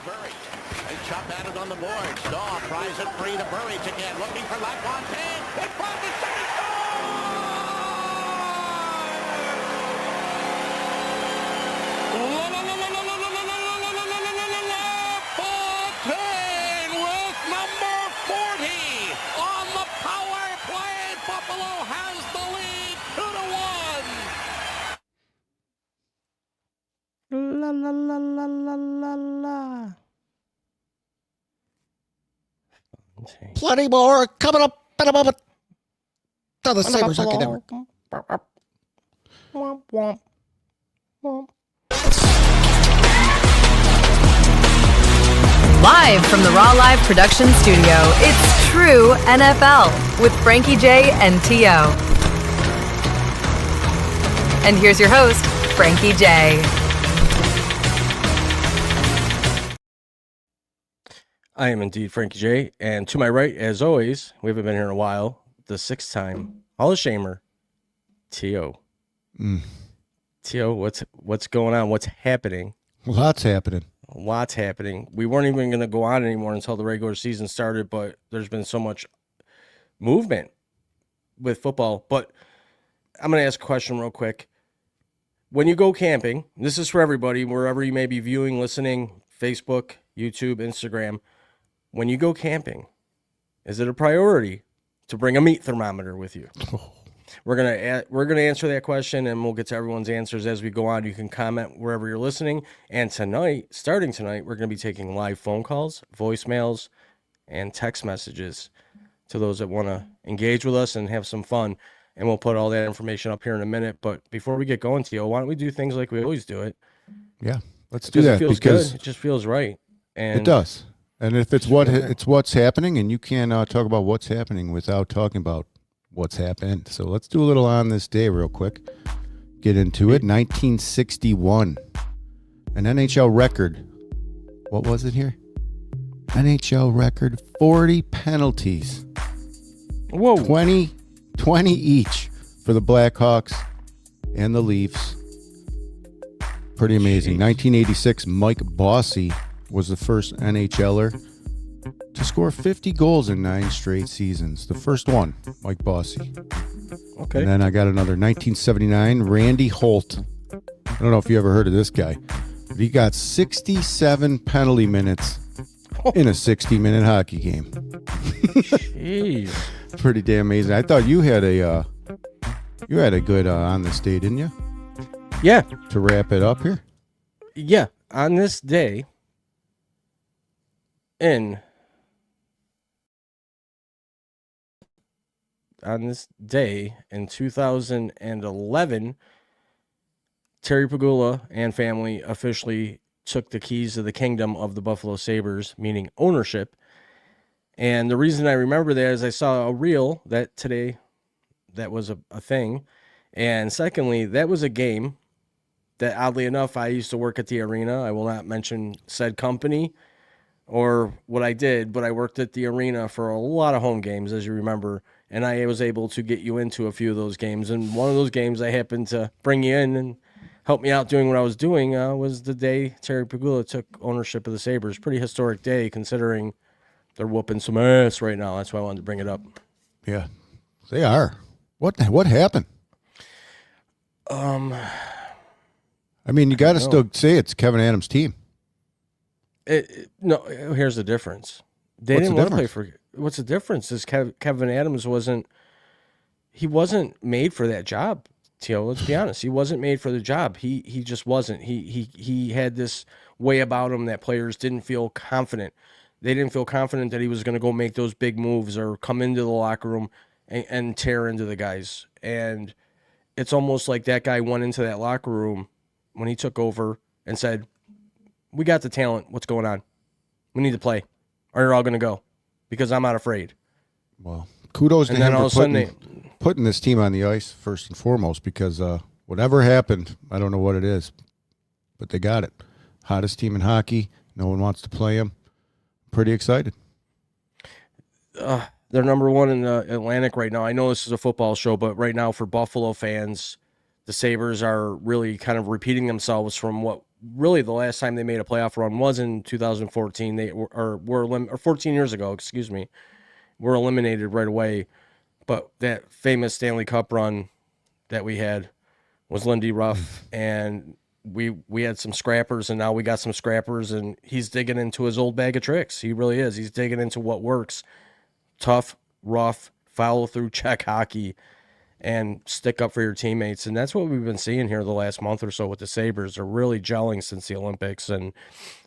Burridge. They chop at it on the board. Stahl pries it free to Burridge again, looking for LaFontaine. It's from the second LaFontaine with number 40 on the power play. Buffalo has the lead 2-1. La la la la la la la. Plenty more coming up in a moment. To the Sabres Hockey Network. Womp, womp, womp. Live from the Raw Live production studio, it's True NFL with Frankie J and T.O. And here's your host, Frankie J. I am indeed Frankie J. And to my right, as always, we haven't been here in a while, the six-time Hall of Shamer, T.O. T.O., what's going on? What's happening? Lots happening. Lots happening. We weren't even going to go on anymore until the regular season started, but there's been so much movement with football. But I'm going to ask a question real quick. When you go camping, this is for everybody, wherever you may be viewing, listening, Facebook, YouTube, Instagram. When you go camping, is it a priority to bring a meat thermometer with you? Oh. We're gonna answer that question, and we'll get to everyone's answers as we go on. You can comment wherever you're listening. And tonight, starting tonight, we're going to be taking live phone calls, voicemails, and text messages to those that want to engage with us and have some fun. And we'll put all that information up here in a minute. But before we get going, Theo, why don't we do things like we always do it? Yeah, let's do that. It feels because good. It just feels right. And it does. And if it's what's happening, and you can't talk about what's happening without talking about what's happened. So let's do a little on this day real quick. Get into it. 1961. An NHL record. What was it here? NHL record, 40 penalties. Whoa. 20 each for the Blackhawks and the Leafs. Pretty amazing. 1986, Mike Bossy was the first NHLer to score 50 goals in 9 straight seasons. The first one, Mike Bossy. Okay. And then I got another 1979, Randy Holt. I don't know if you ever heard of this guy. But he got 67 penalty minutes in a 60-minute hockey game. Jeez. Pretty damn amazing. I thought you had a good on this day, didn't you? Yeah. To wrap it up here. Yeah. On this day in 2011, Terry Pegula and family officially took the keys to the kingdom of the Buffalo Sabres, meaning ownership. And the reason I remember that is I saw a reel that today that was a thing. And secondly, that was a game that, oddly enough, I used to work at the arena. I will not mention said company or what I did, but I worked at the arena for a lot of home games, as you remember, and I was able to get you into a few of those games. And one of those games I happened to bring you in and help me out doing what I was doing was the day Terry Pegula took ownership of the Sabres. Pretty historic day, considering they're whooping some ass right now. That's why I wanted to bring it up. Yeah, they are. What happened? I mean, you got to still say it's Kevin Adams' team. No, here's the difference. They didn't want to play for. What's the difference? Is Kevin Adams wasn't made for that job. Tio, let's be honest. He wasn't made for the job. He just wasn't. He had this way about him that players didn't feel confident. They didn't feel confident that he was going to go make those big moves or come into the locker room and tear into the guys. And it's almost like that guy went into that locker room when he took over and said, "We got the talent. What's going on? We need to play, or you're all going to go, because I'm not afraid." Well, kudos to him for putting this team on the ice first and foremost, because whatever happened, I don't know what it is, but they got it. Hottest team in hockey. No one wants to play them. Pretty excited. They're number one in the Atlantic right now. I know this is a football show, but right now for Buffalo fans, the Sabres are really kind of repeating themselves from what really the last time they made a playoff run was in 2014. They were 14 years ago, excuse me. Were eliminated right away. But that famous Stanley Cup run that we had was Lindy, Ruff, and we had some scrappers, and now we got some scrappers, and he's digging into his old bag of tricks. He really is. He's digging into what works. Tough, rough, follow through, check hockey, and stick up for your teammates. And that's what we've been seeing here the last month or so with the Sabres. They're really gelling since the Olympics. And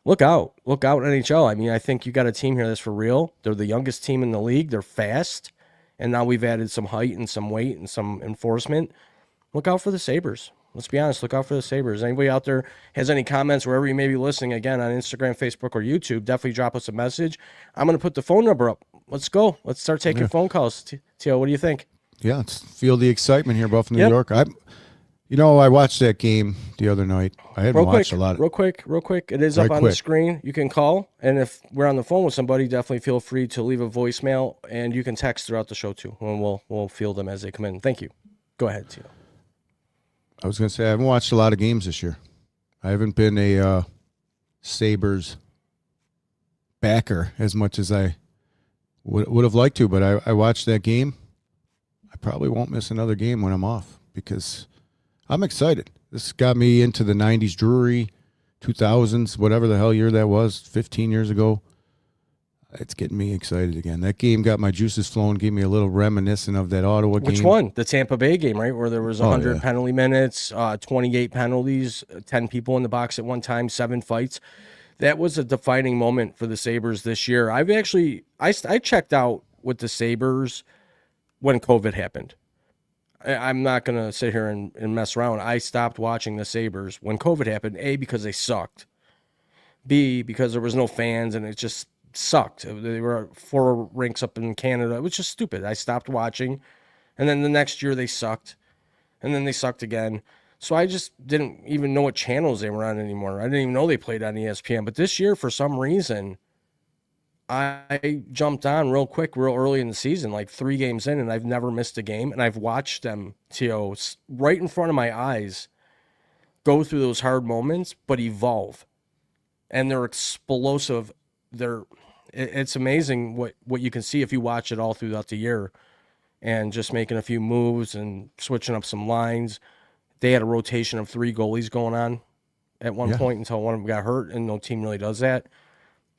look out, NHL. I mean, I think you got a team here that's for real. They're the youngest team in the league. They're fast. And now we've added some height and some weight and some enforcement. Look out for the Sabres. Let's be honest. Look out for the Sabres. Anybody out there has any comments wherever you may be listening, again, on Instagram, Facebook, or YouTube, definitely drop us a message. I'm going to put the phone number up. Let's go. Let's start taking phone calls. Tio, what do you think? Yeah, let's feel the excitement here, Buffalo, New York. I watched that game the other night. I haven't watched a lot. Real quick. It is up on the screen. You can call, and if we're on the phone with somebody, definitely feel free to leave a voicemail, and you can text throughout the show too, and we'll field them as they come in. Thank you. Go ahead, Tio. I was going to say I haven't watched a lot of games this year. I haven't been a Sabres backer as much as I would have liked to, but I watched that game. I probably won't miss another game when I'm off because I'm excited. This got me into the 90s Drury, 2000s, whatever the hell year that was, 15 years ago. It's getting me excited again. That game got my juices flowing, gave me a little reminiscent of that Ottawa game. Which one? The Tampa Bay game, right? Where there was 100 penalty minutes, 28 penalties, 10 people in the box at one time, 7 fights. That was a defining moment for the Sabres this year. I checked out with the Sabres when COVID happened. I'm not going to sit here and mess around. I stopped watching the Sabres when COVID happened, A, because they sucked. B, because there was no fans and it just sucked. They were 4 rinks up in Canada. It was just stupid. I stopped watching. And then the next year they sucked. And then they sucked again. So I just didn't even know what channels they were on anymore. I didn't even know they played on ESPN. But this year, for some reason, I jumped on real early in the season, like 3 games in, and I've never missed a game. And I've watched them, Tio, right in front of my eyes, go through those hard moments, but evolve. And they're explosive. It's amazing what you can see if you watch it all throughout the year, and just making a few moves and switching up some lines. They had a rotation of 3 goalies going on at one point until one of them got hurt, and no team really does that.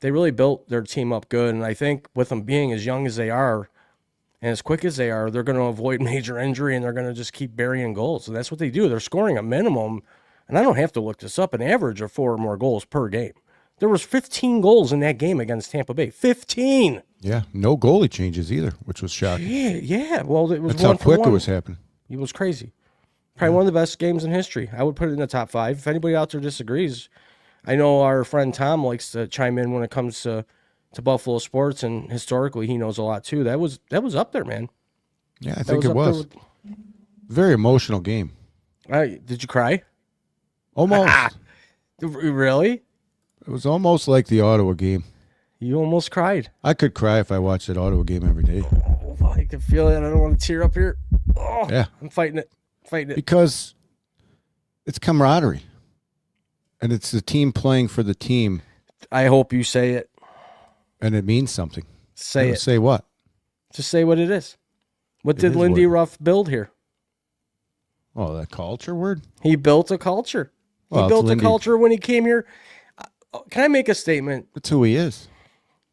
They really built their team up good, and I think with them being as young as they are and as quick as they are, they're going to avoid major injury, and they're going to just keep burying goals. And that's what they do. They're scoring a minimum, and I don't have to look this up, an average of 4 or more goals per game. There was 15 goals in that game against Tampa Bay. 15! Yeah, no goalie changes either, which was shocking. Yeah. Well, it was That's how quick it was happening. It was crazy. Probably one of the best games in history. I would put it in the top 5. If anybody out there disagrees, I know our friend Tom likes to chime in when it comes to Buffalo sports, and historically he knows a lot too. That was up there, man. Yeah, I think it was. Very emotional game. Did you cry? Almost. Really? It was almost like the Ottawa game. You almost cried. I could cry if I watched that Ottawa game every day. Oh, I can feel it. I don't want to tear up here. Oh, yeah. I'm fighting it. Because it's camaraderie. And it's the team playing for the team. I hope you say it. And it means something. Say it. Say what? Just say what it is. What did Lindy Ruff build here? Oh, that culture word? He built a culture. He built a culture when he came here. Can I make a statement? That's who he is.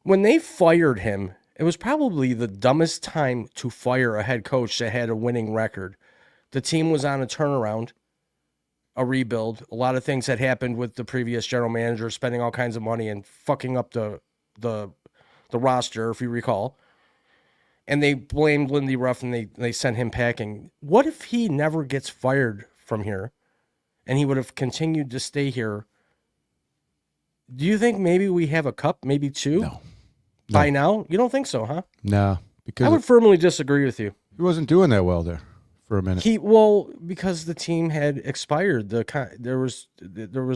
When they fired him, it was probably the dumbest time to fire a head coach that had a winning record. The team was on a turnaround, a rebuild. A lot of things had happened with the previous general manager spending all kinds of money and fucking up the roster, if you recall. And they blamed Lindy Ruff, and they sent him packing. What if he never gets fired from here and he would have continued to stay here? Do you think maybe we have a cup, maybe 2? No. By now? You don't think so, huh? No. Because I would firmly disagree with you. He wasn't doing that well there for a minute. Because the team had expired. There was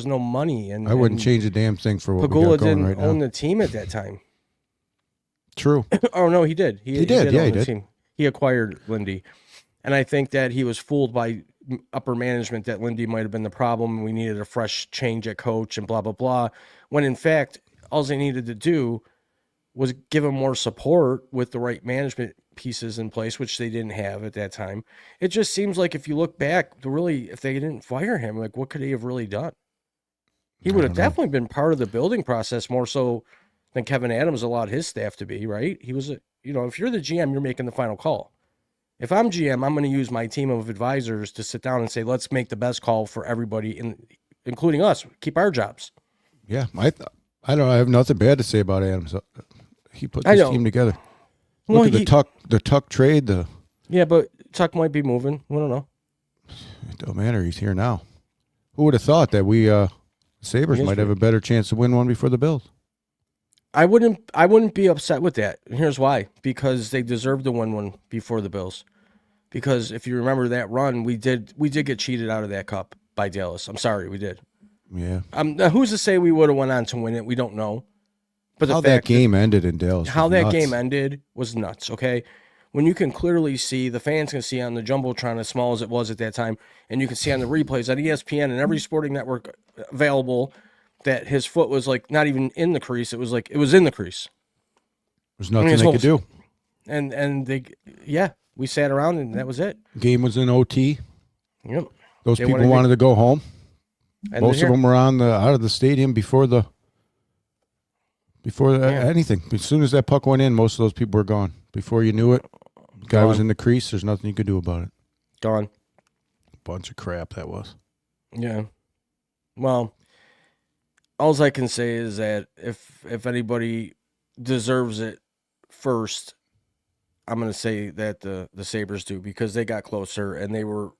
no money, and I wouldn't change a damn thing for what Pagula we got going didn't right now. own the team at that time. True. Oh no, he did. He did. Yeah, own he the did. team. He acquired Lindy, and I think that he was fooled by upper management that Lindy might have been the problem. We needed a fresh change at coach and blah, blah, blah. When in fact, all they needed to do was give him more support with the right management pieces in place, which they didn't have at that time. It just seems like if you look back, really, if they didn't fire him, like what could he have really done? He would have definitely been part of the building process more so than Kevin Adams allowed his staff to be, right? He was, if you're the GM, you're making the final call. If I'm GM, I'm going to use my team of advisors to sit down and say, let's make the best call for everybody, including us. Keep our jobs. Yeah, I have nothing bad to say about Adams. He put this team together. Look at the Tuck trade. Yeah, but Tuck might be moving. We don't know. It don't matter. He's here now. Who would have thought that we Sabres might have a better chance to win one before the Bills? I wouldn't be upset with that. And here's why. Because they deserved to win one before the Bills. Because if you remember that run, we did get cheated out of that cup by Dallas. I'm sorry, we did. Yeah. Who's to say we would have went on to win it? We don't know. But how that game ended in Dallas. How that game ended was nuts, okay? When you can clearly see, the fans can see on the Jumbotron, as small as it was at that time, and you can see on the replays on ESPN and every sporting network available that his foot was like not even in the crease. It was like it was in the crease. There's nothing they could do. And we sat around and that was it. Game was in OT. Yep. Those people wanted to go home. Most of them were out of the stadium before anything. As soon as that puck went in, most of those people were gone. Before you knew it, the guy was in the crease. There's nothing you could do about it. Gone. Bunch of crap that was. Yeah. Well, all I can say is that if anybody deserves it first, I'm going to say that the Sabres do, because they got closer and they were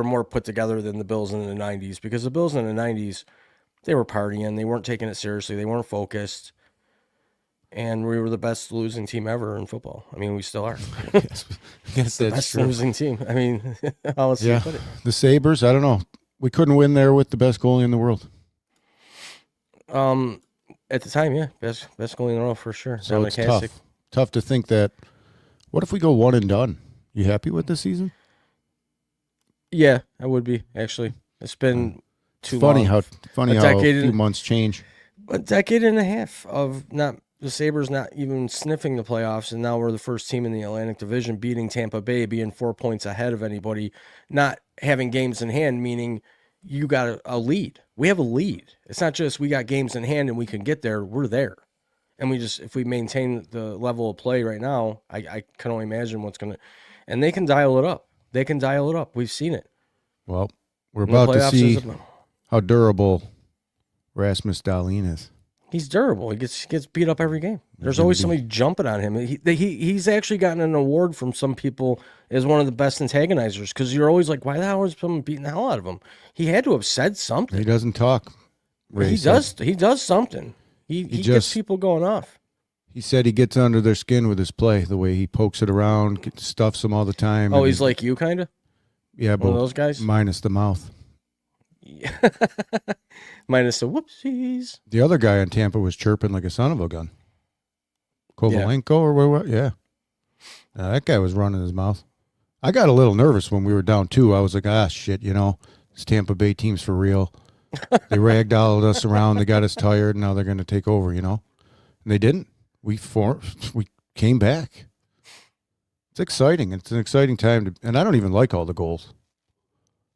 more put together than the Bills in the 90s, because the Bills in the 90s, they were partying. They weren't taking it seriously. They weren't focused. And we were the best losing team ever in football. I mean, we still are. Yes, that's best true. Losing team. I mean, how else do you put it? The Sabres, I don't know. We couldn't win there with the best goalie in the world. At the time, yeah. Best goalie in the world for sure. So it's tough. Tough to think that, what if we go one and done? You happy with this season? Yeah, I would be, actually. It's been too funny long. How a few months change. A decade and a half of the Sabres not even sniffing the playoffs, and now we're the first team in the Atlantic Division beating Tampa Bay, being 4 points ahead of anybody, not having games in hand, meaning you got a lead. We have a lead. It's not just we got games in hand and we can get there. We're there. And if we maintain the level of play right now, I can only imagine what's going to – and they can dial it up. They can dial it up. We've seen it. Well, we're about to see how durable Rasmus Dahlin is. He's durable. He gets beat up every game. There's always somebody jumping on him. He's actually gotten an award from some people as one of the best antagonizers, because you're always like, why the hell is someone beating the hell out of him? He had to have said something. He doesn't talk. He does something. He gets people going off. He said he gets under their skin with his play, the way he pokes it around, stuffs them all the time. Oh, he's like you, kind of? Yeah, one of those guys? Minus the mouth. Yeah. Minus the whoopsies. The other guy in Tampa was chirping like a son of a gun. Kovalenko or what? Yeah. That guy was running his mouth. I got a little nervous when we were down 2. I was like, shit, this Tampa Bay team's for real. They ragdolled us around. They got us tired. Now they're going to take over, And they didn't. We came back. It's exciting. It's an exciting time. And I don't even like all the goals.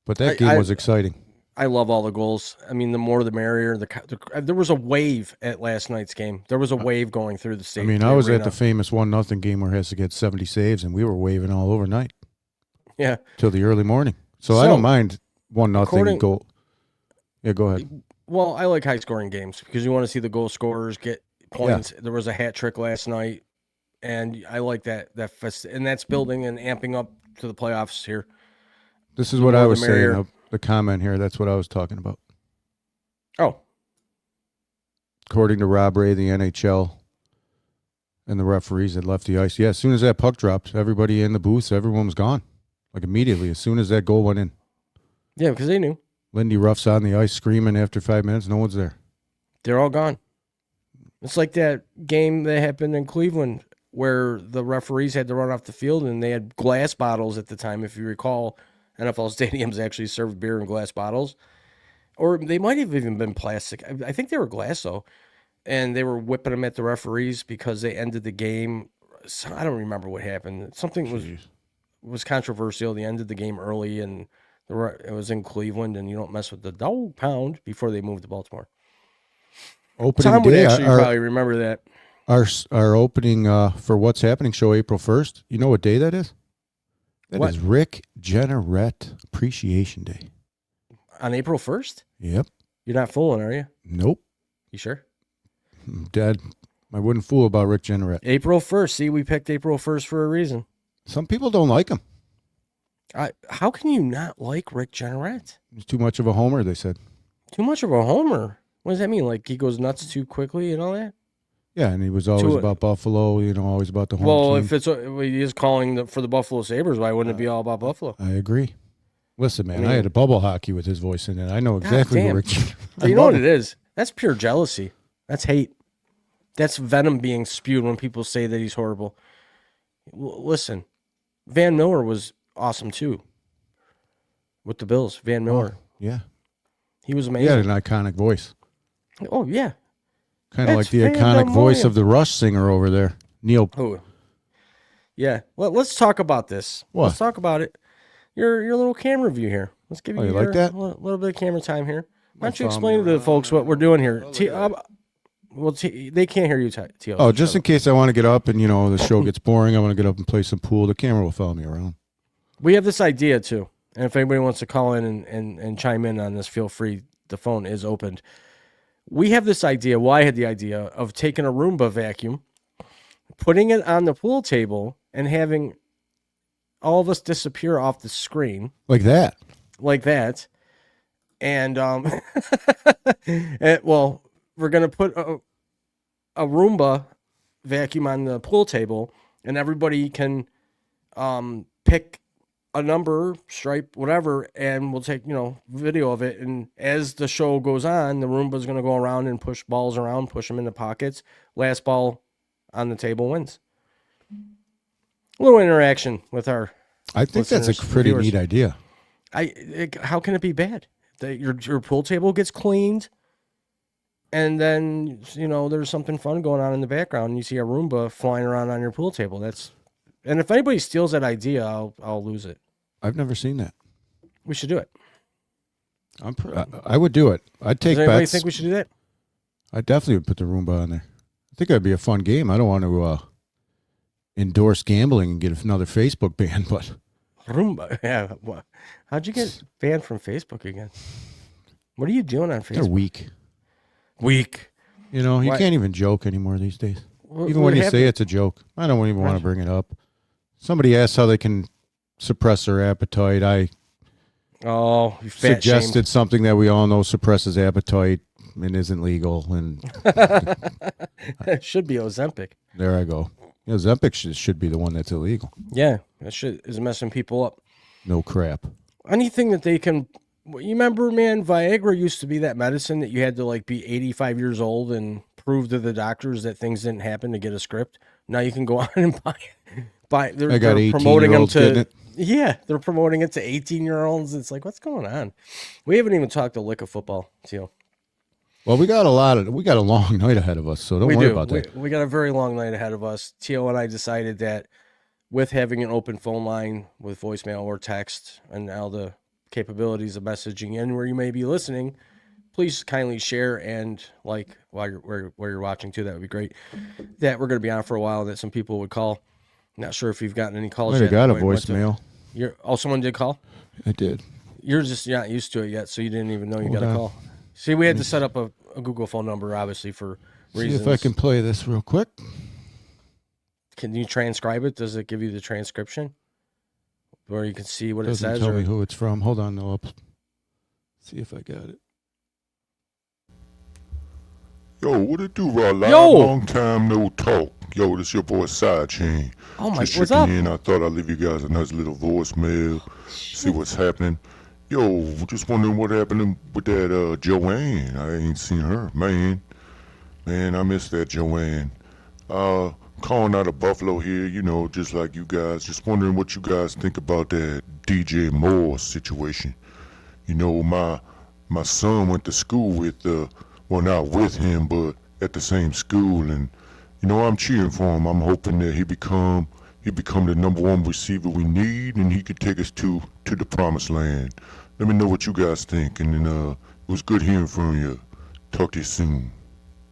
But that game was exciting. I love all the goals. I mean, the more the merrier. There was a wave at last night's game. There was a wave going through the stadium. I mean, I was at the famous 1-0 game where he has to get 70 saves, and we were waving all overnight. Yeah. Till the early morning. So I don't mind 1-0 goal. Yeah, go ahead. Well, I like high-scoring games because you want to see the goal scorers get points. Yeah. There was a hat trick last night, and I like that and that's building and amping up to the playoffs here. This is what I was saying. The comment here, that's what I was talking about. Oh. According to Rob Ray, the NHL and the referees had left the ice. Yeah, as soon as that puck dropped, everybody in the booths, everyone was gone. Like immediately, as soon as that goal went in. Yeah, because they knew. Lindy Ruff's on the ice screaming after 5 minutes. No one's there. They're all gone. It's like that game that happened in Cleveland where the referees had to run off the field, and they had glass bottles at the time. If you recall, NFL stadiums actually served beer in glass bottles, or they might have even been plastic. I think they were glass though, and they were whipping them at the referees because they ended the game. So I don't remember what happened. Something was controversial. They ended the game early, and it was in Cleveland, and you don't mess with the dog pound before they moved to Baltimore. Opening Tom would day, actually probably remember that. Our opening for What's Happening show, April 1st. You know what day that is? That is Rick Jeanneret Appreciation Day. On April 1st? Yep. You're not fooling, are you? Nope. You sure? Dad, I wouldn't fool about Rick Jeanneret. April 1st. See, we picked April 1st for a reason. Some people don't like him. How can you not like Rick Jeanneret? He's too much of a homer, they said. Too much of a homer? What does that mean? Like he goes nuts too quickly and all that? Yeah, and he was always about Buffalo, always about the home team. If he is calling for the Buffalo Sabres, why wouldn't it be all about Buffalo? I agree. Listen, man, I had a bubble hockey with his voice in it. I know exactly who Rick Jeanneret. You know what it is? That's pure jealousy. That's hate. That's venom being spewed when people say that he's horrible. Listen, Van Miller was awesome too. With the Bills, Van Miller. Yeah. He was amazing. He had an iconic voice. Oh, yeah. Kind of like the iconic voice of the Rush singer over there, Neil. Oh. Yeah. Well, let's talk about this. What? Let's talk about it. Your little camera view here. Let's give you, like that? Little bit of camera time here. Why don't you explain to the folks what we're doing here? They can't hear you, T.O. Oh, just in case I want to get up and, the show gets boring, I want to get up and play some pool, the camera will follow me around. We have this idea, too. And if anybody wants to call in and chime in on this, feel free. The phone is opened. We have this idea. Well, I had the idea of taking a Roomba vacuum, putting it on the pool table, and having all of us disappear off the screen. Like that? Like that. And, well, we're going to put a Roomba vacuum on the pool table, and everybody can pick a number, stripe, whatever, and we'll take, video of it. And as the show goes on, the Roomba's going to go around and push balls around, push them into pockets. Last ball on the table wins. A little interaction with our I think that's a pretty neat idea. How can it be bad? Your pool table gets cleaned, and then, there's something fun going on in the background, and you see a Roomba flying around on your pool table. And if anybody steals that idea, I'll lose it. I've never seen that. We should do it. I would do it. I'd take Does anybody bets. think we should do that? I definitely would put the Roomba on there. I think that'd be a fun game. I don't want to endorse gambling and get another Facebook ban, but Roomba. Yeah. How'd you get banned from Facebook again? What are you doing on Facebook? they're weak. Weak. You can't even joke anymore these days. Even when you say it's a joke, I don't even want to bring it up. Somebody asked how they can suppress their appetite. I suggested something that we all know suppresses appetite and isn't legal. And it should be Ozempic. There I go. Ozempic should be the one that's illegal. Yeah, that shit is messing people up. No crap. Anything that they can. You remember, man, Viagra used to be that medicine that you had to be 85 years old and prove to the doctors that things didn't happen to get a script. Now you can go on and buy it. They're promoting them to. Yeah, they're promoting it to 18-year-olds. It's like, what's going on? We haven't even talked a lick of football, Teal. Well, we got a long night ahead of us, so don't worry about that. We got a very long night ahead of us. Teal and I decided that with having an open phone line with voicemail or text and all the capabilities of messaging in where you may be listening, please kindly share and like while you're watching too. That would be great. That we're going to be on for a while. That some people would call. Not sure if you've gotten any calls. I got a voicemail. Someone did call. I did. You're just not used to it yet, so you didn't even know you got a call. See, we had to set up a Google phone number, obviously, for reasons. See if I can play this real quick. Can you transcribe it? Does it give you the transcription? Where you can see what it says? Doesn't tell me who it's from. Hold on, I'll see if I got it. Yo, what it do, Raw? Long time no talk. Yo, this your boy Side Chain. Oh my, Just what's up? checking in. I thought I'd leave you guys a nice little voicemail. See what's happening. Yo, just wondering what happened with that Joanne. I ain't seen her. Man, I miss that Joanne. calling out of Buffalo here, just like you guys. Just wondering what you guys think about that DJ Moore situation. My son went to school with, well, not with him, but at the same school, and I'm cheering for him. I'm hoping that he become the number one receiver we need, and he could take us to the promised land. Let me know what you guys think, and then it was good hearing from you. Talk to you soon.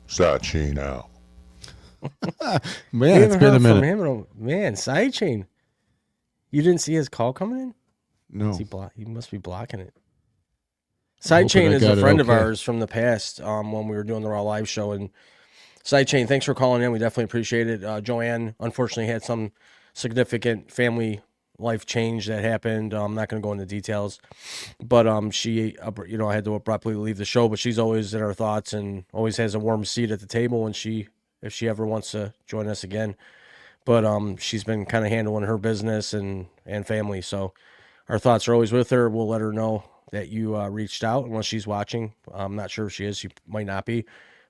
Sidechain out. Man, it's been a minute. Man, Sidechain. You didn't see his call coming in? No. He must be blocking it. Sidechain is a friend of ours from the past when we were doing the Raw Live show. And Sidechain, thanks for calling in. We definitely appreciate it. Joanne, unfortunately, had some significant family life change that happened. I'm not going to go into details. But she, had to abruptly leave the show. But she's always in our thoughts and always has a warm seat at the table when if she ever wants to join us again. But she's been kind of handling her business and family. So our thoughts are always with her. We'll let her know that you reached out unless she's watching. I'm not sure if she is. She might not be.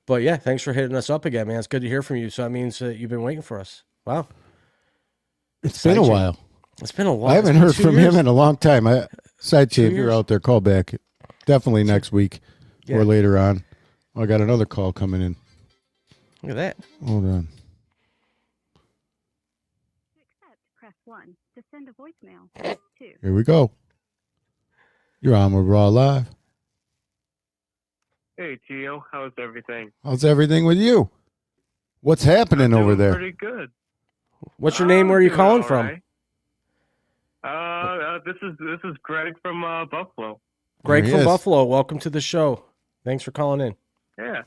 But, yeah, thanks for hitting us up again, man. It's good to hear from you. So that means that you've been waiting for us. Wow. It's been a while. It's been a while. I haven't heard from him in a long time. Sidechain, if you're out there, call back. Definitely next week or later on. I got another call coming in. Look at that. Hold on. To accept, press 1. To send a voicemail, press 2. Here we go. You're on with Raw Live. Hey, Tio. How's everything? How's everything with you? What's happening over there? Pretty good. What's your name? Where are you calling from? Right. This is Greg from Buffalo. Greg from Buffalo. Welcome to the show. Thanks for calling in. Yeah.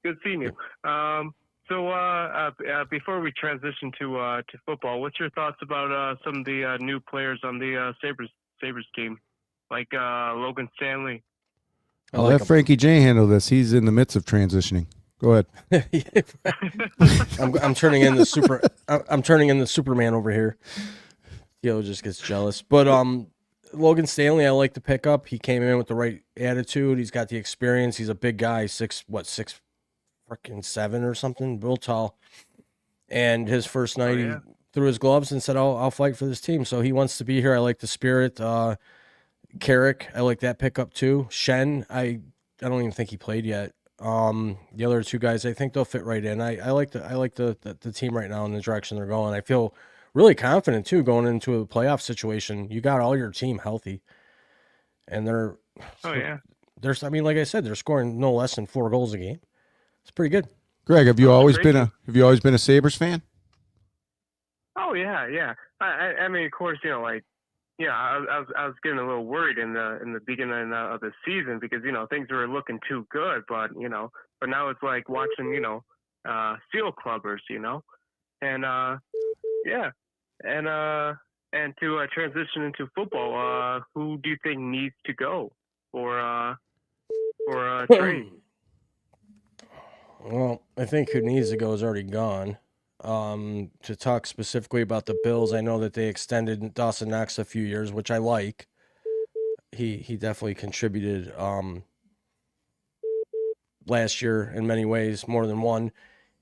Good seeing you. So before we transition to football, what's your thoughts about some of the new players on the Sabres team, like Logan Stanley? I'll let Frankie J handle this. He's in the midst of transitioning. Go ahead. I'm turning in the super. I'm turning in the Superman over here. Just gets jealous. But Logan Stanley, I like to pick up. He came in with the right attitude. He's got the experience. He's a big guy, 6'7" or something, real tall. And his first night, he threw his gloves and said, I'll fight for this team. So he wants to be here. I like the spirit. Carrick, I like that pickup too. Shen, I don't even think he played yet. The other two guys, I think they'll fit right in. I like the team right now in the direction they're going. I feel really confident too going into a playoff situation. You got all your team healthy, and they're I mean, like I said, they're scoring no less than 4 goals a game. It's pretty good. Greg, have you always been a Sabres fan? Oh yeah. I mean, of course, I was getting a little worried in the beginning of the season because things were looking too good, but now it's like watching Seal Clubbers, and to transition into football, who do you think needs to go for trade? Well, I think who needs to go is already gone. To talk specifically about the Bills, I know that they extended Dawson Knox a few years, which I like. He definitely contributed last year in many ways, more than one,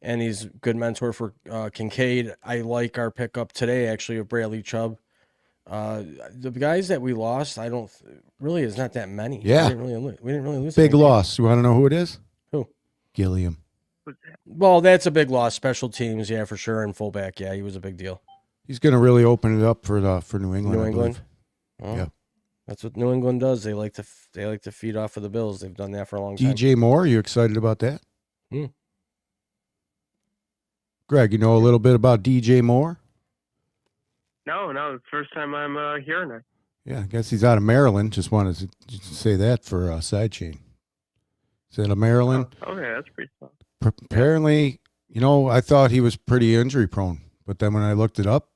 and he's a good mentor for Kincaid. I like our pickup today, actually, of Bradley Chubb. The guys that we lost, really is not that many. Yeah, we didn't really lose. Big loss. You want to know who it is? Who? Gilliam. Well, that's a big loss. Special teams, yeah, for sure, and fullback, yeah, he was a big deal. He's going to really open it up for New England. New England, yeah, that's what New England does. They like to feed off of the Bills. They've done that for a long time. DJ Moore, you excited about that? Greg, you know a little bit about DJ Moore? No, it's the first time I'm hearing it. Yeah, I guess he's out of Maryland. Just wanted to say that for Sidechain. He's out of Maryland. Oh, okay, that's pretty fun. Apparently, I thought he was pretty injury prone, but then when I looked it up,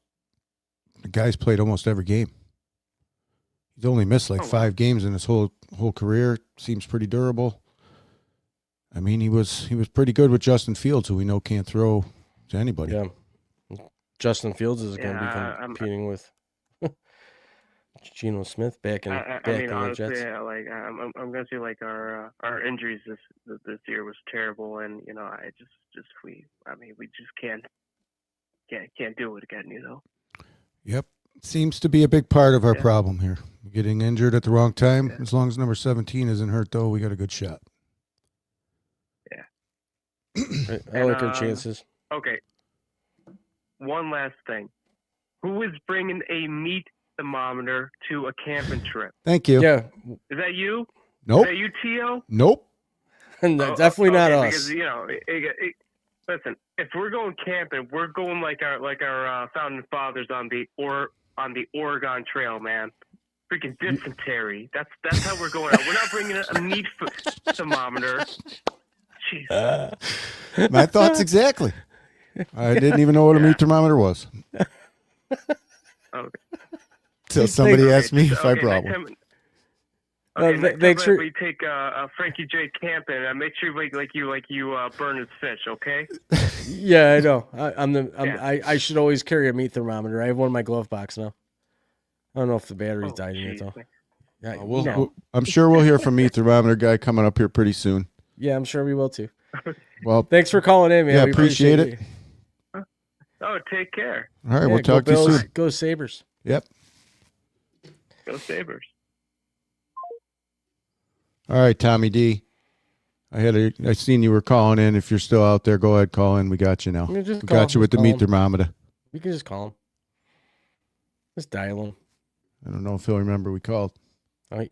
the guy's played almost every game. He's only missed 5 games in his whole career. Seems pretty durable. I mean, he was pretty good with Justin Fields, who we know can't throw to anybody. Yeah, Justin Fields is going to be competing with Geno Smith back in I back mean, in the honestly, Jets. like I'm gonna say like our injuries this year was terrible, and I just we just can't do it again, Yep. Seems to be a big part of our Yeah. problem here. Getting injured at the wrong time. Yeah. As long as number 17 isn't hurt, though, we got a good shot. I like our chances. Okay. One last thing. Who is bringing a meat thermometer to a camping trip? Thank you. Yeah. Is that you? Nope. Is that you, Tio? Nope. No, definitely not us. Because listen, if we're going camping, we're going like our founding fathers on the Oregon Trail, man. Freaking dysentery. That's how we're going out. We're not bringing a meat thermometer. Jeez. My thoughts exactly. I didn't even know what a meat thermometer was. Okay. Till somebody asked me if I brought next one. time- Okay, next make time sure- we take Frankie J camping. Make sure you burn his fish, okay? Yeah, I know. I should always carry a meat thermometer. I have one in my glove box now. I don't know if the battery's died in it though. Yeah, I'm sure we'll hear from meat thermometer guy coming up here pretty soon. Yeah, I'm sure we will too. Well, thanks for calling in, man. Yeah, We appreciate it. Oh, take care. All right, we'll talk to you Bills, soon. Go Sabres. Yep. Go Sabres. All right, Tommy D. I seen you were calling in. If you're still out there, go ahead, call in. We got you now. Yeah, just We call got you him, with the just meat call him. thermometer. You can just call him. Just dial him. I don't know if he'll remember we called. Oh,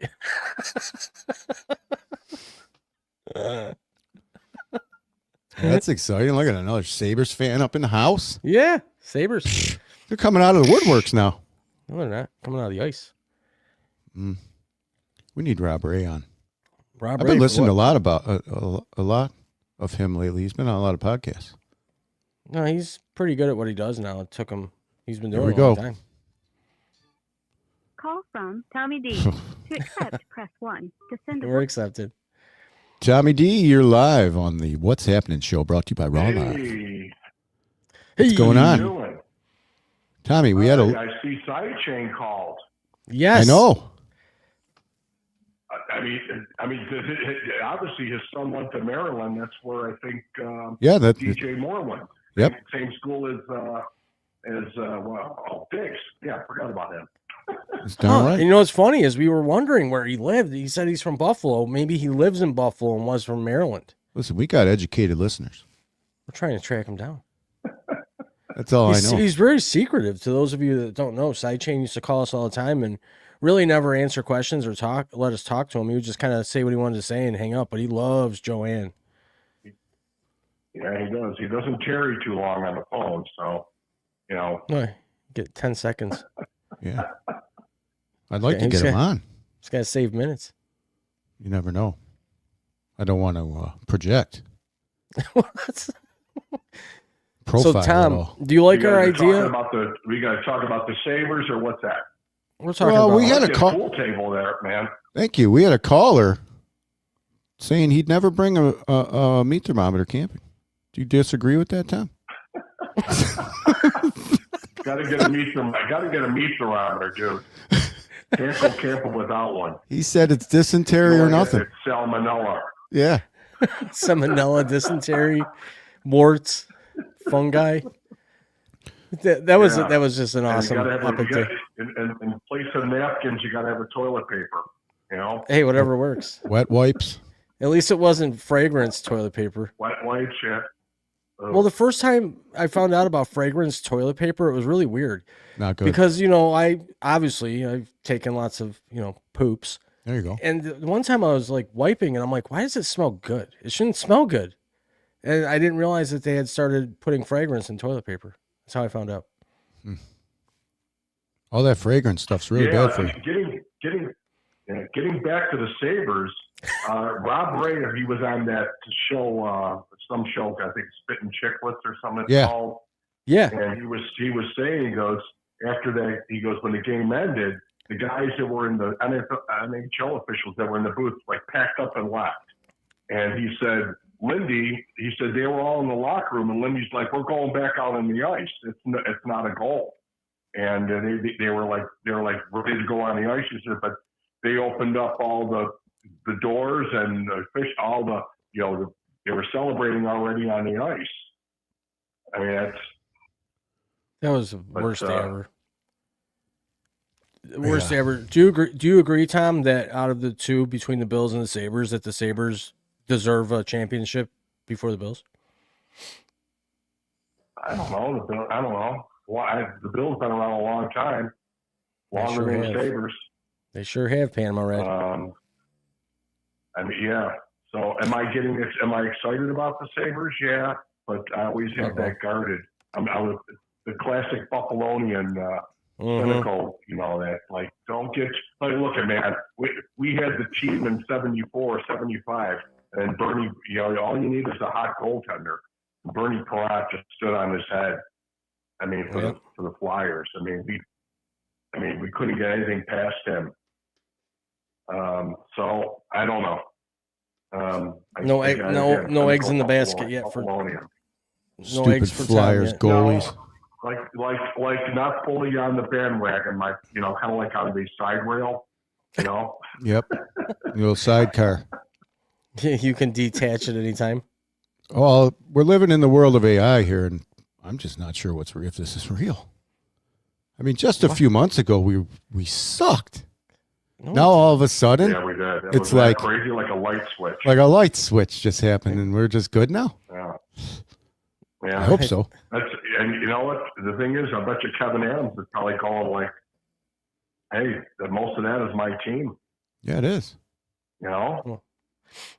yeah. That's exciting. Look at another Sabres fan up in the house. Yeah, Sabres. They're coming out of the woodworks now. No, they're not. Coming out of the ice. We need Rob Ray on. Rob I've Ray been for listening to what? a lot of him lately. He's been on a lot of podcasts. No, he's pretty good at what he does now. It took him. He's been Here doing we it a long go. time. Call from Tommy D. To accept, press 1. To send a We're accepted. Tommy D, you're live on the What's Happening show, brought to you by Raw Live. Hey, What's going on? doing? Tommy, we had a... I see Sidechain called. Yes. I know. I mean, obviously his son went to Maryland. That's where I think Yeah, that's... DJ Moore went. Yep. Same school as Diggs. Yeah, I forgot about him. It's down right. You know what's funny is we were wondering where he lived. He said he's from Buffalo. Maybe he lives in Buffalo and was from Maryland. Listen, we got educated listeners. We're trying to track him down. That's all I know. He's very secretive. To those of you that don't know, Sidechain used to call us all the time and really never answer questions or let us talk to him. He would just kind of say what he wanted to say and hang up. But he loves Joanne. Yeah, he does. He doesn't tarry too long on the phone, so Get 10 seconds. Yeah. I'd like to he's get him got- on. Just got to save minutes. You never know. I don't want to project. Profile So, at Tom, all. do you like You our guys are talking idea? about we got to talk about the Sabres or what's that? We're talking Well, about we had a Get call. pool table there, man. Thank you. We had a caller saying he'd never bring a meat thermometer camping. Do you disagree with that, Tom? Got to get a meat thermometer, dude. Can't go camping without one. He said it's dysentery or nothing. It's salmonella. Yeah. salmonella, dysentery, warts, fungi. That was just an And awesome you gotta have epic thing. in place of napkins, you got to have a toilet paper. You know, Hey, whatever works. Wet wipes. At least it wasn't fragrance toilet paper. wet wipes, yeah. Well, the first time I found out about fragrance toilet paper, it was really weird Not good. because I've taken lots of poops, There you go. and one time I was like wiping, and I'm like, why does it smell good? It shouldn't smell good, and I didn't realize that they had started putting fragrance in toilet paper. That's how I found out. All that fragrance stuff's really bad for you. Getting back to the Sabres, Rob Ray, he was on that show, some show, I think Spittin' Chicklets or something it's Yeah. called. Yeah, And he was saying, he goes, after that, he goes, when the game ended, the guys that were in the NHL officials that were in the booth, like packed up and left. And he said, Lindy, he said they were all in the locker room, and Lindy's like, we're going back out on the ice. It's not a goal. and they were like ready to go on the ice. He said, but they opened up all the doors and the fish, all the they were celebrating already on the ice. I mean, That was the worst day ever. Worst Yeah. day ever. Do you agree, Tom, that out of the two between the Bills and the Sabres, that the Sabres deserve a championship before the Bills? I don't know. I don't know. Why the Bills been around a long time, longer sure than have. the Sabres. They sure have, Panama Red. I mean, yeah. So am I excited about the Sabres? Yeah, but I always have that guarded. I was the classic Buffalonian cynical, that like don't get look at man. We had the team in 74, 75, and Bernie. All you need is a hot goaltender. Bernie Parat just stood on his head. I mean, for the Flyers. I mean, we couldn't get anything past him. So I don't know. No eggs in the basket yet for Stupid eggs for Flyers Tom yet. goalies. No, like not fully on the bandwagon, kind of like on the side rail, Yep. The little sidecar. You can detach at any time. Well, we're living in the world of AI here, and I'm just not sure if this is real. I mean, just a few months ago, we sucked. Now all of a sudden, yeah, we did. It's like crazy, like a light switch. Like a light switch just happened, and we're just good now. Yeah, I hope so. And you know what? The thing is, I bet you Kevin Adams is probably calling like, "Hey, most of that is my team." Yeah, it is. Well,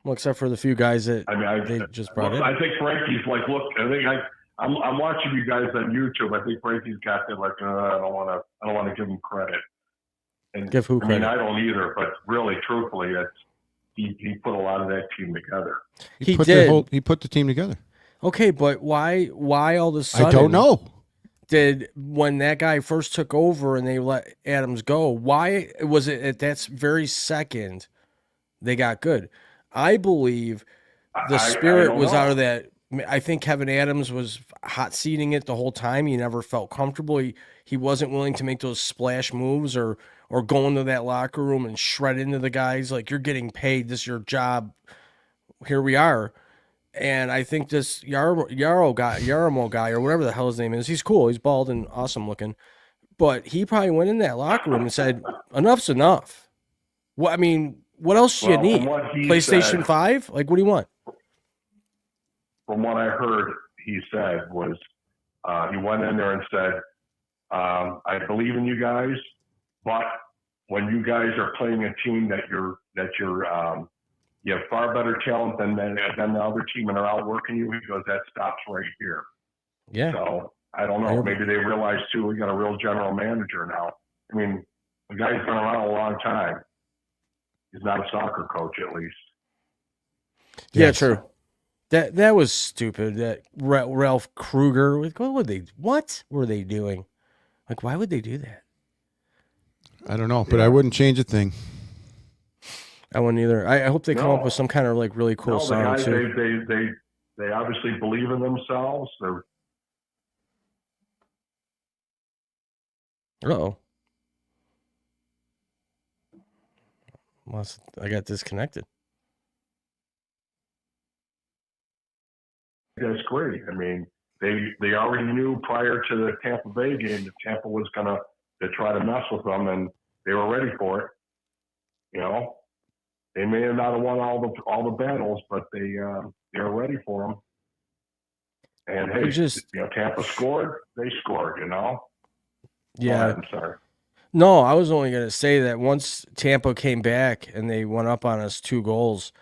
except for the few guys that they just brought in. I think Frankie's like, look, I'm watching you guys on YouTube. I think Frankie's got that like, I don't want to give him credit. And give who credit? I mean, I don't either. But really, truthfully, he put a lot of that team together. He did. He put the team together. Okay, but why all of a sudden? I don't know. When that guy first took over and they let Adams go, why was it at that very second they got good? I believe the spirit was out of that. I think Kevin Adams was hot seating it the whole time. He never felt comfortable. He wasn't willing to make those splash moves or go into that locker room and shred into the guys like, you're getting paid. This is your job. Here we are. And I think this Yarmo guy or whatever the hell his name is, he's cool. He's bald and awesome looking. But he probably went in that locker room and said, enough's enough. What else do you need? PlayStation 5? Like, what do you want? From what I heard, he said was he went in there and said, I believe in you guys, but when you guys are playing a team that you have far better talent than the other team and are outworking you, he goes, that stops right here. Yeah. So I don't know. Maybe they realize too, we got a real general manager now. I mean, the guy's been around a long time. He's not a soccer coach, at least. Yeah, true. That was stupid. That Ralph Kruger. What were they doing? Like, why would they do that? I don't know, but I wouldn't change a thing. I wouldn't either. I hope they come up with some kind of like really cool song guys, too. They obviously believe in themselves. Uh-oh. I got disconnected. That's great. I mean, they already knew prior to the Tampa Bay game that Tampa was going to try to mess with them, and they were ready for it. They may have not won all the battles, but they were ready for them. And hey, Tampa scored. They scored. Yeah. I'm sorry. No, I was only going to say that once Tampa came back and they went up on us 2 goals,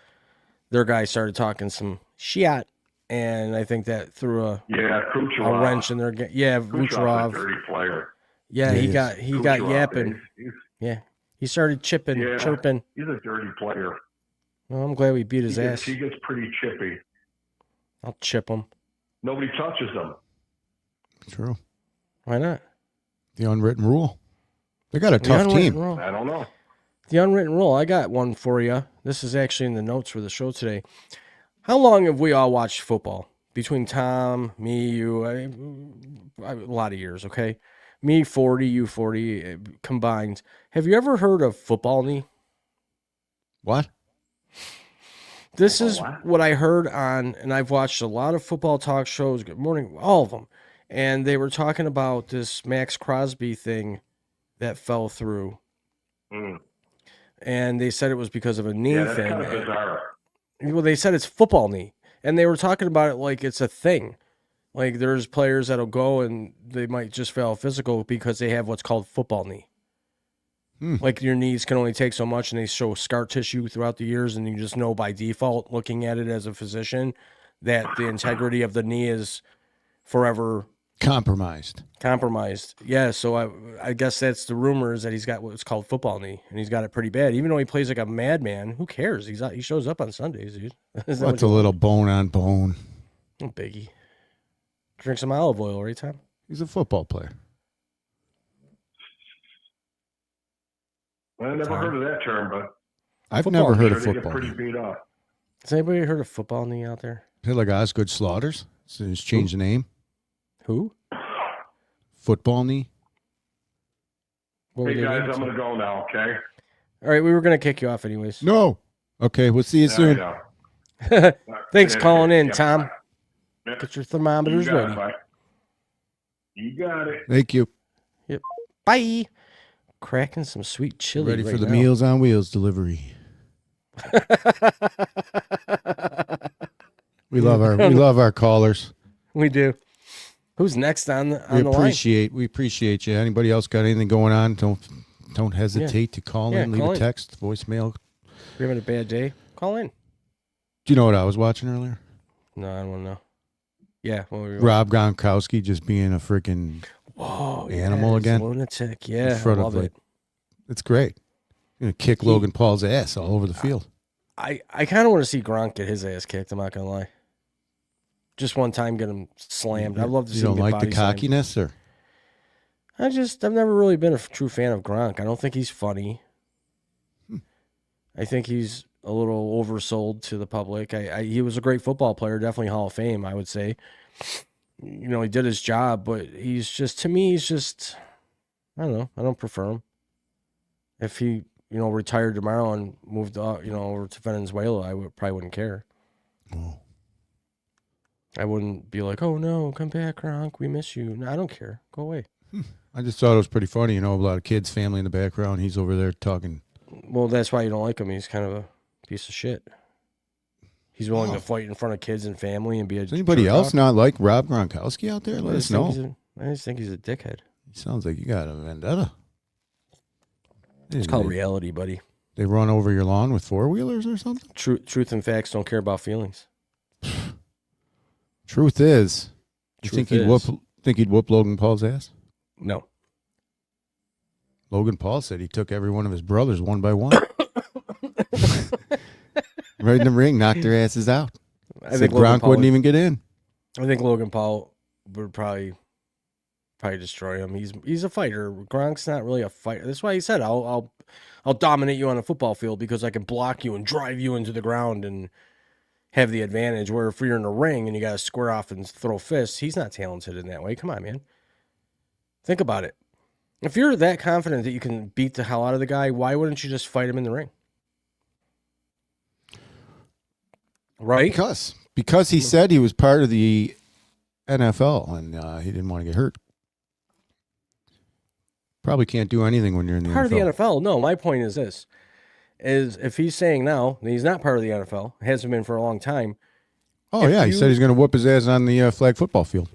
their guy started talking some shit. And I think that threw a wrench in their game. Yeah, Vucharov. Dirty player. Yeah, he got yapping. Yeah, he started chirping. He's a dirty player. Well, I'm glad we beat his ass. He gets pretty chippy. I'll chip him. Nobody touches him. True. Why not? The unwritten rule. They got a tough team. Rule. I don't know. The unwritten rule. I got one for you. This is actually in the notes for the show today. How long have we all watched football? Between Tom, me, you, a lot of years, okay? Me 40, you 40 combined. Have you ever heard of football knee? What? This is what I heard on, and I've watched a lot of football talk shows, Good Morning, all of them. And they were talking about this Max Crosby thing that fell through. And they said it was because of a knee that's thing. kind of bizarre. Well, they said it's football knee. And they were talking about it like it's a thing. Like there's players that'll go and they might just fail physical because they have what's called football knee. Like your knees can only take so much and they show scar tissue throughout the years, and you just know by default, looking at it as a physician, that the integrity of the knee is forever compromised. Yeah, so I guess that's the rumor, is that he's got what's called football knee, and he's got it pretty bad. Even though he plays like a madman, who cares? He shows up on Sundays, dude. What's a little bone on bone? Oh, biggie. Drink some olive oil, right, Tom? He's a football player. I never heard of that term, but I've never heard of they get football. pretty beat up. Has anybody heard of football knee out there? Is it like Osgood Slaughters? So he's changed the name. Who? Football knee. What Hey were they guys, named? I'm gonna go now. Okay. All right, we were gonna kick you off anyways. No. Okay, we'll see you soon. Thanks calling in, Yeah, Tom. bye. Yeah. Get your thermometers You got ready. it, bye. You got it. Thank you. Yep. Bye. Cracking some sweet chili. Ready for right the now. Meals on Wheels delivery. We love our callers. We do. Who's next on the line? We appreciate you. Anybody else got anything going on? Don't hesitate to call in, leave call a in. text, voicemail. If you're having a bad day, call in. Do you know what I was watching earlier? No, I don't want to know. Yeah. What were you Rob Gronkowski just being a freaking animal he's again. Lunatic. In Yeah, I front of, love like, it. It's great. You're gonna kick Logan Paul's ass all over the field. I kind of want to see Gronk get his ass kicked. I'm not gonna lie. Just one time, get him slammed. I'd love to see. You him don't get like the body slammed. cockiness, or I've never really been a true fan of Gronk. I don't think he's funny. I think he's a little oversold to the public. He was a great football player, definitely Hall of Fame, I would say. You know, he did his job, but he's just, to me, I don't know. I don't prefer him. If he, retired tomorrow and moved, over to Venezuela, I probably wouldn't care. Oh. I wouldn't be like, oh no, come back, Gronk, we miss you. No, I don't care. Go away. I just thought it was pretty funny. A lot of kids, family in the background. He's over there talking. Well, that's why you don't like him. He's kind of a piece of shit. He's willing to fight in front of kids and family and be a. Does anybody jerk else off. not like Rob Gronkowski out there? Let us know. I just think he's a dickhead. He sounds like you got a vendetta. It's called reality, buddy. They run over your lawn with four-wheelers or something? Truth and facts don't care about feelings. Truth is, you Truth think he'd whoop Logan Paul's ass? No. Logan Paul said he took every one of his brothers one by one. Right in the ring, knocked their asses out. I Said think Logan Gronk Paul wouldn't even get in. I think Logan Paul would probably destroy him. He's a fighter. Gronk's not really a fighter. That's why he said, I'll dominate you on a football field because I can block you and drive you into the ground and have the advantage. Where if you're in a ring and you got to square off and throw fists, he's not talented in that way. Come on, man. Think about it. If you're that confident that you can beat the hell out of the guy, why wouldn't you just fight him in the ring? Right? Because he said he was part of the NFL and he didn't want to get hurt. Probably can't do anything when you're in the Part NFL. of the NFL. No, my point is this. Is if he's saying now that he's not part of the NFL, hasn't been for a long time. Oh, yeah. He said he's going to whoop his ass on the flag football field.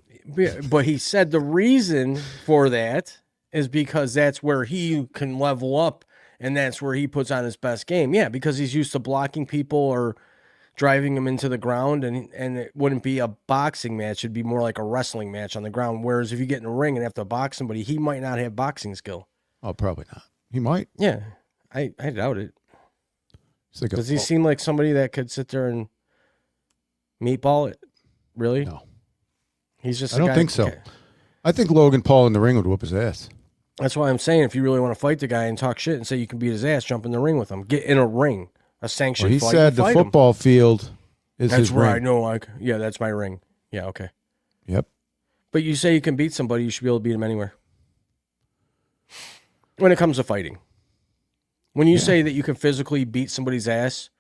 But he said the reason for that is because that's where he can level up and that's where he puts on his best game. Yeah, because he's used to blocking people or driving them into the ground, and it wouldn't be a boxing match. It'd be more like a wrestling match on the ground. Whereas if you get in a ring and have to box somebody, he might not have boxing skill. Oh, probably not. He might. Yeah, I doubt it. Like Does he seem like somebody that could sit there and meatball it? Really? No. He's just. I don't think so. I think Logan Paul in the ring would whoop his ass. That's why I'm saying if you really want to fight the guy and talk shit and say you can beat his ass, jump in the ring with him. Get in a ring, a sanctioned Well, he fight. said the fight him. football field is That's his where ring. I know. Like, yeah, that's my ring. Yeah, okay. Yep. But you say you can beat somebody, you should be able to beat him anywhere. when it comes to fighting. When you say that you can physically beat somebody's ass,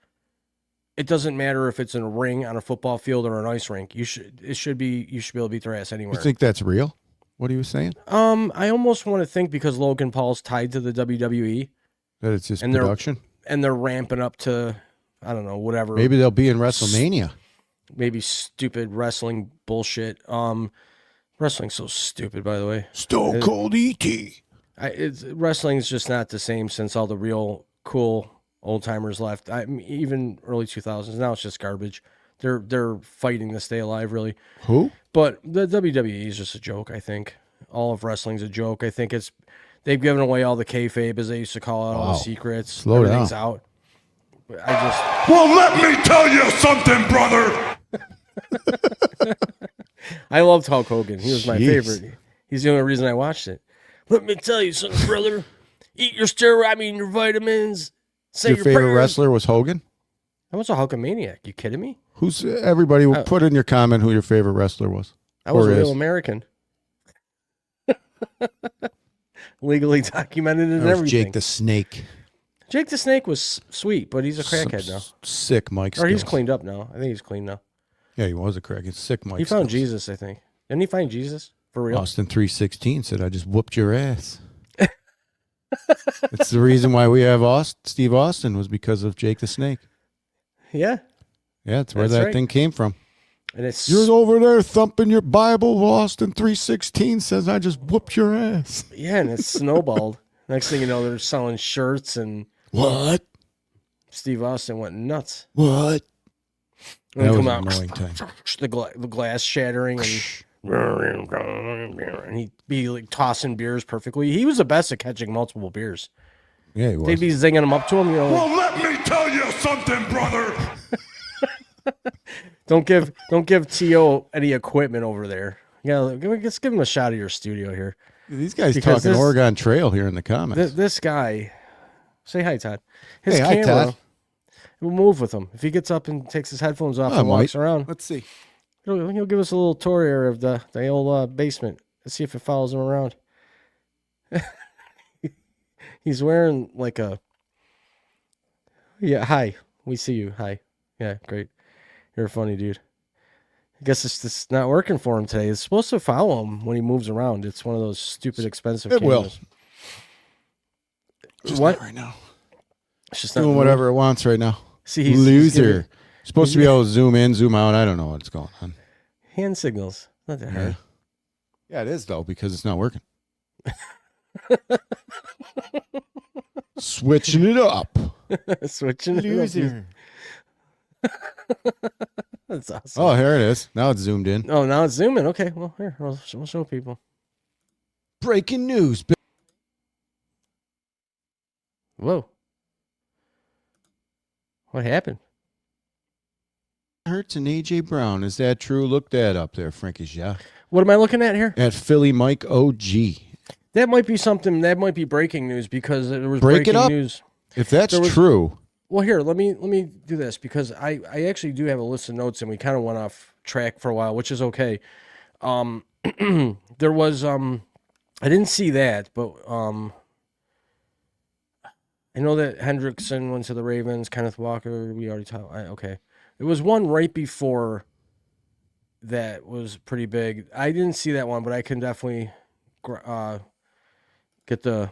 it doesn't matter if it's in a ring, on a football field, or an ice rink. You should be able to beat their ass anywhere. You think that's real? What are you saying? I almost want to think because Logan Paul's tied to the WWE. That it's just and production? They're ramping up to, I don't know, whatever. Maybe they'll be in WrestleMania. Maybe stupid wrestling bullshit. Wrestling's so stupid, by the way. Stone Cold E.T. Wrestling's just not the same since all the real cool old timers left. Even early 2000s. Now it's just garbage. They're fighting to stay alive, really. Who? But the WWE is just a joke, I think. All of wrestling's a joke. I think they've given away all the kayfabe, as they used to call it, all the secrets. Slow Everything's down. out. Well, let me tell you something, brother. I loved Hulk Hogan. He was my Jeez. favorite. He's the only reason I watched it. Let me tell you something, brother. Eat your steroid, your vitamins. Say Your favorite prayers. wrestler was Hogan? I was a Hulkamaniac. You kidding me? Who's everybody? Put in your comment who your favorite wrestler was. I was Or a real is. American. Legally documented and That was everything. Jake the Snake. Jake the Snake was sweet, but he's a crackhead now. Sick Mike Or he's skills. cleaned up now. I think he's clean now. Yeah, he was a crackhead. Sick Mike He found skills. Jesus, I think. Didn't he find Jesus? For real? Austin 316 said, I just whooped your ass. It's the reason why we have Steve Austin was because of Jake the Snake. Yeah. Yeah, that's where That's that right. thing came from. And it's You're over there thumping your Bible. Austin 316 says, I just whooped your ass. yeah, and it's snowballed. Next thing you know, they're selling shirts, and What? Steve Austin went nuts. What? And That they was come an out, annoying time. the glass shattering, and he'd be like tossing beers perfectly. He was the best at catching multiple beers. Yeah, he was. They'd be zinging them up to him, Well, let me tell you something, brother. Don't give T.O. any equipment over there. Yeah, let's give him a shot of your studio here. These guys Because talking this- Oregon Trail here in the comments. This guy, say hi, Todd. His Hey, hi, camera, Todd. we'll move with him. If he gets up and takes his headphones off Oh, and walks Mike. around, Let's see. he'll give us a little tour here of the old basement. Let's see if it follows him around. He's wearing like a... Yeah, hi. We see you. Hi. Yeah, great. You're a funny dude. I guess it's just not working for him today. It's supposed to follow him when he moves around. It's one of those stupid expensive It will. cameras. Just What? not right now. It's just not Doing whatever it wants right now. See, he's Loser. giving Supposed to be able to zoom in, zoom out. I don't know what's going on. hand signals. Not that hard. Yeah, it is though because it's not working. Switching it up. Switching it up. Loser. That's awesome. Oh, here it is. Now it's zoomed in. Oh, now it's zooming. Okay, well, here, we'll show people. Breaking news. Whoa. What happened? Hurts and AJ Brown. Is that true? Look that up there, Frankie Jacques. What am I looking at here? At Philly Mike OG. That might be something. That might be breaking news because there was Break it breaking up. news. If that's There was- true, Well, here, let me do this because I actually do have a list of notes and we kind of went off track for a while, which is okay. There was I didn't see that, but I know that Hendrickson went to the Ravens. Kenneth Walker, we already talked. Okay, it was one right before that was pretty big. I didn't see that one, but I can definitely get the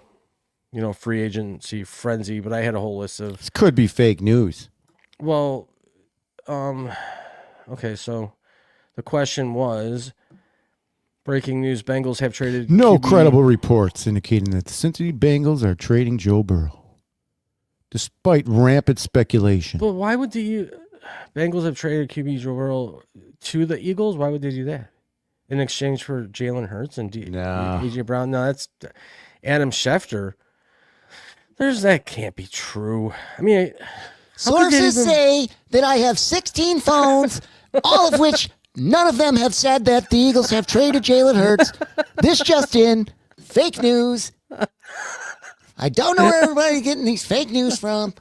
free agency frenzy. But I had a whole list of. this could be fake news. Well, okay, so the question was breaking news: Bengals have traded No QB. credible reports indicating that the Cincinnati Bengals are trading Joe Burrow, despite rampant speculation. But why would the Bengals have traded QB Joe Burrow to the Eagles? Why would they do that in exchange for Jalen Hurts and Nah. AJ Brown? No, that's Adam Schefter. That can't be true. I mean, Sources say that I have 16 phones, all of which none of them have said that the Eagles have traded Jalen Hurts. This just in, fake news. I don't know where everybody's getting these fake news from.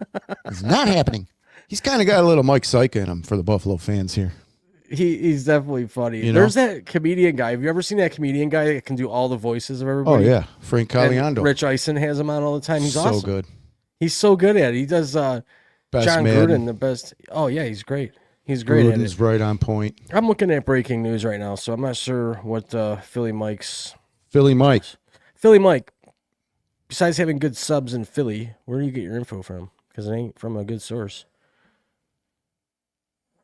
It's not happening. He's kind of got a little Mike Syka in him for the Buffalo fans here. He's definitely funny. You know? There's that comedian guy. Have you ever seen that comedian guy that can do all the voices of Oh everybody? yeah, Frank And Caliendo. Rich Eisen has him on all the time. He's so awesome. good. He's so good at it. He does Best John Madden. Gruden the best. Oh yeah, he's great. He's great at Gruden's it. right on point. I'm looking at breaking news right now, so I'm not sure what Philly Mike. Philly Mike. Besides having good subs in Philly, where do you get your info from? Because it ain't from a good source.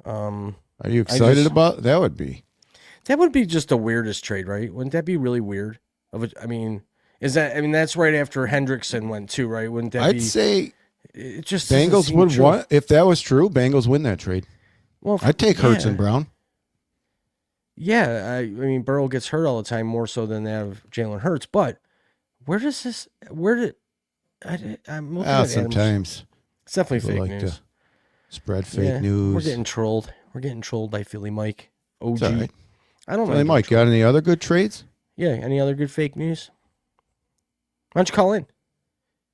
Are you excited about that? Would be just the weirdest trade, right? Wouldn't that be really weird? That's right after Hendrickson went too, right? Wouldn't that I'd be? say It just Bengals would want if that was true. Bengals win that trade. Well, I'd take Hurts and Brown. Yeah, I mean Burrow gets hurt all the time, more so than that of Jalen Hurts. But I'm looking at Adams. Sometimes It's definitely people fake like news. to spread fake news. We're getting trolled. We're getting trolled by Philly Mike. Au It's all Jus. right. I don't know. Philly Mike, got any other good trades? Yeah, any other good fake news? Why don't you call in?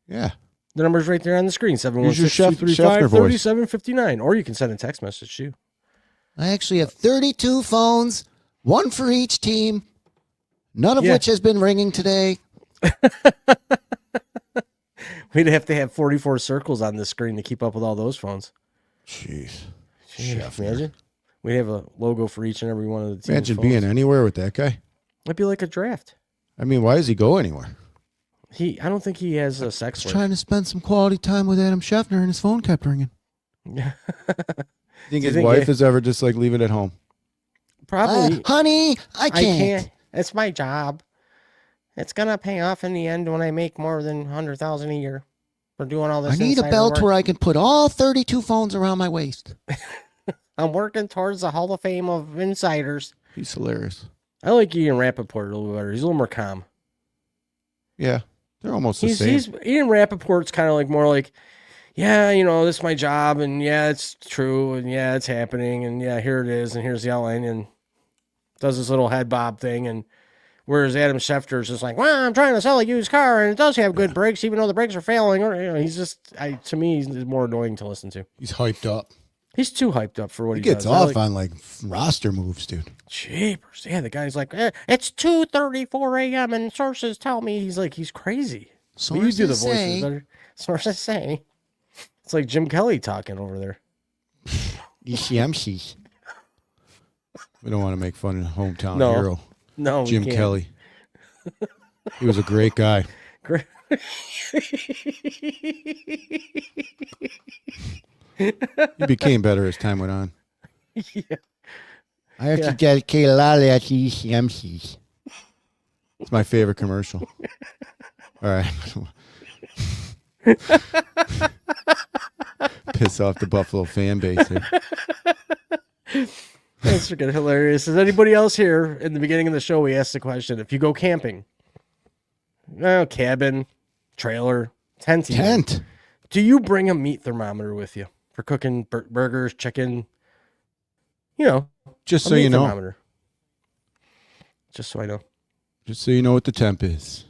Yeah. The number's right there on the screen, 716-235-3759. Or you can send a text message too. I actually have 32 phones, one for each team, none of which has been ringing today. We'd have to have 44 circles on the screen to keep up with all those phones. Jeez. Imagine. We'd have a logo for each and every one of the teams. Imagine being anywhere with that guy. It'd be like a draft. I mean, why does he go anywhere? I don't think he has a sex life. Trying to spend some quality time with Adam Scheffner, and his phone kept ringing. Think his wife is ever just like leave it at home? Probably. Honey, I can't. It's my job. It's gonna pay off in the end when I make more than $100,000 a year for doing all this. I need a belt where I can put all 32 phones around my waist. I'm working towards the Hall of Fame of insiders. He's hilarious. I like Ian Rappaport a little better. He's a little more calm. Yeah, they're almost the same. Ian Rappaport's kind of like more like, yeah, this is my job, and yeah, it's true, and yeah, it's happening, and yeah, here it is, and here's the outline, and does this little head bob thing, and whereas Adam Schefter's just like, well, I'm trying to sell a used car, and it does have good brakes, even though the brakes are failing. Or, he's just, to me, he's more annoying to listen to. He's hyped up. He's too hyped up for what he gets does. off on like roster moves, dude. Jeepers. Yeah, the guy's like, it's 2:34 a.m. and sources tell me. He's crazy. Sources you do the say. voices better. Sources say. It's like Jim Kelly talking over there. ECMC. We don't want to make fun of hometown No. hero. No, we Jim can't. Kelly. He was a great guy. Great. He became better as time went on. Yeah. I have to dedicate a lot of that to ECMCs. It's my favorite commercial. All right. Piss off the Buffalo fan base here. That's freaking hilarious. Is anybody else here? In the beginning of the show, we asked the question: if you go camping, cabin, trailer, tent, even, Tent. do you bring a meat thermometer with you for cooking burgers, chicken? Just a so meat you know. thermometer. Just so I know. Just so you know what the temp is.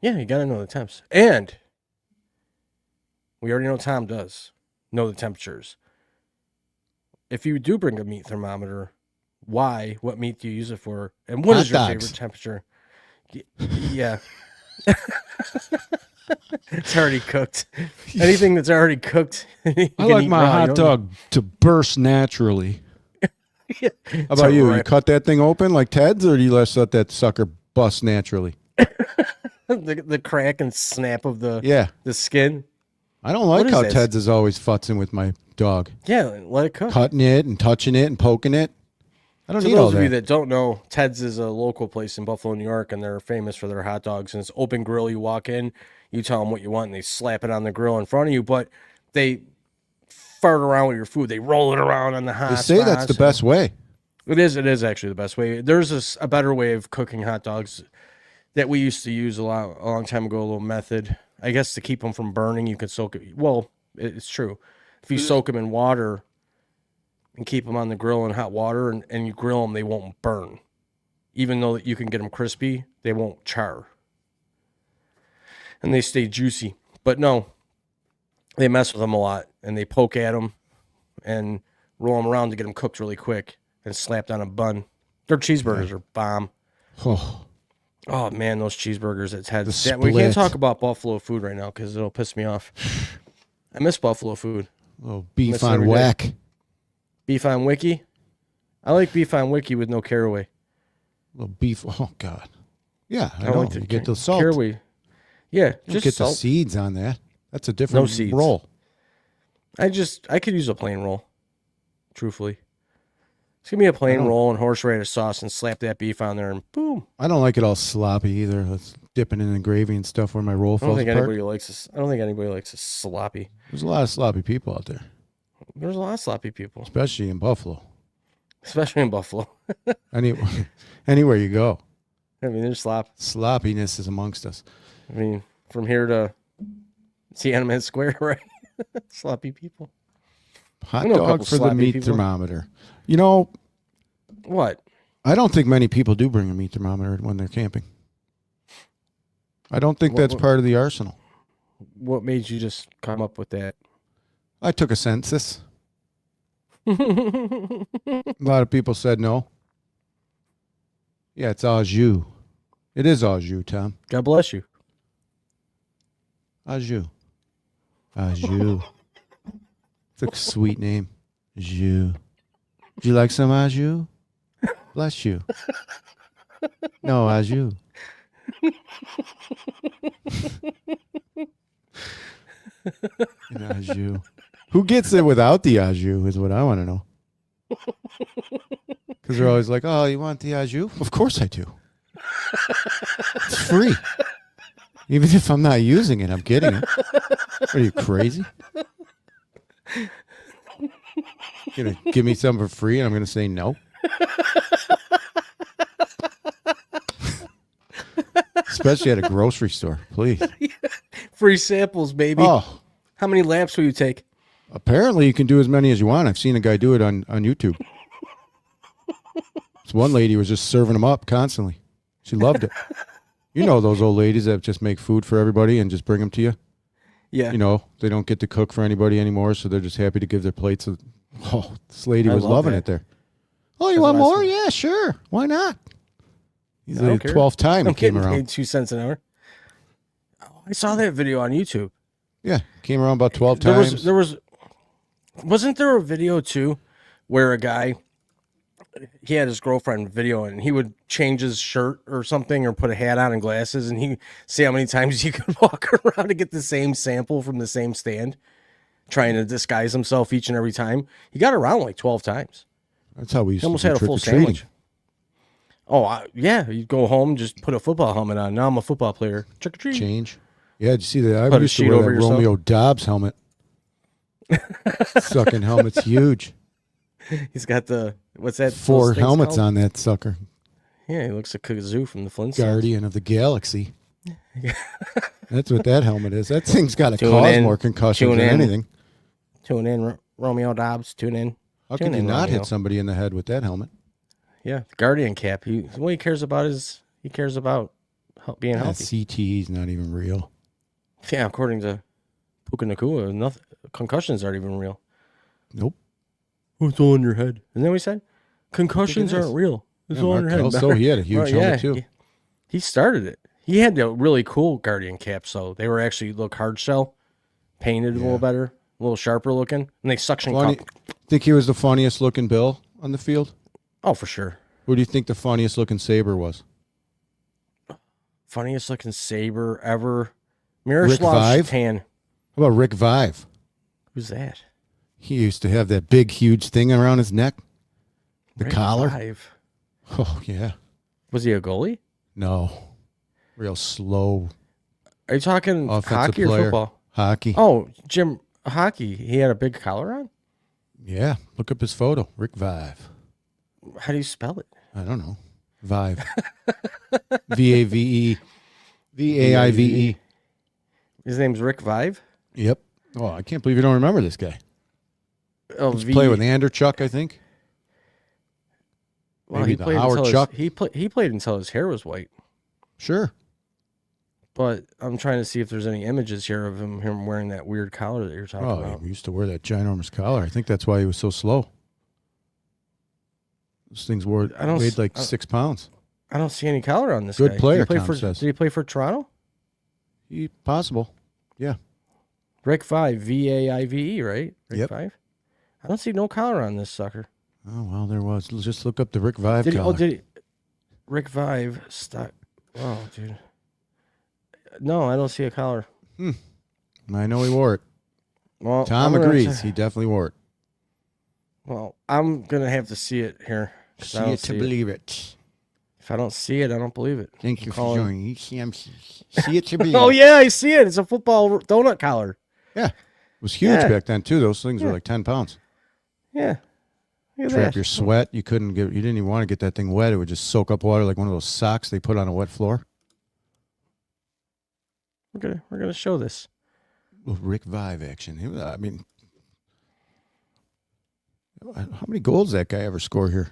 Yeah, you got to know the temps. And we already know Tom does know the temperatures. If you do bring a meat thermometer, why? What meat do you use it for? And what Hot is your dogs. favorite temperature? Yeah. It's already cooked. Anything that's already cooked. I like my hot dog to burst naturally. How about you? You cut that thing open like Ted's, or do you let that sucker bust naturally? the crack and snap of the skin. I don't like What how is this? Ted's is always futzing with my dog. Yeah, let it cook. Cutting it and touching it and poking it. I don't To need all those of you that. that don't know, Ted's is a local place in Buffalo, New York, and they're famous for their hot dogs. And it's open grill. You walk in, you tell them what you want, and they slap it on the grill in front of you. But they fart around with your food. They roll it around on the hot They say that's the best way. It is actually the best way. There's a better way of cooking hot dogs that we used to use a long time ago, a little method. I guess to keep them from burning, you could soak it. Well, it's true. If you soak them in water and keep them on the grill in hot water and you grill them, they won't burn. Even though you can get them crispy, they won't char. And they stay juicy. But no, they mess with them a lot and they poke at them. And roll them around to get them cooked really quick, and slapped on a bun. Their cheeseburgers are bomb. Oh man, those cheeseburgers! It's had that. We can't talk about Buffalo food right now because it'll piss me off. I miss Buffalo food. Oh, beef on weck. Beef on wiki. I like beef on wiki with no caraway. Little beef. Oh God. Yeah, I know. like You get the salt. Caraway. Yeah, You just get salt. the seeds on that. That's a different No seeds. roll. I could use a plain roll. Truthfully, just give me a plain roll and horseradish sauce and slap that beef on there and boom. I don't like it all sloppy either. Let's dipping in the gravy and stuff where my roll I don't falls think apart. anybody likes this. I don't think anybody likes this sloppy. There's a lot of sloppy people out there, There's a lot of sloppy people, especially in Buffalo. especially in Buffalo. Anywhere you go, I mean, there's sloppiness is amongst us. I mean, from here to Tiananmen Square, right? Sloppy people. Hot I know a dog couple for the sloppy meat people. thermometer. You know, What? I don't think many people do bring a meat thermometer when they're camping. I don't think that's part of the arsenal. What made you just come up with that? I took a census. A lot of people said no. Yeah, it's Au Jus. It is Au Jus, Tom. God bless you. Au Jus. Au Jus. It's a sweet name. Jus. Would you like some Au Jus? Bless you. No, Au Jus. Au Jus. Who gets it without the Au Jus is what I want to know. Because they're always like, oh, you want the Au Jus? Of course I do. It's free. Even if I'm not using it, I'm getting it. Are you crazy? You're going to give me some for free and I'm going to say no? Especially at a grocery store, please. Free samples, baby. Oh, How many laps will you take? apparently you can do as many as you want. I've seen a guy do it on YouTube. This one lady was just serving them up constantly. She loved it. You know those old ladies that just make food for everybody and just bring them to you? Yeah. You know, they don't get to cook for anybody anymore, so they're just happy to give their plates. Oh, this lady was love loving that. it there. Oh, you want more? Yeah, sure. Why not? He's I don't the care. 12th time he I'm came getting around. paid 2 cents an hour. Oh, I saw that video on YouTube. Yeah, came around about 12 times. Wasn't there a video too where a guy, he had his girlfriend video and he would change his shirt or something or put a hat on and glasses and he see how many times he could walk around to get the same sample from the same stand, trying to disguise himself each and every time. He got around like 12 times. That's how we used He almost to do had a full trick-or-treating. sandwich. Oh, yeah. You'd go home, just put a football helmet on. Now I'm a football player. Trick or treat. Change. Yeah, did you see that? I Put a used to sheet wear over that yourself. Romeo Dobbs helmet. Sucking helmet's huge. He's got the, what's that? 4 those things helmets called? on that sucker. Yeah, he looks like Kazoo from the Flintstones. Guardian of the Galaxy. That's what that helmet is. That thing's got to Tune cause in. more concussions Tune than in. anything. Tune in, Romeo Dobbs. Tune in. How Tune can you in, not Romeo. hit somebody in the head with that helmet? Yeah, the Guardian cap. What he cares about is he cares about being That healthy. CTE's not even real. Yeah, according to Puka Nakua, nothing. Concussions aren't even real. Nope. Oh, it's all in your head. Isn't that what he said? Concussions is. aren't real. It's Yeah, all in Mark your head. Kelso, he had a huge helmet too. He started it. He had the really cool Guardian caps, so they were actually look hard shell, painted a little better, a little sharper looking, and they suction Funny, cup. think he was the funniest looking Bill on the field? Oh, for sure. Who do you think the funniest looking Sabre was? Funniest looking Sabre ever. Rick Miroslav Vive? Tan. How about Rick Vive? Who's that? He used to have that big, huge thing around his neck. The Rick collar. Vive. Oh, yeah. Was he a goalie? No. Real slow Are you talking offensive hockey or player. football? Hockey. Oh, Jim, hockey. He had a big collar on? Yeah. Look up his photo. Rick Vive. How do you spell it? I don't know. Vive. V-A-V-E. V-A-I-V-E. His name's Rick Vive? Yep. Oh, I can't believe you don't remember this guy. Oh, He's playing with Anderchuk, I think. Well, Maybe he the played Howard until Chuck. he played until his hair was white. Sure. But I'm trying to see if there's any images here of him wearing that weird collar that you're talking Oh, about. he used to wear that ginormous collar. I think that's why he was so slow. Those things weighed like 6 pounds. I don't see any collar on this Good guy. player, Did Tom says. Did he play for Toronto? Possible. Yeah. Rick 5, Vaive, right? Rick Yep. 5. I don't see no collar on this sucker. Oh, well, there was. Let's just look up the Rick Vive collar. Did he? Rick Vive stock. Oh, dude. No, I don't see a collar. I know he wore it. Well, Tom agrees. He definitely wore it. Well, I'm gonna have to see it here. See it to believe it. If I don't see it, I don't believe it. Thank you for joining. See it to believe Oh it. yeah, I see it. It's a football donut collar. Yeah. It was huge back then too. Those things were like 10 pounds. Yeah. Look at Trap that. your sweat. You didn't even want to get that thing wet. It would just soak up water like one of those socks they put on a wet floor. We're gonna show this. Rick Vive action. I mean, how many goals that guy ever score here?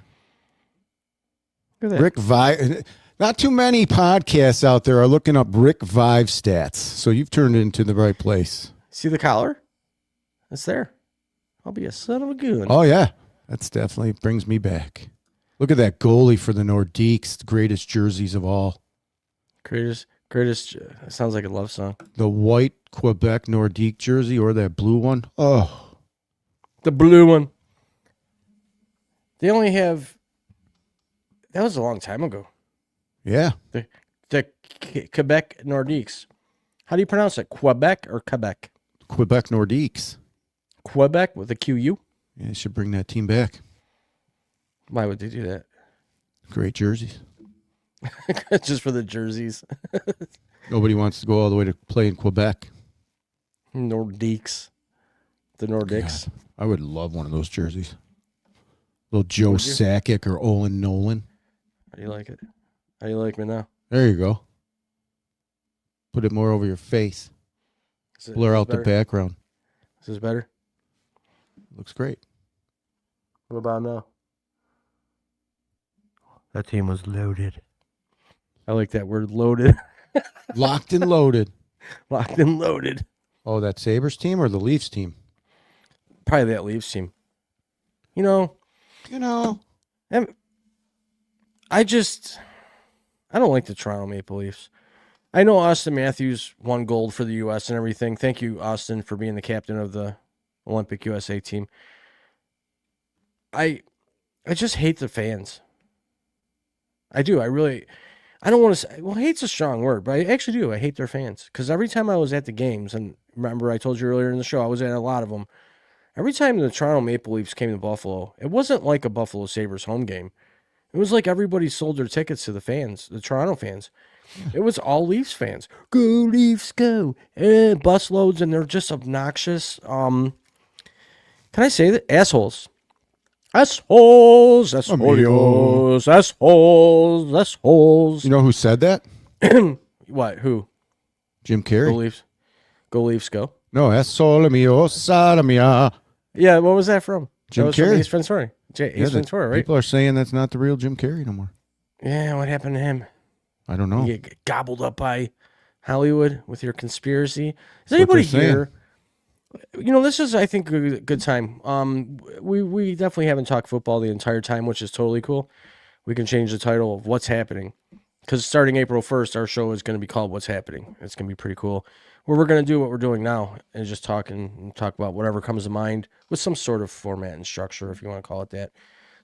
Look at that. Rick Vive. Not too many podcasts out there are looking up Rick Vive stats. So you've turned it into the right place. See the collar? It's there. I'll be a son of a goon. Oh, yeah. That's definitely brings me back. Look at that goalie for the Nordiques, the greatest jerseys of all. Greatest. It sounds like a love song. The white Quebec Nordique jersey or that blue one. Oh. The blue one. They only have. That was a long time ago. Yeah. The Quebec Nordiques. How do you pronounce it? Quebec or Quebec? Quebec Nordiques. Quebec with a QU? Yeah, they should bring that team back. Why would they do that? Great jerseys. Just for the jerseys. Nobody wants to go all the way to play in Quebec. Nordiques. The Nordics. God, I would love one of those jerseys. Little Joe Sakic or Olin Nolan. How do you like it? How do you like me now? There you go. Put it more over your face. Blur out the background. Is this better? Looks great. What about now? That team was loaded. I like that word, loaded. Locked and loaded. Locked and loaded. Oh, that Sabres team or the Leafs team? Probably that Leafs team. You know. I don't like the Toronto Maple Leafs. I know Austin Matthews won gold for the U.S. and everything. Thank you, Austin, for being the captain of the Olympic USA team. I just hate the fans. I do. I don't want to say, well, hate's a strong word, but I actually do. I hate their fans. Because every time I was at the games, and remember I told you earlier in the show, I was at a lot of them. Every time the Toronto Maple Leafs came to Buffalo, it wasn't like a Buffalo Sabres home game. It was like everybody sold their tickets to the fans, the Toronto fans. It was all Leafs fans. Go Leafs, go! Bus loads, and they're just obnoxious. Can I say that? Assholes. Assholes. Assholes. Assholes. Assholes. You know who said that? What? Who? Jim Carrey. Go Leafs. Go Leafs, go. No, Assole mio, sada mia. Yeah, what was that from? Jim that was from Carrey. Ace Ventura. Ace Ventura, right? People are saying that's not the real Jim Carrey no more. Yeah, what happened to him? I don't know. You get gobbled up by Hollywood with your conspiracy. Is anybody here? You know, this is, I think, a good time. We definitely haven't talked football the entire time, which is totally cool. We can change the title of What's Happening. Because starting April 1st, our show is going to be called What's Happening. It's going to be pretty cool. Where we're going to do what we're doing now and just talk about whatever comes to mind with some sort of format and structure, if you want to call it that.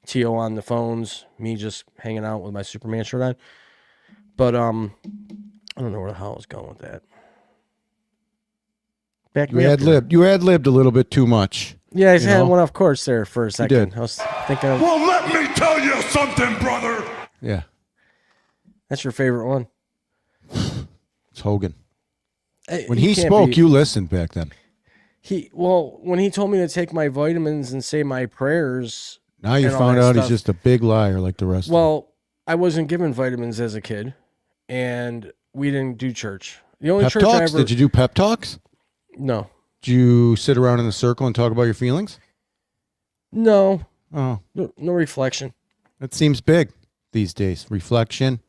T.O. on the phones, me just hanging out with my Superman shirt on. But I don't know where the hell I was going with that. You ad-libbed a little bit too much. Yeah, I had one off course there for a second. You did. I was thinking of, Well, let me tell you something, brother. Yeah. That's your favorite one. It's Hogan. When he spoke, you listened back then. When he told me to take my vitamins and say my prayers. Now you found out he's just a big liar like the rest of them. Well, I wasn't given vitamins as a kid, and we didn't do church. The only Pep church talks? I ever... Did you do pep talks? No. Did you sit around in a circle and talk about your feelings? No. Oh. No reflection. That seems big these days. Reflection.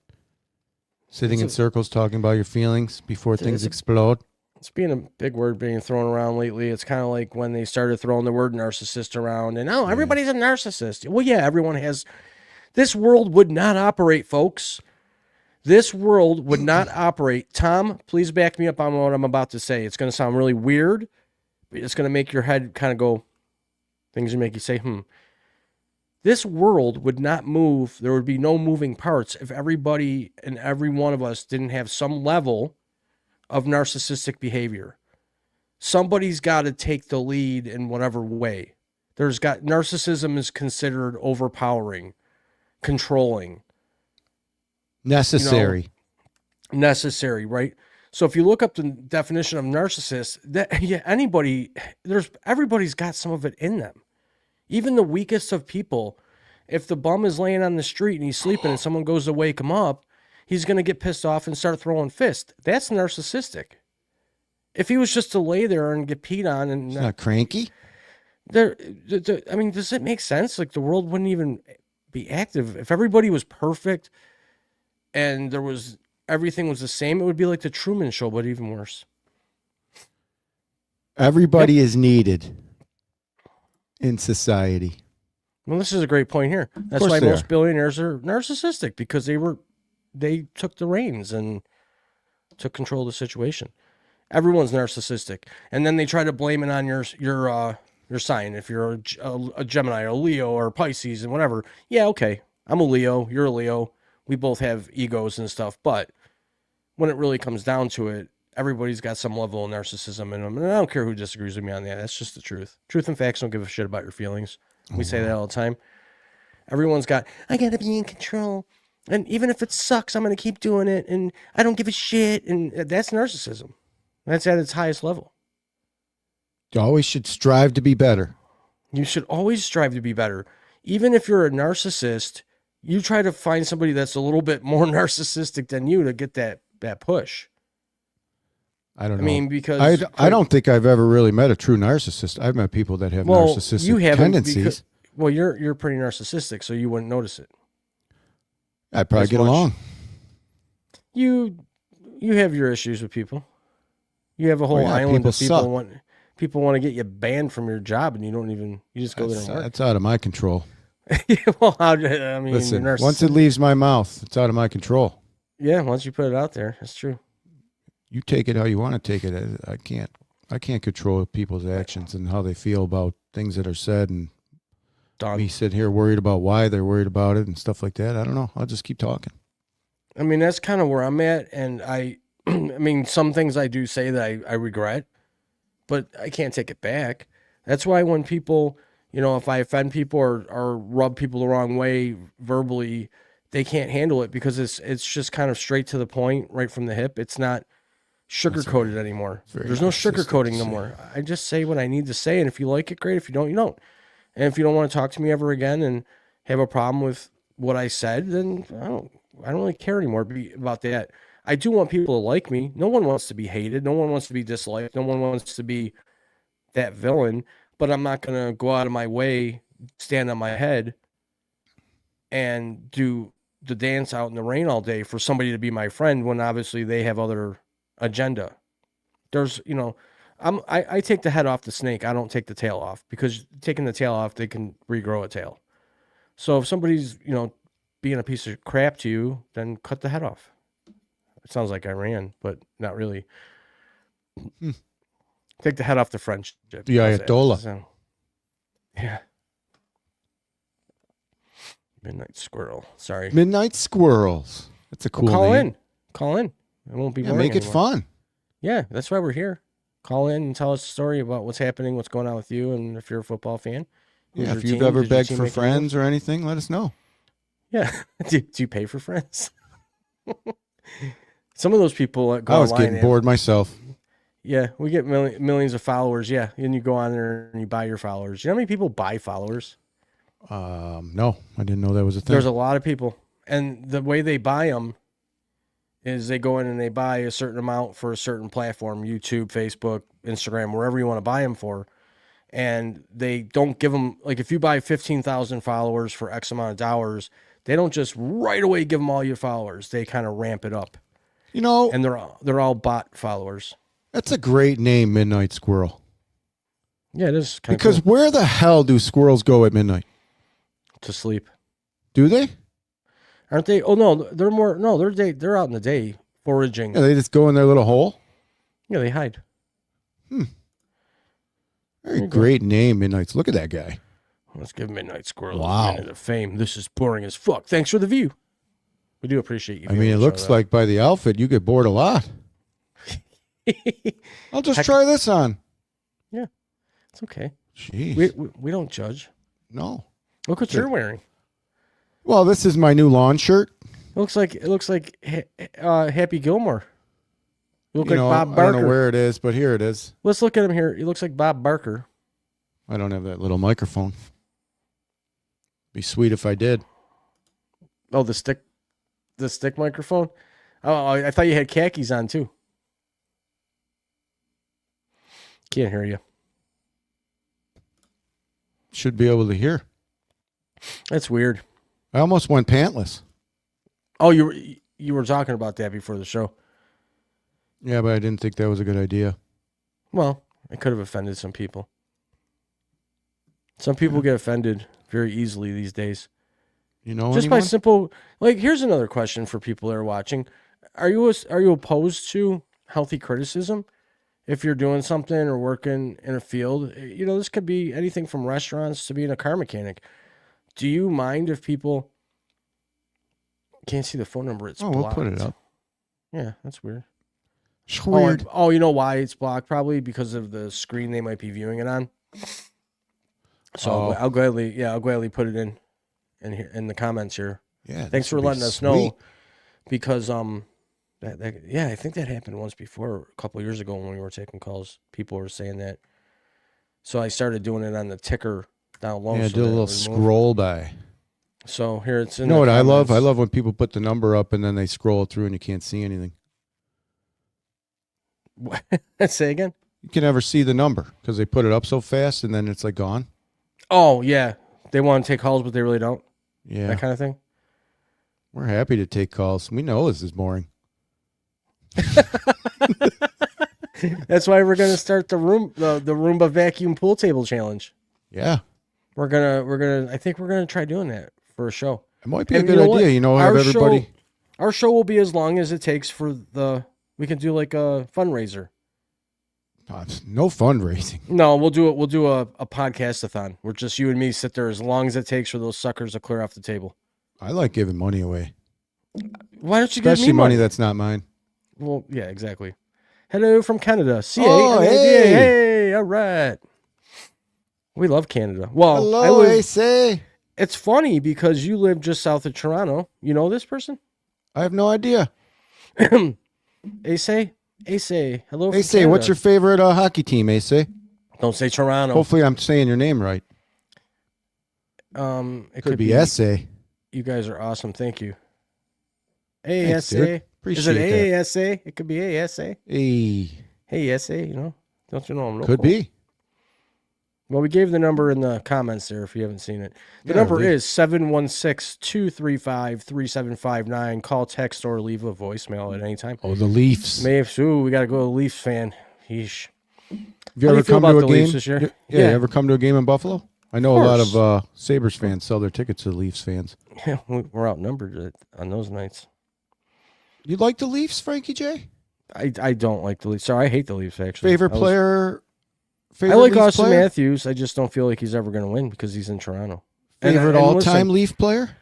Sitting in circles talking about your feelings before things explode. It's being a big word being thrown around lately. It's kind of like when they started throwing the word narcissist around, and everybody's a narcissist. Well, yeah, everyone has This world would not operate, folks. This world would not operate. Tom, please back me up on what I'm about to say. It's going to sound really weird. But it's going to make your head kind of go, things that make you say, This world would not move. There would be no moving parts if everybody and every one of us didn't have some level of narcissistic behavior. Somebody's got to take the lead in whatever way. Narcissism is considered overpowering, controlling, necessary. Necessary, right? So if you look up the definition of narcissist, everybody's got some of it in them. Even the weakest of people, if the bum is laying on the street and he's sleeping and someone goes to wake him up, he's going to get pissed off and start throwing fists. That's narcissistic. If he was just to lay there and get peed on and He's not cranky. I mean, does it make sense? Like the world wouldn't even be active if everybody was perfect and everything was the same. It would be like the Truman Show, but even worse. Everybody is needed in society. Well, this is a great point here. That's why most billionaires are narcissistic, because they took the reins and took control of the situation. Everyone's narcissistic, and then they try to blame it on your sign. If you're a Gemini or a Leo or Pisces and whatever, yeah, okay, I'm a Leo, you're a Leo. We both have egos and stuff, but when it really comes down to it, everybody's got some level of narcissism in them, and I don't care who disagrees with me on that. That's just the truth. Truth and facts don't give a shit about your feelings. We say that all the time. Everyone's got, I gotta be in control, and even if it sucks, I'm gonna keep doing it, and I don't give a shit, and that's narcissism. That's at its highest level. You always should strive to be better. You should always strive to be better. Even if you're a narcissist, you try to find somebody that's a little bit more narcissistic than you to get that push. I don't know. I mean, because I don't think I've ever really met a true narcissist. I've met people that have narcissistic tendencies. You're pretty narcissistic, so you wouldn't notice it. I'd probably get along. You have your issues with people. You have a whole island of people want to get you banned from your job, and you just go there and work. That's out of my control. Well, I mean, listen, once it leaves my mouth, it's out of my control. Yeah, once you put it out there, that's true. You take it how you want to take it. I can't control people's actions and how they feel about things that are said, and me sitting here worried about why they're worried about it and stuff like that. I don't know. I'll just keep talking. I mean, that's kind of where I'm at, and I mean, some things I do say that I regret, but I can't take it back. That's why when people, if I offend people or rub people the wrong way verbally, they can't handle it, because it's just kind of straight to the point, right from the hip. It's not sugar-coated anymore. There's no sugar-coating no more. I just say what I need to say, and if you like it, great. If you don't, you don't. And if you don't want to talk to me ever again and have a problem with what I said, then I don't really care anymore about that. I do want people to like me. No one wants to be hated. No one wants to be disliked. No one wants to be that villain. But I'm not going to go out of my way, stand on my head, and do the dance out in the rain all day for somebody to be my friend when obviously they have other agenda. There's, I take the head off the snake. I don't take the tail off, because taking the tail off, they can regrow a tail. So if somebody's, being a piece of crap to you, then cut the head off. It sounds like I ran, but not really. Take the head off the friendship. The Ayatollah. So, yeah. Midnight Squirrel. Sorry. Midnight Squirrels. That's a cool name. Call in. It won't be boring make it anymore. fun. Yeah, that's why we're here. Call in and tell us a story about what's happening, what's going on with you, and if you're a football fan. Yeah, if you've ever begged for friends or anything, let us know. Yeah. Do you pay for friends? Some of those people go I was online getting bored myself. Yeah, we get millions of followers. Yeah, and you go on there and you buy your followers. You know how many people buy followers? No, I didn't know that was a thing. There's a lot of people, and the way they buy them is they go in and they buy a certain amount for a certain platform, YouTube, Facebook, Instagram, wherever you want to buy them for. And they don't give them, like, if you buy 15,000 followers for X amount of dollars, they don't just right away give them all your followers. They kind of ramp it up. And they're all bot followers. That's a great name, Midnight Squirrel. Yeah, it is. Because cool. Where the hell do squirrels go at midnight? To sleep. Do they? Aren't they? Oh no, they're more. No, they're out in the day foraging. Yeah, they just go in their little hole. Yeah, they hide. Very great name, Midnight's. Look at that guy. Let's give Midnight Squirrel Wow. a minute of fame. This is boring as fuck. Thanks for the view. We do appreciate you. I mean, it looks like by the outfit, you get bored a lot. I'll just try this on. Yeah, it's okay. Jeez. We don't judge. No. Look what you're wearing. Well, this is my new lawn shirt. It looks like Happy Gilmore. You look You like know, Bob I Barker. don't know where it is, but here it is. Let's look at him here. He looks like Bob Barker. I don't have that little microphone. Be sweet if I did. Oh, the stick microphone. Oh, I thought you had khakis on too. Can't hear you. Should be able to hear. That's weird. I almost went pantless. Oh, you were talking about that before the show. Yeah, but I didn't think that was a good idea. Well, it could have offended some people. Some people get offended very easily these days. You know, just anyone? by simple. Like, here's another question for people that are watching: Are you opposed to healthy criticism? If you're doing something or working in a field, you know, this could be anything from restaurants to being a car mechanic. Do you mind if people can't see the phone number? It's we'll blocked. put it up. Yeah, that's weird. It's weird. Oh, you know why it's blocked? Probably because of the screen they might be viewing it on. So I'll gladly put it in the comments here. Yeah. Thanks for letting us sweet. know, because I think that happened once before, a couple of years ago when we were taking calls. People were saying that, so I started doing it on the ticker down low. Yeah, so do a that little it would move. scroll by. So here it's in. You know what the I love? I comments. love when people put the number up and then they scroll through and you can't see anything. Say again. You can never see the number because they put it up so fast and then it's like gone. Oh yeah, they want to take calls, but they really don't. Yeah. That kind of thing. We're happy to take calls. We know this is boring. That's why we're gonna start the Roomba vacuum pool table challenge. Yeah. We're gonna. I think we're gonna try doing that for a show. It might be And a good you know what? idea. You know, have everybody. Our show will be as long as it takes for the. We can do like a fundraiser. No fundraising. No, we'll do it. We'll do a podcast-a-thon. Where just you and me sit there as long as it takes for those suckers to clear off the table. I like giving money away. Why don't you Especially give me money? that's not mine. Well, yeah, exactly. Hello from Canada. CA. Oh, hey. hey. Hey, all right. We love Canada. Well, Hello, AC. It's funny because you live just south of Toronto. You know this person? I have no idea. Ace? Hello from AC, Canada. what's your favorite hockey team, AC? Don't say Toronto. Hopefully I'm saying your name right. It Could be SA. You guys are awesome. Thank you. Thanks, dude. ASA. Appreciate Is it that. ASA? It could be ASA. Hey. Hey, SA, you know? Don't you know I'm local? Could be. Well, we gave the number in the comments there if you haven't seen it. The Yeah, number we- is 716-235-3759. Call, text, or leave a voicemail at any time. Oh, the Leafs. We got to go to Leafs fan. Yeesh. Have you How do ever you feel come to about a the game? Leafs this year? Yeah, Yeah. you ever come to a game in Buffalo? I know Of a lot course. of Sabres fans sell their tickets to Leafs fans. Yeah, we're outnumbered on those nights. You like the Leafs, Frankie J? I don't like the Leafs. Sorry, I hate the Leafs, actually. Favorite player? I like Leafs Austin player? Matthews. I just don't feel like he's ever going to win because he's in Toronto. Favorite And all-time listen, Leaf player?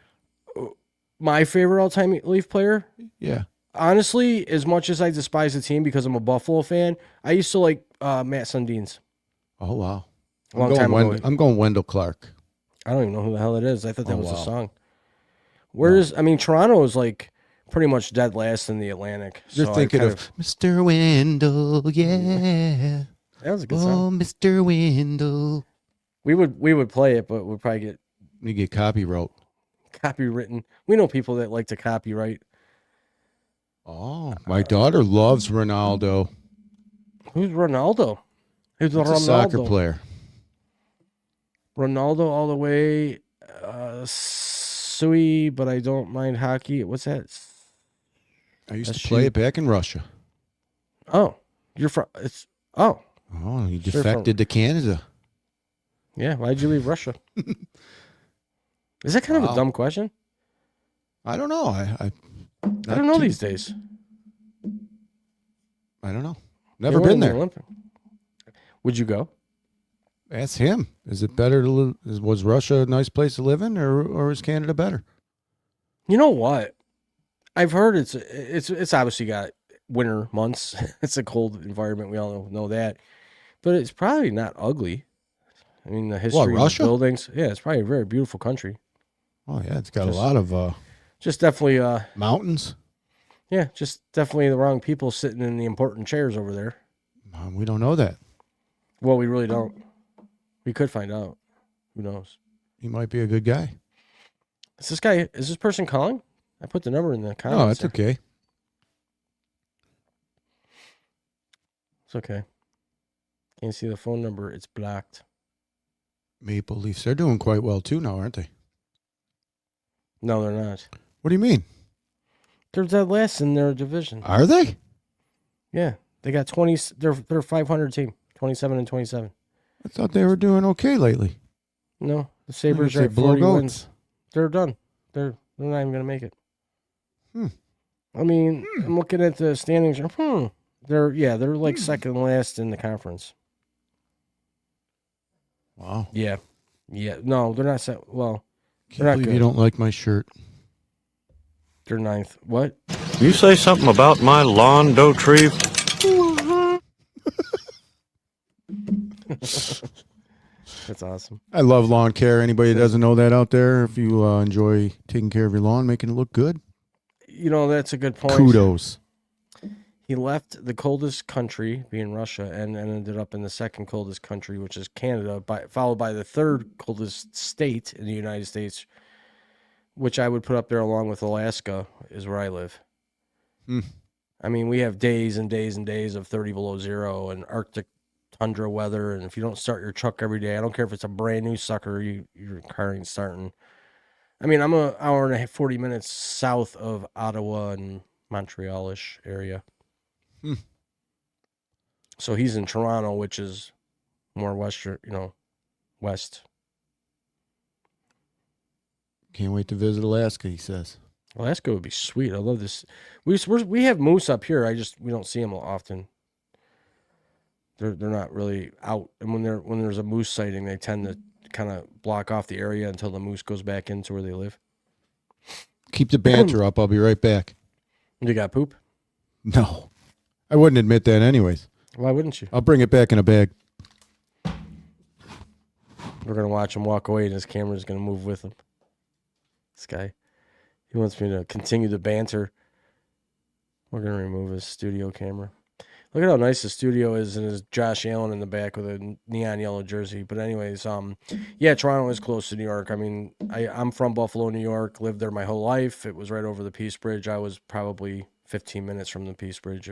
my favorite all-time Leaf player? Yeah. Honestly, as much as I despise the team because I'm a Buffalo fan, I used to like Matt Sundins. Oh, wow. Long time ago. I'm going Wendell Clark. I don't even know who the hell it is. I thought that was wow. a song. Whereas, I mean, Toronto is like pretty much dead last in the Atlantic. You're so I thinking kind of Mr. Wendell, yeah. That was a good Oh, song. Mr. Wendell. We would play it, but we'd probably get You get copyright. copywritten. We know people that like to copyright. Oh, my daughter loves Ronaldo. Who's Ronaldo? Who's He's a soccer player. Ronaldo all the way. Sui, but I don't mind hockey. What's that? I used That's to play you. it back in Russia. Oh, you're from. It's oh Oh, you Sure, defected to Canada. yeah. Why'd you leave Russia? Is that kind of a Wow. dumb question? I don't know. I don't know these days. I don't know. Never been there. Olympic. Would you go? Ask him. Is it better to live? Was Russia a nice place to live in, or is Canada better? You know what? I've heard it's obviously got winter months. It's a cold environment. We all know that, but it's probably not ugly. I mean, the history of the buildings. Yeah, it's probably a very beautiful country. Oh yeah, it's got a lot of just definitely mountains. Yeah, just definitely the wrong people sitting in the important chairs over there. We don't know that. Well, we really don't. We could find out. Who knows? He might be a good guy. Is this person calling? I put the number in the comments. Oh, that's okay. It's okay. Can't see the phone number. It's blocked. Maple Leafs. They're doing quite well too now, aren't they? No, they're not. What do you mean? They're dead last in their division. Are they? Yeah. They got 20. They're a 500 team. 27-27. I thought they were doing okay lately. No. The Sabres are at 40 wins. They're done. They're not even going to make it. I mean, I'm looking at the standings. They're like second last in the conference. Wow. Yeah. Yeah. No, they're not set. Well, Can't believe you don't like my shirt. They're ninth. What? You say something about my lawn doe tree? That's awesome. I love lawn care. Anybody that doesn't know that out there, if you enjoy taking care of your lawn, making it look good. You know, that's a good point. Kudos. He left the coldest country, being Russia, and ended up in the second coldest country, which is Canada, followed by the third coldest state in the United States, which I would put up there along with Alaska, is where I live. I mean, we have days and days and days of 30 below zero and Arctic tundra weather, and if you don't start your truck every day, I don't care if it's a brand new sucker, your car ain't starting. I mean, I'm an hour and a half, 40 minutes south of Ottawa and Montreal-ish area. So he's in Toronto, which is more western, west. Can't wait to visit Alaska, he says. Alaska would be sweet. I love this. We have moose up here. We don't see them often. They're not really out. And when there's a moose sighting, they tend to kind of block off the area until the moose goes back into where they live. Keep the banter up. I'll be right back. You got poop? No. I wouldn't admit that anyways. Why wouldn't you? I'll bring it back in a bag. We're going to watch him walk away, and his camera's going to move with him. This guy. He wants me to continue the banter. We're going to remove his studio camera. Look at how nice the studio is, and there's Josh Allen in the back with a neon yellow jersey. But anyways, yeah, Toronto is close to New York. I mean, I'm from Buffalo, New York, lived there my whole life. It was right over the Peace Bridge. I was probably 15 minutes from the Peace Bridge,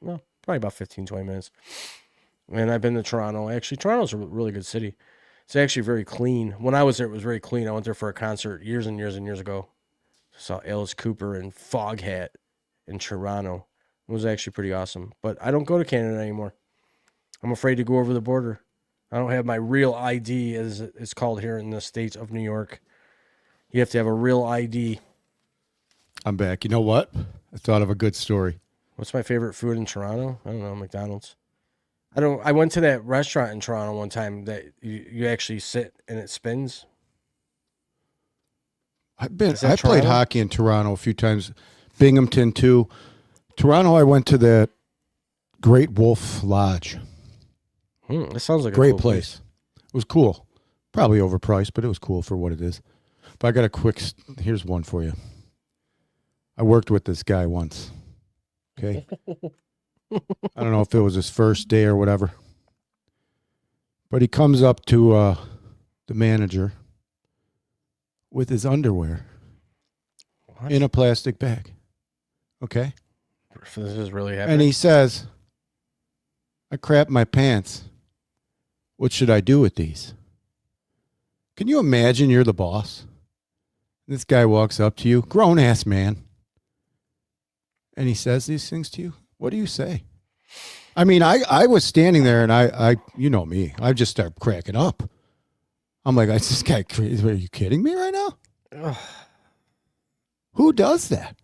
probably about 15, 20 minutes. And I've been to Toronto. Actually, Toronto's a really good city. It's actually very clean. When I was there, it was very clean. I went there for a concert years and years and years ago. Saw Alice Cooper and Foghat in Toronto. It was actually pretty awesome. But I don't go to Canada anymore. I'm afraid to go over the border. I don't have my real ID, as it's called here in the state of New York. You have to have a real ID. I'm back. You know what? I thought of a good story. What's my favorite food in Toronto? I don't know, McDonald's. I went to that restaurant in Toronto one time that you actually sit and it spins. I played hockey in Toronto a few times. Binghamton too. Toronto, I went to that Great Wolf Lodge. That sounds like a great cool place. It was cool. Probably overpriced, but it was cool for what it is. But I got here's one for you. I worked with this guy once. Okay. I don't know if it was his first day or whatever. But he comes up to the manager with his underwear in a plastic bag. Okay. This is really happening. And he says, I crapped my pants. What should I do with these? Can you imagine you're the boss? This guy walks up to you, grown-ass man, and he says these things to you. What do you say? I mean, I was standing there, and I you know me. I just start cracking up. I'm like, is this guy crazy? Are you kidding me right now? Who does that?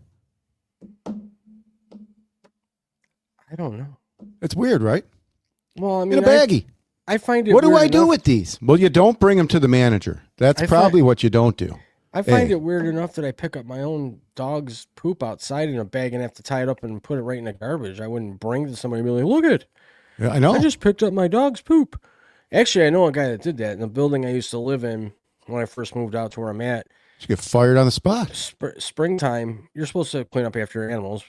I don't know. It's weird, right? Well, I mean, in a baggie. I find it. What do weird I do enough- with these? Well, you don't bring them to the manager. That's probably what you don't do. I find it weird enough that I pick up my own dog's poop outside in a bag and have to tie it up and put it right in the garbage. I wouldn't bring it to somebody and be like, look at it. Yeah, I know. I just picked up my dog's poop. Actually, I know a guy that did that in the building I used to live in when I first moved out to where I'm at. You get fired on the spot. Springtime, you're supposed to clean up after your animals.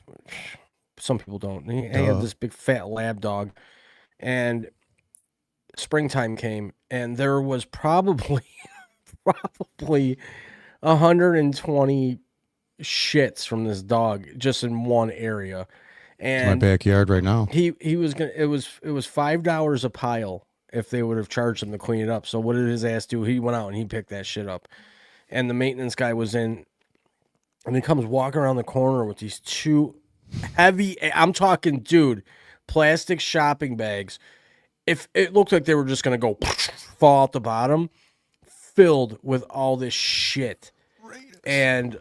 Some people don't. I had this big fat lab dog, and springtime came, and there was probably 120 shits from this dog just in one area. And It's my backyard right now. He was gonna. It was $5 a pile if they would have charged him to clean it up. So what did his ass do? He went out and he picked that shit up, and the maintenance guy was in, and he comes walking around the corner with these two heavy. I'm talking, dude, plastic shopping bags. If it looked like they were just gonna go fall out the bottom, filled with all this shit, and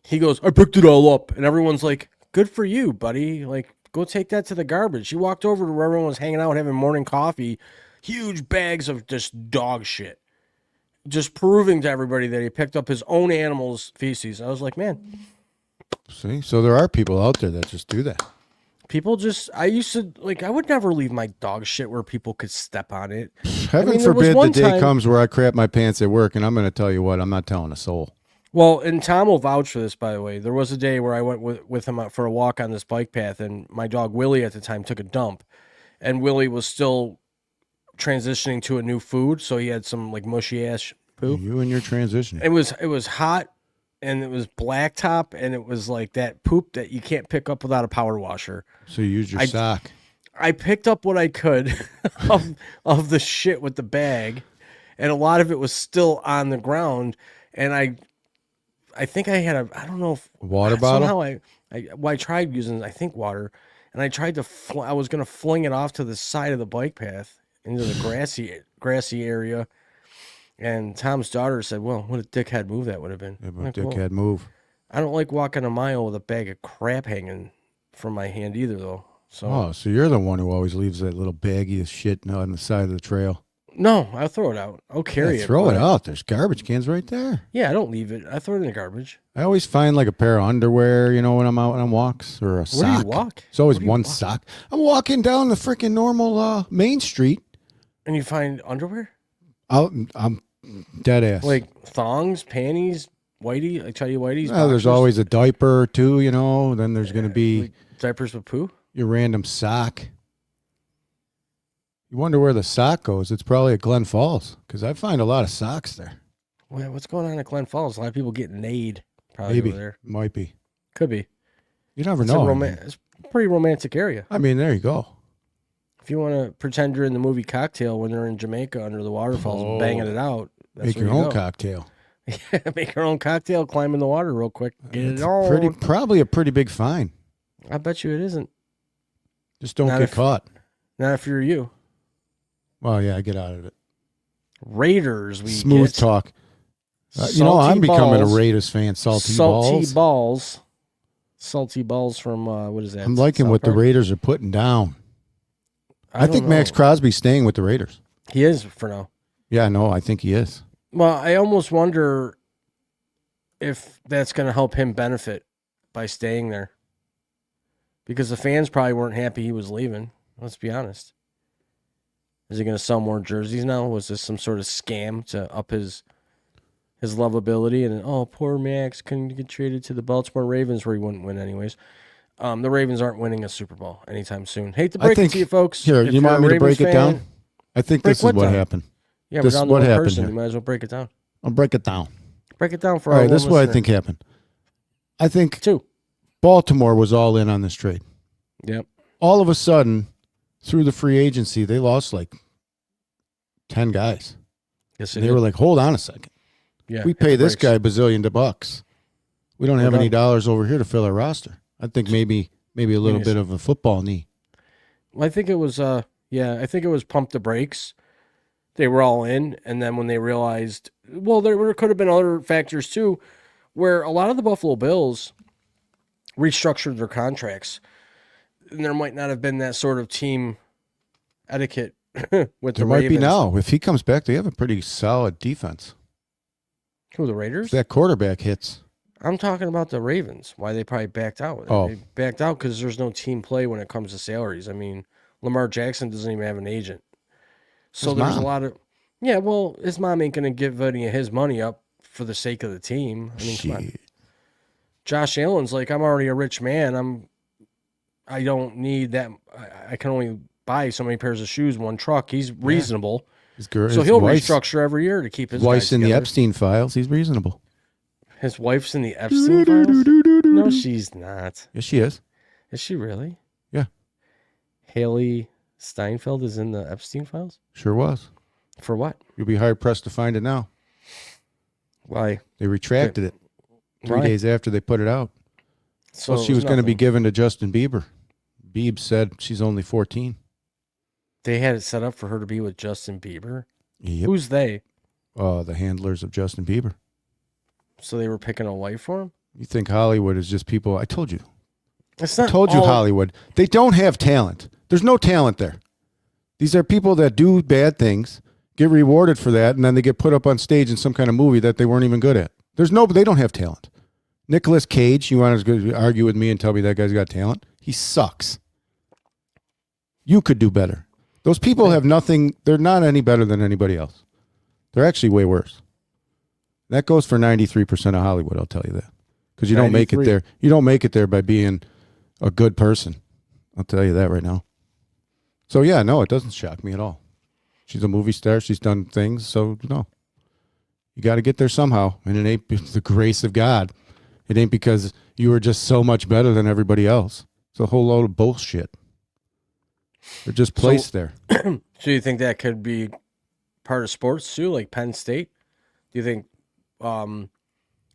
he goes, I picked it all up, and everyone's like, good for you, buddy. Like, go take that to the garbage. He walked over to where everyone was hanging out having morning coffee, huge bags of just dog shit, just proving to everybody that he picked up his own animal's feces. I was like, man. See, so there are people out there that just do that. People just, I used to, like, I would never leave my dog shit where people could step on it. Heaven forbid the day comes where I crap my pants at work, and I'm going to tell you what, I'm not telling a soul. Well, and Tom will vouch for this, by the way. There was a day where I went with him out for a walk on this bike path, and my dog Willie at the time took a dump, and Willie was still transitioning to a new food, so he had some like mushy ass poop. You and your transition. It was hot, and it was blacktop, and it was like that poop that you can't pick up without a power washer. So you used your sock. I picked up what I could of the shit with the bag, and a lot of it was still on the ground, and I think I had I don't know if water bottle. Somehow I tried using I think water, and I tried to I was gonna fling it off to the side of the bike path into the grassy area, and Tom's daughter said, "Well, what a dickhead move that would have been." Yeah, but dickhead move. I don't like walking a mile with a bag of crap hanging from my hand either, though. So you're the one who always leaves that little baggie of shit on the side of the trail. No, I'll throw it out. I'll carry it. Throw it out. There's garbage cans right there. Yeah, I don't leave it. I throw it in the garbage. I always find like a pair of underwear, you know, when I'm out on walks, or a sock. Where do you walk? It's always one sock. I'm walking down the freaking normal Main Street. And you find underwear? I'm dead ass. Like thongs, panties, whitey, like tidy whiteys. Well, there's always a diaper too, you know. Then there's going to be like diapers with poo. Your random sock. You wonder where the sock goes. It's probably at Glen Falls, because I find a lot of socks there. Well, what's going on at Glen Falls? A lot of people get nade probably Maybe. over there. Might be. Could be. You never know. It's a pretty romantic area. I mean, there you go. If you want to pretend you're in the movie Cocktail when they're in Jamaica under the waterfalls banging it out, that's Make where your you own go. cocktail. Make your own cocktail, climb in the water real quick. Get it on. Probably a pretty big fine. I bet you it isn't. Just don't get caught. Not if you're you. Well, yeah, I get out of it. Raiders, we Smooth get. talk. You know, I'm becoming a Raiders fan. Salty balls. Salty balls from, what is that? I'm liking South what the Park? Raiders are putting down. I think don't Max know. Crosby's staying with the Raiders. He is for now. Yeah, no, I think he is. Well, I almost wonder if that's going to help him benefit by staying there. Because the fans probably weren't happy he was leaving. Let's be honest. Is he going to sell more jerseys now? Was this some sort of scam to up his lovability? And oh, poor Max couldn't get traded to the Baltimore Ravens, where he wouldn't win anyways. The Ravens aren't winning a Super Bowl anytime soon. Hate to break it to you folks. Here, If you you're want a me to Ravens break it fan, down? I think break this is what down? happened. Yeah, This we're is down to what one happened person. here. You might as well break it down. I'll break it down. Break it down for All our right, this is one what I listener. think happened. I think Two. Baltimore was all in on this trade. Yep. All of a sudden, through the free agency, they lost like 10 guys. Yes, And they were like, hold on a second. Yeah, we hit pay the this brakes. guy bazillion to bucks. We don't have any dollars over here to fill our roster. I think maybe a little bit of a football knee. Well, I think it was I think it was pump the brakes. They were all in, and then when they realized, well, there could have been other factors too. where a lot of the Buffalo Bills restructured their contracts, and there might not have been that sort of team etiquette with There the might Ravens. be now. If he comes back, they have a pretty solid defense. Who, the Raiders? If that quarterback hits. I'm talking about the Ravens. Why they probably backed out. Oh. They backed out because there's no team play when it comes to salaries. I mean, Lamar Jackson doesn't even have an agent. So His there's mom. a lot of... Yeah, well, his mom ain't going to give any of his money up for the sake of the team. I mean, come on. Shit. Josh Allen's like, I'm already a rich man. I don't need that. I can only buy so many pairs of shoes, one truck. He's reasonable. So he'll restructure every year to keep his wife's guys in the together. Epstein files. He's reasonable. His wife's in the Epstein files? No, she's not. Yes, she is. Is she really? Yeah. Haley Steinfeld is in the Epstein files? Sure was. For what? You'll be hard pressed to find it now. Why? They retracted it 3 Why? days after they put it out. So Well, she it was going to be nothing. given to Justin Bieber. Biebs said she's only 14. They had it set up for her to be with Justin Bieber? Yep. Who's they? The handlers of Justin Bieber. So they were picking a wife for him? You think Hollywood is just people? I told you. It's I not told you all- Hollywood. They don't have talent. There's no talent there. These are people that do bad things, get rewarded for that, and then they get put up on stage in some kind of movie that they weren't even good at. They don't have talent. Nicolas Cage, you want to argue with me and tell me that guy's got talent? He sucks. You could do better. Those people have nothing. They're not any better than anybody else. They're actually way worse. That goes for 93% of Hollywood, I'll tell you that. Because you don't make it 93. there. You don't make it there by being a good person. I'll tell you that right now. So, yeah, no, it doesn't shock me at all. She's a movie star. She's done things. So, no. You got to get there somehow. And it ain't the grace of God. It ain't because you were just so much better than everybody else. It's a whole load of bullshit. They're just placed there. So you think that could be part of sports too, like Penn State? Do you think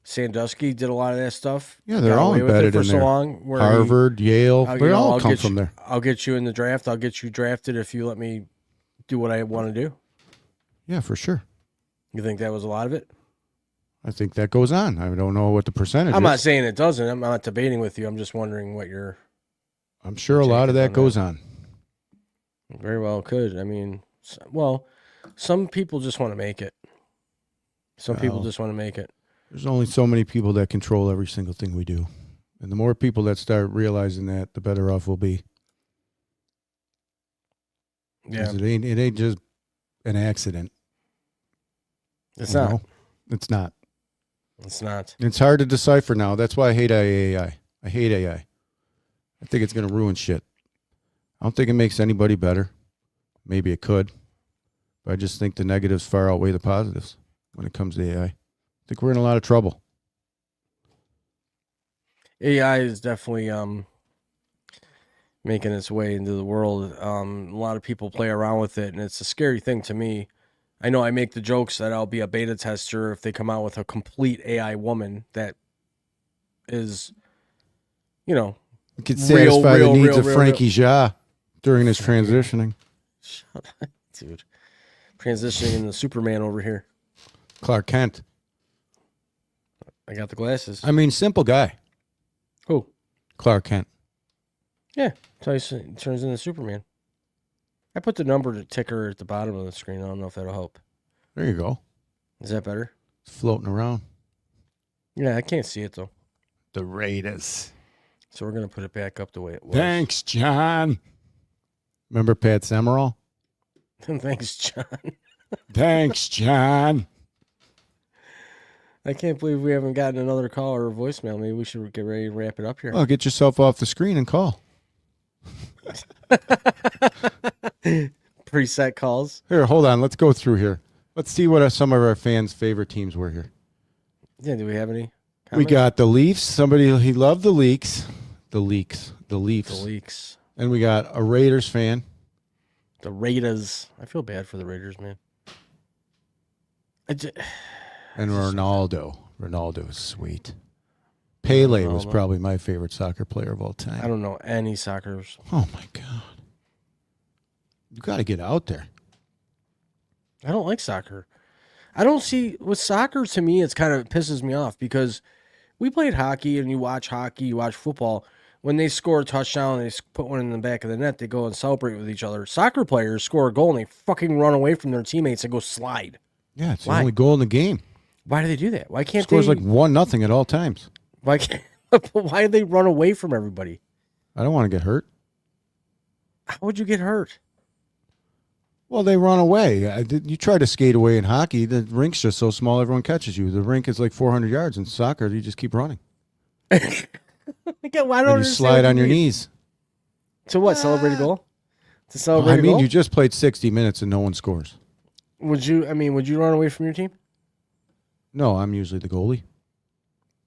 Sandusky did a lot of that stuff? Yeah, they're Got all away with it embedded for in so there. long, where Harvard, Yale, they all I'll come get from you- there. I'll get you in the draft. I'll get you drafted if you let me do what I want to do. Yeah, for sure. You think that was a lot of it? I think that goes on. I don't know what the percentage I'm is. not saying it doesn't. I'm not debating with you. I'm just wondering what you're. I'm sure a lot of that goes on. Very well could. I mean, well, some people just want to make it. Some people Well, just want to make it. There's only so many people that control every single thing we do. And the more people that start realizing that, the better off we'll be. Yeah. 'Cause it ain't just an accident. It's you not. know? It's not. It's not. It's hard to decipher now. That's why I hate AI. I hate AI. I think it's going to ruin shit. I don't think it makes anybody better. Maybe it could. But I just think the negatives far outweigh the positives when it comes to AI. I think we're in a lot of trouble. AI is definitely making its way into the world. A lot of people play around with it, and it's a scary thing to me. I know I make the jokes that I'll be a beta tester if they come out with a complete AI woman that is, you know, It could satisfy the needs of real. Frankie Ja during his transitioning. Shut up, dude. Transitioning into Superman over here. Clark Kent. I got the glasses. I mean, simple guy. Who? Clark Kent. Yeah, turns into Superman. I put the number ticker at the bottom of the screen. I don't know if that'll help. There you go. Is that better? It's floating around. Yeah, I can't see it though. The Raiders. So we're gonna put it back up the way it was. Thanks, John. Remember Pat Summerall? Thanks, John. Thanks, John. I can't believe we haven't gotten another call or a voicemail. Maybe we should get ready to wrap it up here. Well, get yourself off the screen and call. Preset calls. Here, hold on. Let's go through here. Let's see what some of our fans' favorite teams were here. Yeah, do we have any comments? We got the Leafs. Somebody, he loved the Leaks. The Leafs. The Leaks. And we got a Raiders fan. The Raiders. I feel bad for the Raiders, man. And Ronaldo. Ronaldo is sweet. Pele was Ronaldo. probably my favorite soccer player of all time. I don't know any soccers. Oh, my God. You got to get out there. I don't like soccer. I don't see with soccer to me. It's kind of it pisses me off because We played hockey, and you watch hockey, you watch football. When they score a touchdown and they put one in the back of the net, they go and celebrate with each other. Soccer players score a goal and they fucking run away from their teammates and go slide. Yeah, it's Why? the only goal in the game. Why do they do that? Why can't Scores they? like 1-0 at all times. Why can't? Why do they run away from everybody? I don't want to get hurt. How would you get hurt? Well, they run away. You try to skate away in hockey. The rink's just so small, everyone catches you. The rink is like 400 yards. In soccer, you just keep running. Again, I don't And you understand slide what on you your mean. knees. To what? Celebrate a goal? To celebrate I a mean, goal? you just played 60 minutes and no one scores. Would you run away from your team? No, I'm usually the goalie.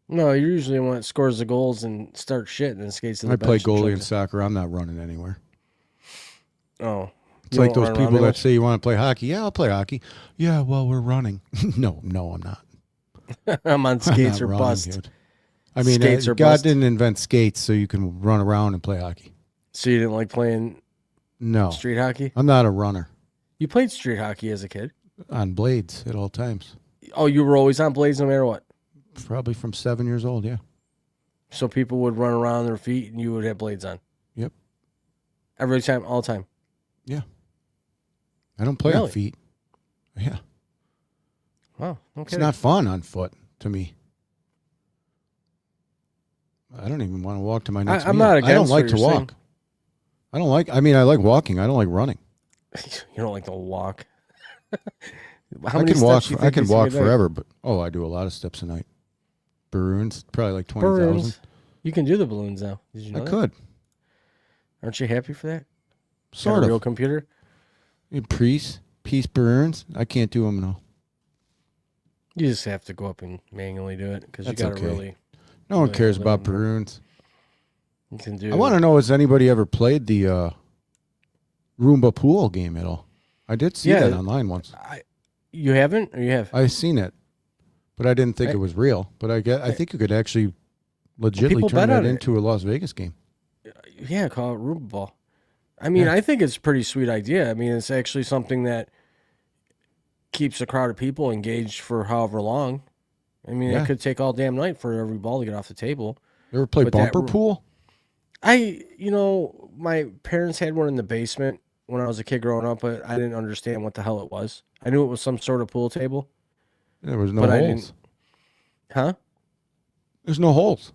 No, you're usually the one that scores the goals and starts shit and then skates to the I play bench and goalie in chugs it. soccer. I'm not running anywhere. Oh. It's You like don't those run people around that much? say you want to play hockey. Yeah, I'll play hockey. Yeah, well, we're running. No, I'm not. I'm on skates not or running, bust. dude. I mean, Skates or God bust. didn't invent skates so you can run around and play hockey. So you didn't like playing No. street hockey? I'm not a runner. You played street hockey as a kid. On blades at all times. Oh, you were always on blades no matter what. Probably from 7 years old, yeah. So people would run around their feet and you would have blades on. Yep. Every time, all the time. Yeah. I don't play on Really? feet. Yeah. Wow. Okay. It's not fun on foot to me. I don't even want to walk to my next I'm meal. not I against don't like what to you're walk. saying. I like walking. I don't like running. You don't like to walk. I can walk. steps you I think can you see walk a day? forever, but I do a lot of steps a night. Balloons, probably like 20,000. Balloons. You can do the balloons now. Did you know I that? could. Aren't you happy for that? Sort Got a of. real computer? Peace balloons. I can't do them, no. You just have to go up and manually do it because you That's got to okay. really. No one really cares hold about it in there. balloons. You can do. I want to know, has anybody ever played the Roomba pool game at all? I did see Yeah. that online once. You haven't, or you have? I seen it, but I didn't think it was real. But I think you could actually legitimately people turn bet on that it. into a Las Vegas game. Yeah, call it Roomba ball. I mean, Yeah. I think it's a pretty sweet idea. I mean, it's actually something that keeps a crowd of people engaged for however long. I mean, Yeah. it could take all damn night for every ball to get off the table. You ever play But that bumper ru- pool? My parents had one in the basement when I was a kid growing up, but I didn't understand what the hell it was. I knew it was some sort of pool table. There was no But I holes. didn't- Huh? There's no holes.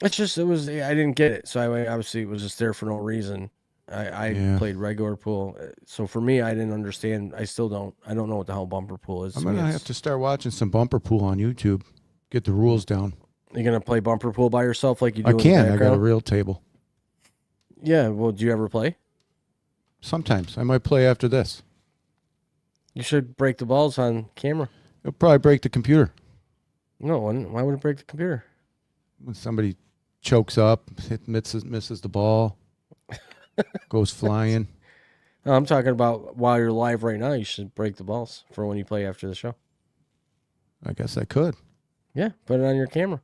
I didn't get it. So I obviously it was just there for no reason. I Yeah. played regular pool. So for me, I didn't understand. I still don't. I don't know what the hell bumper pool is. I'm To me, gonna it's- have to start watching some bumper pool on YouTube. Get the rules down. You're going to play bumper pool by yourself like you do I in the can. I got a background? real table. Yeah. Well, do you ever play? Sometimes I might play after this. You should break the balls on camera. It'll probably break the computer No, why would it break the computer? when somebody chokes up, misses the ball, goes flying. No, I'm talking about while you're live right now. You should break the balls for when you play after the show. I guess I could. Yeah, put it on your camera.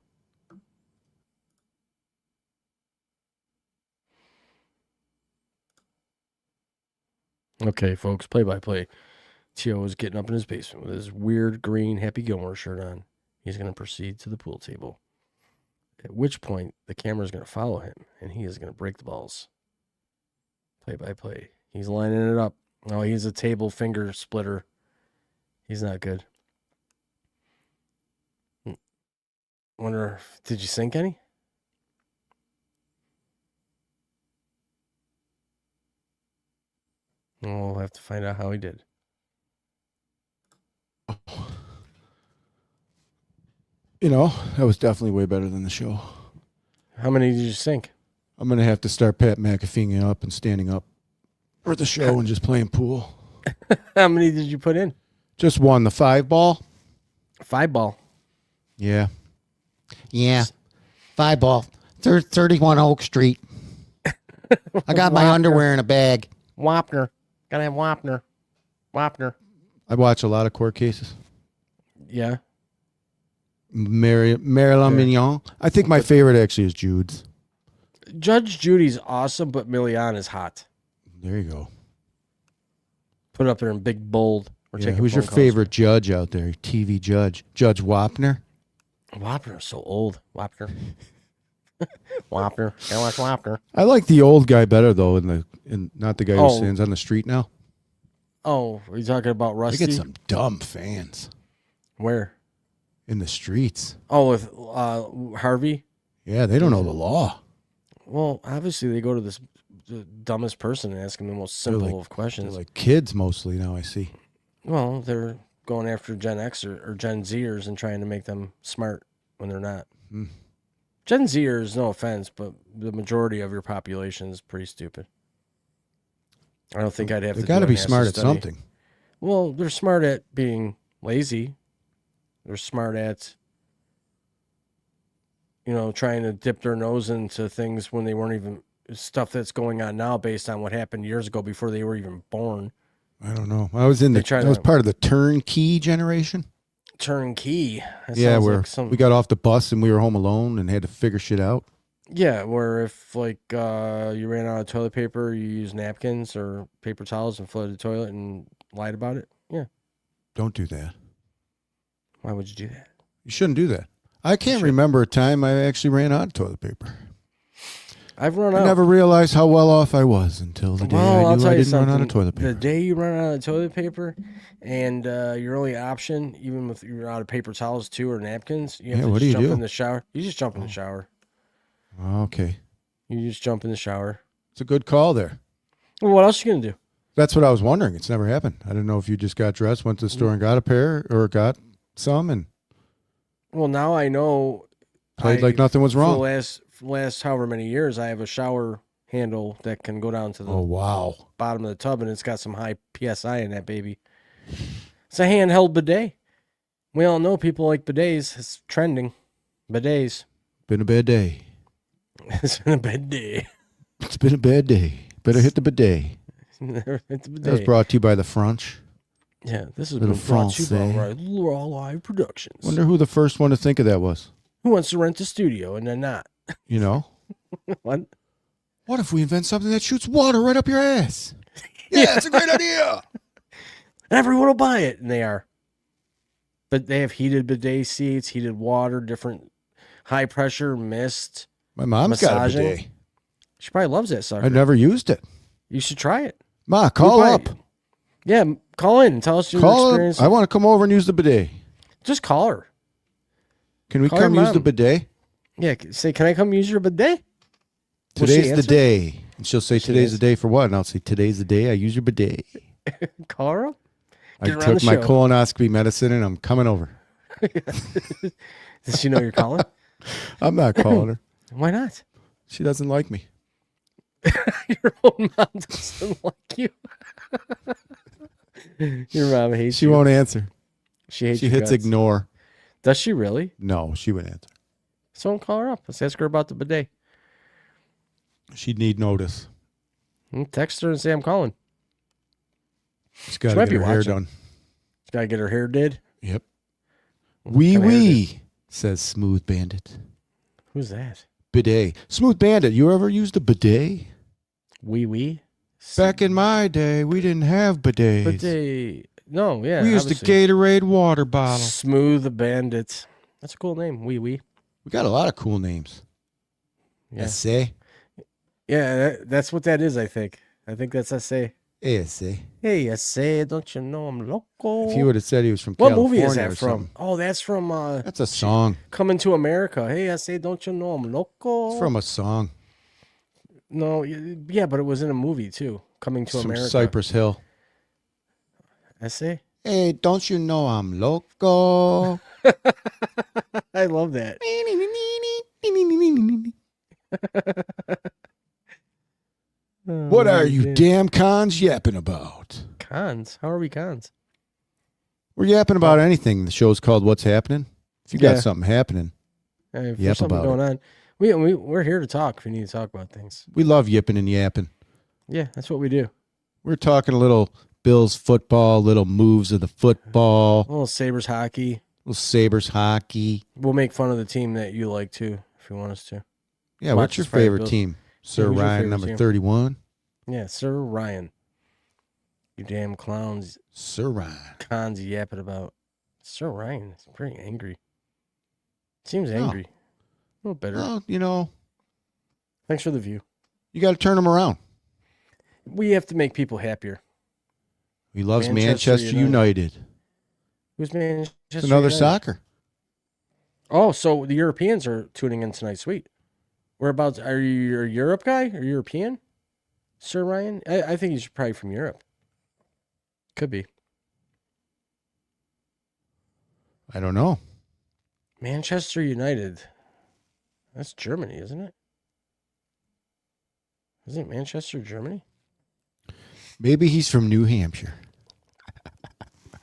Okay, folks, play-by-play. Tio is getting up in his basement with his weird green Happy Gilmore shirt on. He's going to proceed to the pool table, at which point the camera is going to follow him, and he is going to break the balls. Play-by-play. He's lining it up. Oh, he's a table finger splitter. He's not good. Wonder, did you sink any? We'll have to find out how he did. You know, that was definitely way better than the show. How many did you sink? I'm gonna have to start Pat McAfeeing up and standing up for the show and just playing pool. How many did you put in? Just one, the 5-ball. 5-ball. Yeah. Yeah. 5-ball. 31 Oak Street. I got my underwear in a bag. Wapner. Gotta have Wapner. Wapner. I watch a lot of court cases. Yeah. Marilyn Mignon. I think my favorite actually is Jude's. Judge Judy's awesome, but Milian is hot. There you go. Put it up there in big bold. We're Yeah, taking who's your phone calls. favorite judge out there? TV judge. Judge Wapner? Wapner's so old. Wapner. Wapner. I watch Wapner. I like the old guy better though, not the guy who Oh. stands on the street now. Oh, are you talking about I Rusty? get some dumb fans Where? in the streets. Oh, with Harvey? Yeah, they don't know the law. Well, obviously they go to the dumbest person and ask him the most simple of questions. They're like kids mostly now, I see. Well, they're going after Gen X or Gen Zers and trying to make them smart when they're not. Gen Zers, no offense, but the majority of your population is pretty stupid. I don't think I'd have They to. got to do a be NASA smart at study. something. Well, they're smart at being lazy. They're smart at, trying to dip their nose into things when they weren't even stuff that's going on now based on what happened years ago before they were even born. I don't know. I was part of the turnkey generation. Turnkey. That Yeah, sounds where like we got off the bus and we were home alone and had to figure shit out. Yeah, where if you ran out of toilet paper, you use napkins or paper towels and flooded the toilet and lied about it. Yeah. Don't do that. Why would you do that? You shouldn't do that. I can't remember a time I actually ran out of toilet paper. I've run I out. never realized how well off I was until the day I knew I didn't run out of toilet paper. The day you run out of toilet paper and your only option, even if you're out of paper towels too or napkins, you have to what just do you jump do? in the shower. You just jump in the shower. Okay. You just jump in the shower. It's a good call there. Well, what else are you going to do? That's what I was wondering. It's never happened. I didn't know if you just got dressed, went to the store and got a pair or got some and Well, now I know. played like nothing was wrong. For the last however many years, I have a shower handle that can go down to the bottom of the tub, and it's got some high PSI in that baby. It's a handheld bidet. We all know people like bidets. It's trending. Bidets. Been a bad day. It's been a bad day. It's been a bad day. Better hit the bidet. It's a bidet. That was brought to you by the French. Yeah, this has Little been brought to you by Francais. Raw Live Productions. Wonder who the first one to think of that was. Who wants to rent a studio and then not? You know? What? What if we invent something that shoots water right up your ass? Yeah, that's a great idea. Everyone will buy it, and they are. But they have heated bidet seats, heated water, different high pressure mist. My mom's massaging. got a bidet. She probably loves that sucker. I never used it. You should try it. Ma, call up. Yeah, call in and tell us your experience. I want to come over and use the bidet. Just call her. Can we Call come your use the mom. bidet? Yeah, say, can I come use your bidet? Will she Today's the answer? day. And she'll say, She today's is. the day for what? And I'll say, today's the day I use your bidet. Call her up. I Get her on took the my show. colonoscopy medicine and I'm coming over. Does she know you're calling? I'm not calling her. Why not? She doesn't like me. Your own mom doesn't like you. Your mom hates She you. won't answer. She hates She your hits guts. ignore. Does she really? No, she wouldn't answer. Someone call her up. Let's ask her about the bidet. She'd need notice. Text her and say I'm calling. She's got She to might get be her hair watching. done. She's got to get her hair did. Yep. What Wee kind of hair wee, says Smooth Bandit. Who's that? Bidet. Smooth Bandit, you ever used a bidet? Wee wee. Back in my day, we didn't have bidets. Bidet. No, yeah. we used the obviously. Gatorade water bottle. Smooth Bandit. That's a cool name. Wee wee. We got a lot of cool names. Yeah. Essay. Yeah, that's what that is, I think. I think that's SA. Essay. Hey, SA, don't you know I'm local? If he would have said he was from What California movie is or that from? something. Oh, that's from That's a song. Coming to America. Hey, SA, don't you know I'm local? It's from a song. No, yeah, but it was in a movie too. Coming to It's from America. Cypress Hill. SA? Hey, don't you know I'm local? I love that. What are you damn cons yapping about? Cons? How are we cons? We're yapping about anything. The show's called What's Happening. If you Yeah. got something happening, If Yap there's something about going on. We're here to talk if we need to talk about things. we love yipping and yapping. Yeah, that's what we do. We're talking a little Bills football, little moves of the football, A little Sabres hockey. little Sabres hockey. We'll make fun of the team that you like too, if you want us to. Yeah, Watch what's your us fight favorite Bills. team? Sir who's your Ryan, favorite number team? 31. Yeah, Sir Ryan. You damn clowns. Sir Ryan. Cons yapping about. Sir Ryan is pretty angry. Seems angry. A little bitter. Well, you know, Thanks for the view. you got to turn him around. We have to make people happier. He loves Manchester Manchester United. Who's Manchester It's another United? soccer. Oh, so the Europeans are tuning in tonight. Sweet. Whereabouts? Are you a Europe guy? Are you European, Sir Ryan? I think he's probably from Europe. Could be. I don't know. Manchester United. That's Germany, isn't it? Isn't Manchester Germany? Maybe he's from New Hampshire.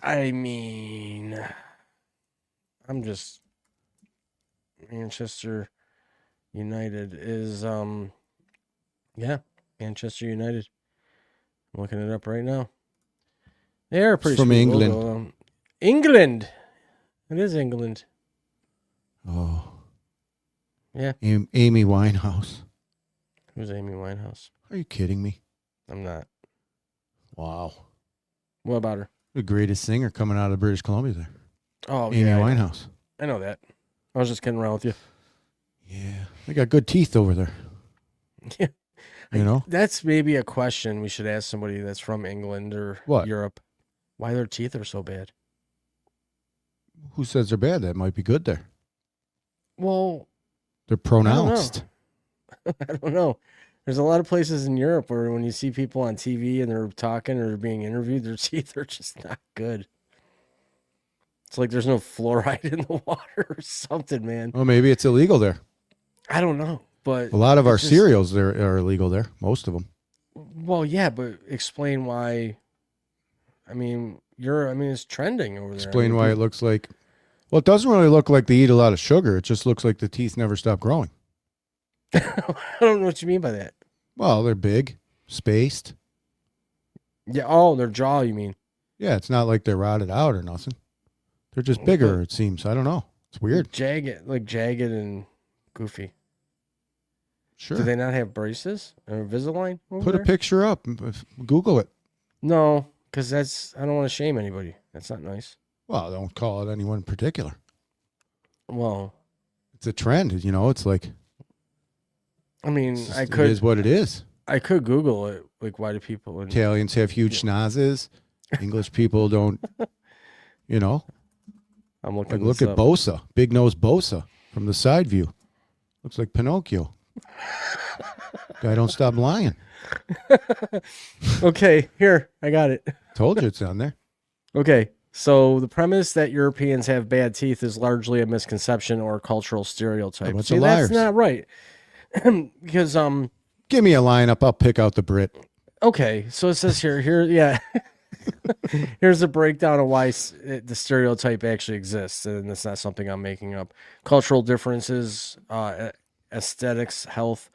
I mean, I'm just Manchester United is Manchester United. I'm looking it up right now. They're pretty From sweet England. logo. England. It is England. Oh. Yeah. Amy Winehouse. Who's Amy Winehouse? Are you kidding me? I'm not. Wow. What about her? The greatest singer coming out of British Columbia there. Oh, Amy yeah. Winehouse. I know that. I was just kidding around with you. Yeah. They got good teeth over there. Yeah. You know? That's maybe a question we should ask somebody that's from England or What? Europe. Why their teeth are so bad. Who says they're bad? That might be good there. Well, They're pronounced. I don't know. There's a lot of places in Europe where when you see people on TV and they're talking or being interviewed, their teeth are just not good. It's like there's no fluoride in the water or something, man. Well, maybe it's illegal there. I don't know, but A lot of our it's just- cereals there are illegal there. Most of them. Well, yeah, but explain why. I mean, it's trending over there. Explain why it looks like. Well, it doesn't really look like they eat a lot of sugar. It just looks like the teeth never stop growing. I don't know what you mean by that. Well, they're big, spaced. Yeah. Oh, their jaw. You mean? Yeah, it's not like they're rotted out or nothing. They're just bigger, it seems. I don't know. It's weird. Jagged and goofy. Sure. Do they not have braces or Invisalign? over Put a there? picture up. Google it. No, because I don't want to shame anybody. That's not nice. Well, don't call it anyone in particular. Well, It's a trend. You know, it's like. I mean, It's just- I could. It is what it is. I could Google it. Like, why do people? Italians have huge schnozzes. English people don't. You know. I'm looking. Like, look this at up. Bosa, big nose Bosa from the side view. Looks like Pinocchio. Guy don't stop lying. Okay, here I got it. Told you it's on there. Okay, so the premise that Europeans have bad teeth is largely a misconception or a cultural stereotype. bunch See, of that's liars. not right. Because Give me a lineup. I'll pick out the Brit. okay, so it says yeah. Here's a breakdown of why the stereotype actually exists, and it's not something I'm making up. Cultural differences, aesthetics, health,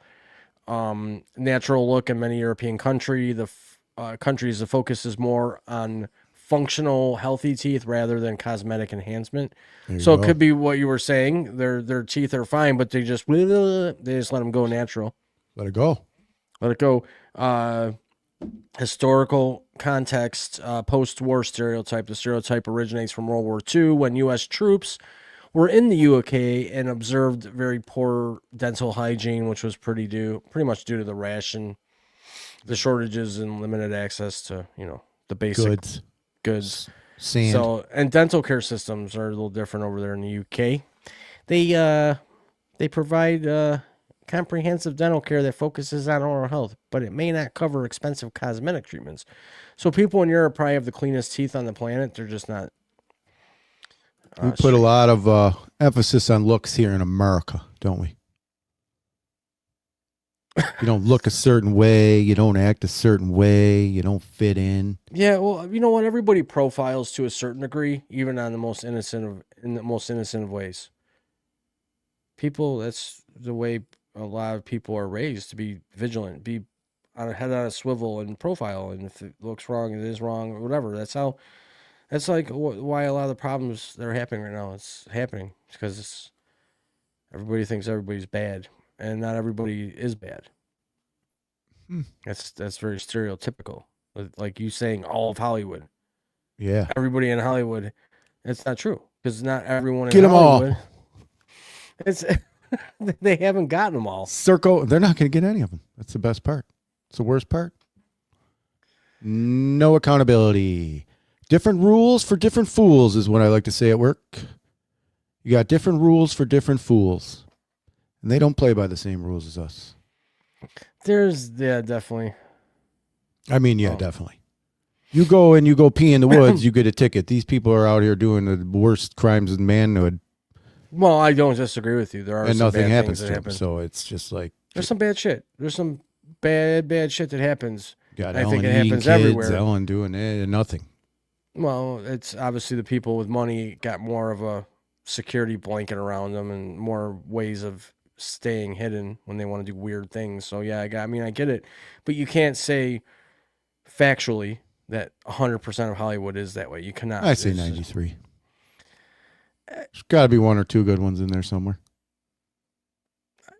natural look in many European countries. The focus is more on functional, healthy teeth rather than cosmetic enhancement. So it could be what you were saying. Their teeth are fine, but they just let them go natural. Let it go. Let it go. Historical context, post-war stereotype. The stereotype originates from World War II when U.S. troops were in the UK and observed very poor dental hygiene, which was pretty much due to the ration, the shortages, and limited access to the basic goods. Sand. So, and dental care systems are a little different over there in the UK. They provide comprehensive dental care that focuses on oral health, but it may not cover expensive cosmetic treatments. So people in Europe probably have the cleanest teeth on the planet. They're just not. We put a lot of emphasis on looks here in America, don't we? You don't look a certain way. You don't act a certain way. You don't fit in. Yeah, well, you know what? Everybody profiles to a certain degree, even on the most innocent of ways. People, that's the way a lot of people are raised, to be vigilant, be on a head on a swivel and profile, and if it looks wrong, it is wrong, or whatever. That's like why a lot of the problems that are happening right now, it's happening because everybody thinks everybody's bad, and not everybody is bad. That's very stereotypical, like you saying all of Hollywood. Yeah. Everybody in Hollywood. It's not true because not everyone Get in 'em all. Hollywood. It's they haven't gotten them all. Circle. They're not going to get any of them. That's the best part. It's the worst part. No accountability. Different rules for different fools is what I like to say at work. You got different rules for different fools. And they don't play by the same rules as us. Definitely. I mean, definitely. You go pee in the woods, you get a ticket. These people are out here doing the worst crimes in manhood. Well, I don't disagree with you. There are and some nothing bad happens things to that them. happen. So it's just like There's some bad shit. There's some bad shit that happens. got I Ellen think it eating happens kids, everywhere. Ellen doing nothing. Well, it's obviously the people with money got more of a security blanket around them and more ways of staying hidden when they want to do weird things. So yeah, I get it, but you can't say factually that 100% of Hollywood is that way. You cannot. I say 93. There's got to be one or two good ones in there somewhere.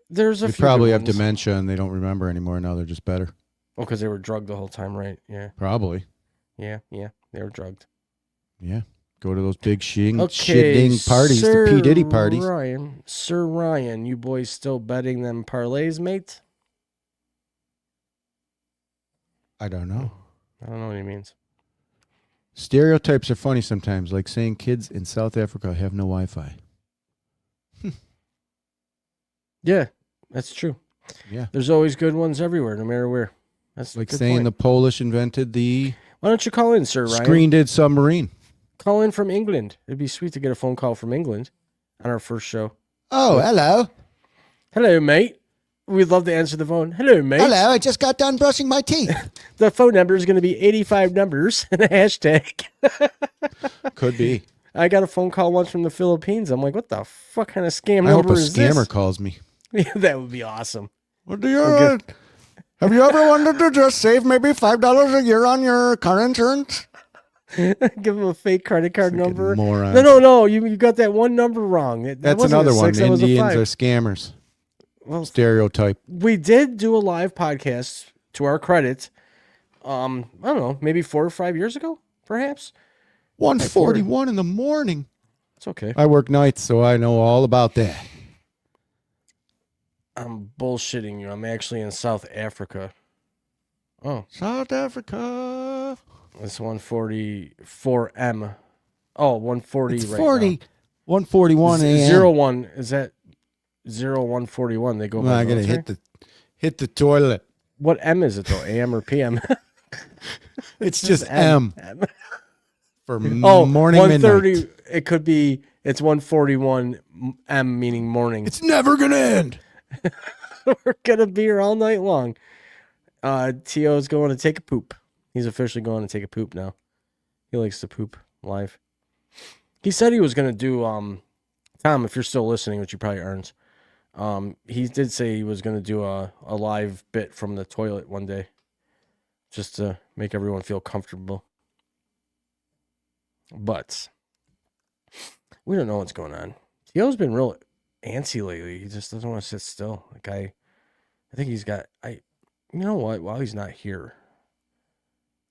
There's a They few probably good have ones. dementia and they don't remember anymore. Now they're just better. Oh, because they were drugged the whole time, right? Yeah. Probably. Yeah, they were drugged. Yeah. Go to those big Okay, shitting parties, Sir the P. Diddy parties. Sir Ryan, you boys still betting them parlays, mate? I don't know. I don't know what he means. Stereotypes are funny sometimes, like saying kids in South Africa have no Wi-Fi. Yeah, that's true. Yeah. There's always good ones everywhere, no matter where. That's Like a good saying point. the Polish invented the Why don't you call in, Sir Ryan? screen-did submarine. Call in from England. It'd be sweet to get a phone call from England on our first show. Oh, hello. Hello, mate. We'd love to answer the phone. Hello, mate. Hello, I just got done brushing my teeth. The phone number is going to be 85 numbers and a hashtag. Could be. I got a phone call once from the Philippines. I'm like, what the fuck kind of scam I hope a number is scammer this? calls me. Yeah, that would be awesome. What do you have you ever wanted to just save maybe $5 a year on your car insurance? Give them a fake credit card number. morons. No. You got that one number wrong. That That's wasn't another a one. 6, that was a Indians 5. are scammers. Well, Stereotype. we did do a live podcast to our credit. I don't know, maybe 4 or 5 years ago, perhaps. 1:41 in the morning. It's okay. I work nights, so I know all about that. I'm bullshitting you. I'm actually in South Africa. Oh, South Africa. it's 144M. Oh, 140 It's right 40. now. 1:41 a.m. 01. Is that 0141? They go Well, by I gotta military? hit the toilet. What M is it though? AM or PM? It's just M for Oh, morning 130. midnight. It could be. It's 141 M, meaning morning. It's never gonna end. We're gonna be here all night long. T.O.'s going to take a poop. He's officially going to take a poop now. He likes to poop live. He said he was gonna do Tom, if you're still listening, which you probably aren't, he did say he was gonna do a live bit from the toilet one day. Just to make everyone feel comfortable. But we don't know what's going on. T.O.'s been real antsy lately. He just doesn't want to sit still. Like I think he's got you know what, while he's not here,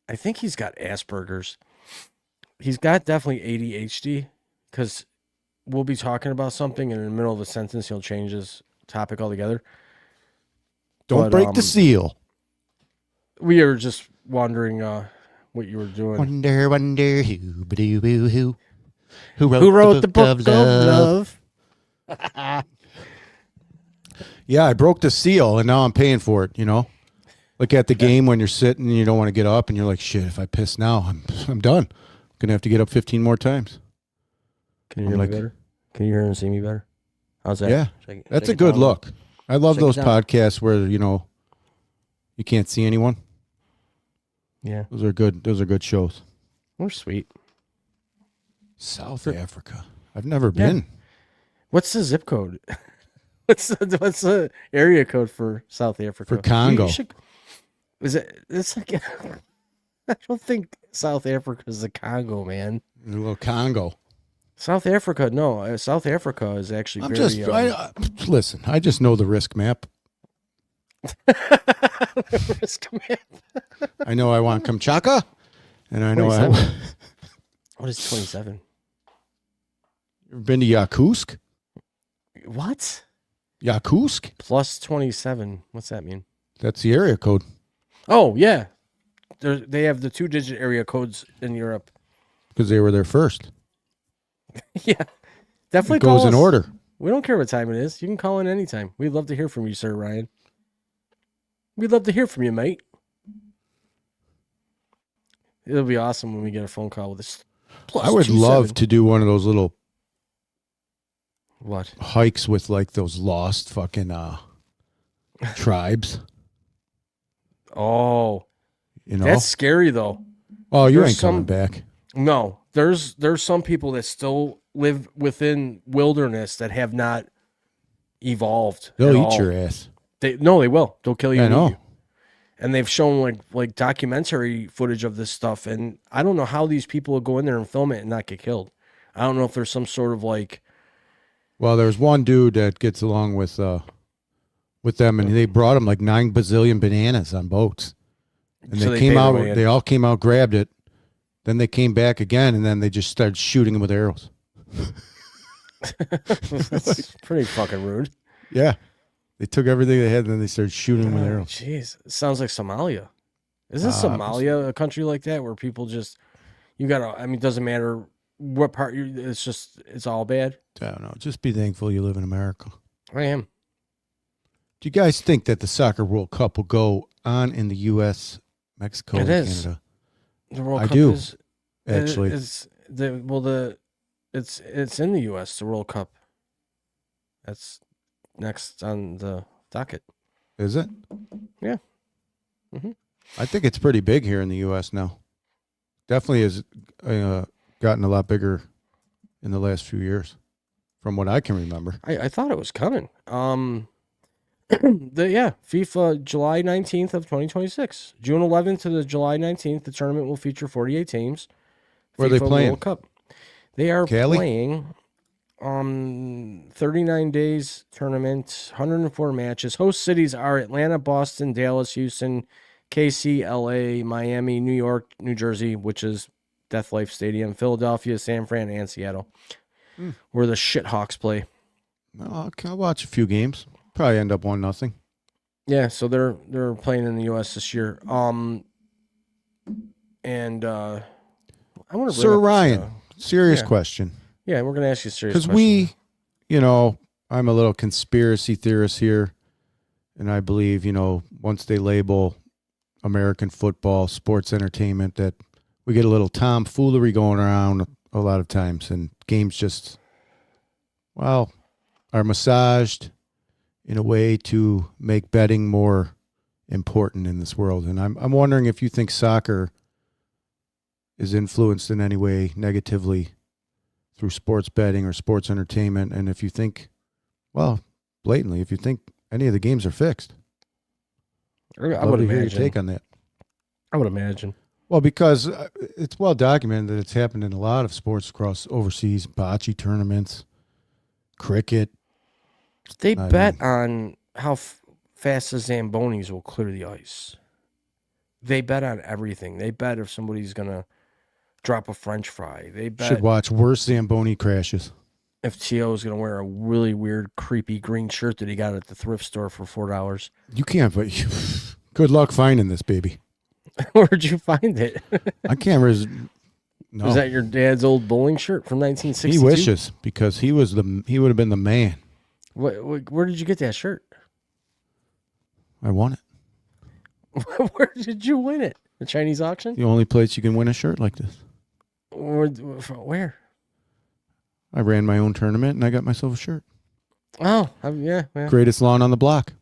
I think he's got Asperger's. He's got definitely ADHD, because we'll be talking about something and in the middle of a sentence he'll change his topic altogether. Don't break the seal. We are just wondering what you were doing. Wonder who ba-doo-boo-hoo. Who Who wrote the book of love? Yeah, I broke the seal, and now I'm paying for it. You know, like at the game when you're sitting and you don't want to get up, and you're like, "Shit, if I piss now, I'm done. I'm gonna have to get up 15 more times." Can you hear me better? Can you hear and see me better? How's that? Yeah, that's a good look. I love those podcasts where you can't see anyone. Yeah, those are good. Those are good shows. We're sweet. South Africa. I've never been. What's the zip code? What's the area code for South Africa? For Congo. Is it? It's like I don't think South Africa is the Congo, man. A little Congo. South Africa, no. South Africa is actually listen. I just know the risk map. risk map. I know I want Kamchatka, and I know 27. What is 27? You ever been to Yakutsk? What? Yakutsk? Plus 27. What's that mean? That's the area code. Oh, yeah. They have the 2-digit area codes in Europe. Because they were there first. Yeah. Definitely It goes call in us. order. We don't care what time it is. You can call in anytime. We'd love to hear from you, Sir Ryan. We'd love to hear from you, mate. It'll be awesome when we get a phone call with this. I would love to do one of those little what hikes with like those lost fucking tribes. Oh, you know that's scary though. Oh, you ain't coming back. No, there's some people that still live within wilderness that have not evolved. They'll at eat all. your ass. They will. They'll kill you. I and eat know. you. And they've shown like documentary footage of this stuff, and I don't know how these people will go in there and film it and not get killed. I don't know if there's some sort of like. Well, there's one dude that gets along with them, and they brought him like 9 bazillion bananas on boats, and So they they came paid out. their way in. They all came out, grabbed it, then they came back again, and then they just started shooting him with arrows. That's pretty fucking rude. Yeah. They took everything they had, and then they started shooting them with arrows. Jeez, it sounds like Somalia. Isn't Somalia a country like that where people just you gotta? I mean, it doesn't matter what part you. It's all bad. I don't know. Just be thankful you live in America. I am. Do you guys think that the Soccer World Cup will go on in the U.S., Mexico, It and is. Canada? The World I Cup do, is actually. It's in the U.S. The World Cup. That's next on the docket. Is it? Yeah. Mm-hmm. I think it's pretty big here in the U.S. now. Definitely has gotten a lot bigger in the last few years, from what I can remember. I thought it was coming. FIFA July 19th of 2026. June 11th to the July 19th, the tournament will feature 48 teams. Where are they FIFA playing? World Cup. They are Cali? playing 39 days tournament, 104 matches. Host cities are Atlanta, Boston, Dallas, Houston, KC, LA, Miami, New York, New Jersey, which is Death Life Stadium, Philadelphia, San Fran, and Seattle, where the Shithawks play. I'll watch a few games. Probably end up 1-0. Yeah, so they're playing in the U.S. this year. I want to Sir Ryan, serious question. Yeah, we're going to ask you a serious Because question. I'm a little conspiracy theorist here, and I believe, once they label American football, sports entertainment, that we get a little tomfoolery going around a lot of times, and games just, are massaged in a way to make betting more important in this world. And I'm wondering if you think soccer is influenced in any way negatively through sports betting or sports entertainment, and if you think, blatantly, if you think any of the games are fixed. I would Love to hear your imagine. take on that. I would imagine. Well, because it's well documented that it's happened in a lot of sports across overseas, bocce tournaments, cricket. They bet on how fast the Zambonis will clear the ice. They bet on everything. They bet if somebody's going to drop a French fry. They bet Should watch worse Zamboni crashes. if T.O. is going to wear a really weird, creepy green shirt that he got at the thrift store for $4. You can't, but good luck finding this baby. Where'd you find it? I can't no. Was that your dad's old bowling shirt from 1962? He wishes, because he would have been the man. Where did you get that shirt? I won it. Where did you win it? The Chinese auction? The only place you can win a shirt like this. Where? I ran my own tournament and I got myself a shirt. Oh, yeah. Greatest lawn on the block.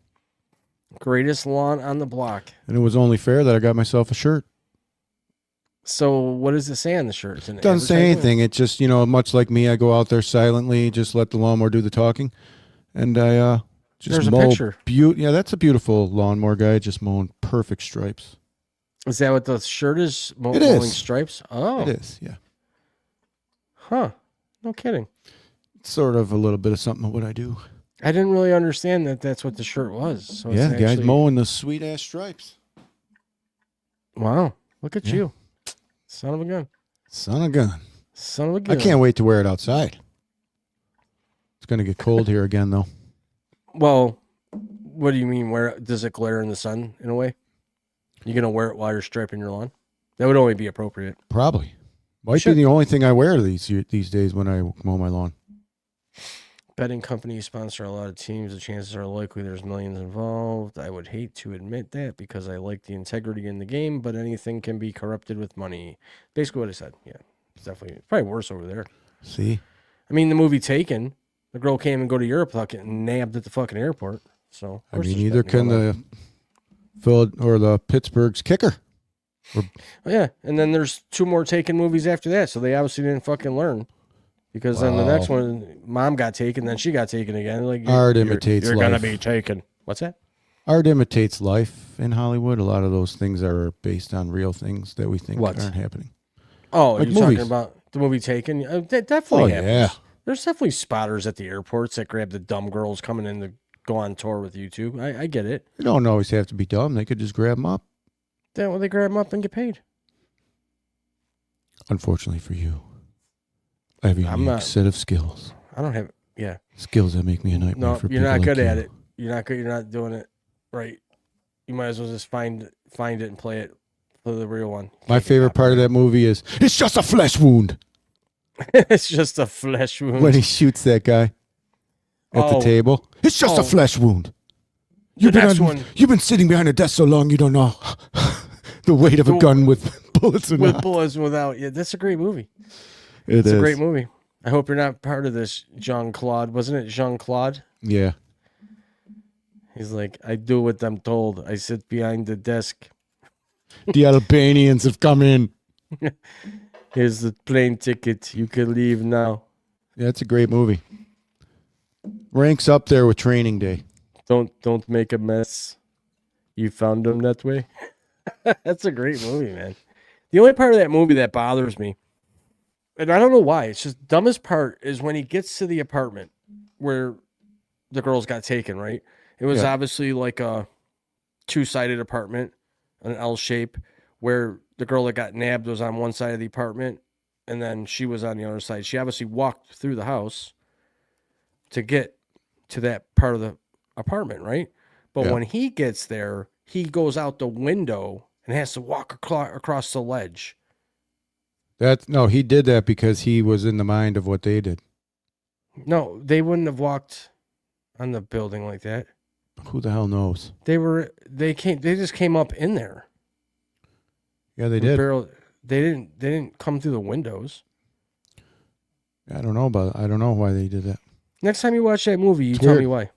Greatest lawn on the block. And it was only fair that I got myself a shirt. So what does it say on the shirt? It's an It doesn't say advertisement? anything. It just, much like me, I go out there silently, just let the lawnmower do the talking. And I just There's a mow. picture. Yeah, that's a beautiful lawnmower guy, just mowing perfect stripes. Is that what the shirt is? It Mowing is. stripes? Oh. It is, yeah. Huh. No kidding. It's sort of a little bit of something of what I do. I didn't really understand that that's what the shirt was. So Yeah, it's guys actually... mowing the sweet-ass stripes. Wow. Look at Yeah. you. Son of a gun. Son of a gun. Son of a I gun. can't wait to wear it outside. It's going to get cold here again, though. Well, what do you mean? Where does it glare in the sun in a way? You going to wear it while you're striping your lawn? That would only be appropriate. Probably. Might be the only thing I wear these days when I mow my lawn. Betting companies sponsor a lot of teams. The chances are likely there's millions involved. I would hate to admit that because I like the integrity in the game, but anything can be corrupted with money. Basically what I said. Yeah, it's definitely probably worse over there. See? I mean, the movie Taken, the girl can't even go to Europe without getting nabbed at the fucking airport. So I mean, neither can the Pittsburgh's kicker. Yeah, and then there's 2 more Taken movies after that, so they obviously didn't fucking learn. Because then the next one, mom got taken, then she got taken again. Like Art imitates life. You're gonna be taken. What's that? Art imitates life in Hollywood. A lot of those things are based on real things that we think aren't happening. Oh, like you're movies. talking about the movie Taken? That definitely happens. Yeah. There's definitely spotters at the airports that grab the dumb girls coming in to go on tour with you two. I get it. They don't always have to be dumb. They could just grab them up. Then well, they grab them up and get paid. Unfortunately for you. I have a unique set of skills. I don't have, skills that make me a nightmare for people. No, you're not good like at you. it. You're not good. You're not doing it right. You might as well just find it and play the real one. My favorite part of that movie is, it's just a flesh wound. It's just a flesh wound. When he shoots that guy at the table. It's just a flesh wound. You've been sitting behind a desk so long you don't know the weight of a gun with bullets and with bullets and without. Yeah, that's a great movie. It's a great movie. I hope you're not part of this, Jean-Claude. Wasn't it Jean-Claude? Yeah. He's like, I do what I'm told. I sit behind the desk. The Albanians have come in. Here's the plane ticket. You can leave now. Yeah, it's a great movie. Ranks up there with Training Day. Don't make a mess. You found them that way? That's a great movie, man. The only part of that movie that bothers me, and I don't know why, it's just dumbest part is when he gets to the apartment where the girls got taken, right? It was obviously like a 2-sided apartment, an L shape, where the girl that got nabbed was on one side of the apartment and then she was on the other side. She obviously walked through the house to get to that part of the apartment, right? But when he gets there, he goes out the window and has to walk across the ledge. He did that because he was in the mind of what they did. No, they wouldn't have walked on the building like that. Who the hell knows? They just came up in there. Yeah, they did. They didn't come through the windows. I don't know why they did that. Next time you watch that movie, you tell me why.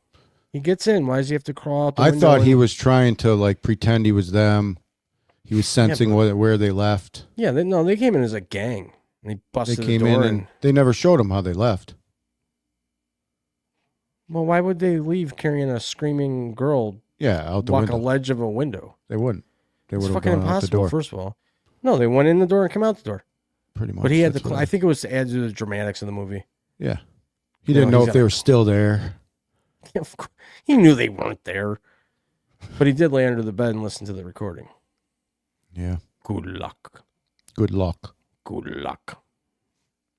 He gets in. Why does he have to crawl out the window? I thought he was trying to like pretend he was them. He was sensing where they left. Yeah, they came in as a gang. And he busted the door. They came in and they never showed him how they left. Well, why would they leave carrying a screaming girl? Yeah, out the window. Walk a ledge of a window. They wouldn't. They would have have fucking gone out the impossible. door. First of all, no, they went in the door and come out the door. Pretty much. But he had to. I think it was to add to the dramatics of the movie. Yeah, he didn't know if they were still there. He knew they weren't there, but he did lay under the bed and listen to the recording. Yeah. Good luck. Good luck. Good luck.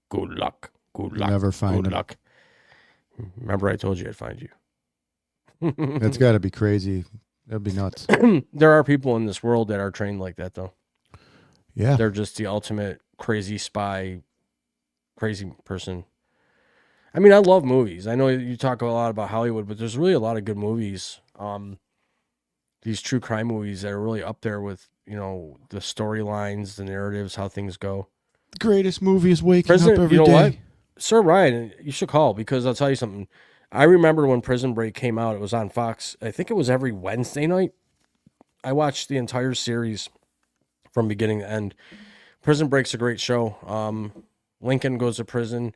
Good luck. Good luck. Never find Good luck. Remember, I told you I'd find you. That's got to be crazy. That'd be nuts. There are people in this world that are trained like that, though. Yeah. They're just the ultimate crazy spy, crazy person. I mean, I love movies. I know you talk a lot about Hollywood, but there's really a lot of good movies. These true crime movies that are really up there with, the storylines, the narratives, how things go. The greatest movie is Waking Up Every Day. You know what? Sir Ryan, you should call because I'll tell you something. I remember when Prison Break came out, it was on Fox. I think it was every Wednesday night. I watched the entire series from beginning to end. Prison Break's a great show. Lincoln goes to prison,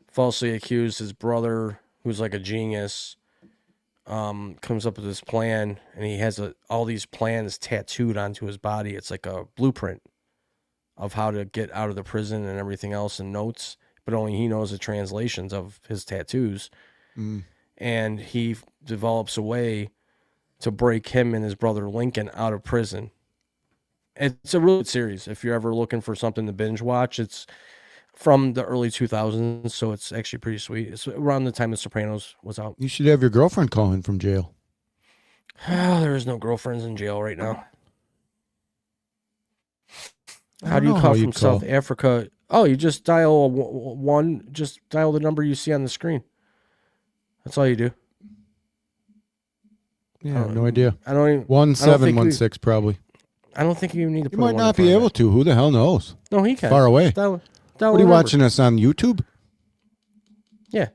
falsely accused. His brother, who's like a genius, comes up with this plan, and he has all these plans tattooed onto his body. It's like a blueprint of how to get out of the prison and everything else, and notes, but only he knows the translations of his tattoos. And he develops a way to break him and his brother Lincoln out of prison. It's a really good series. If you're ever looking for something to binge watch, it's from the early 2000s, so it's actually pretty sweet. It's around the time The Sopranos was out. You should have your girlfriend call in from jail. There is no girlfriends in jail right now. How do know you how call you'd from South Africa? Oh, you just dial one. Just dial the number you see on the screen. That's all you do. Yeah, I have no idea. I don't even. 1716 probably. I don't think you even need to. You put a might one in not be front of able it. to. Who the hell knows? No, he can. Far away. Dial What the are you number. watching us on YouTube? Yeah,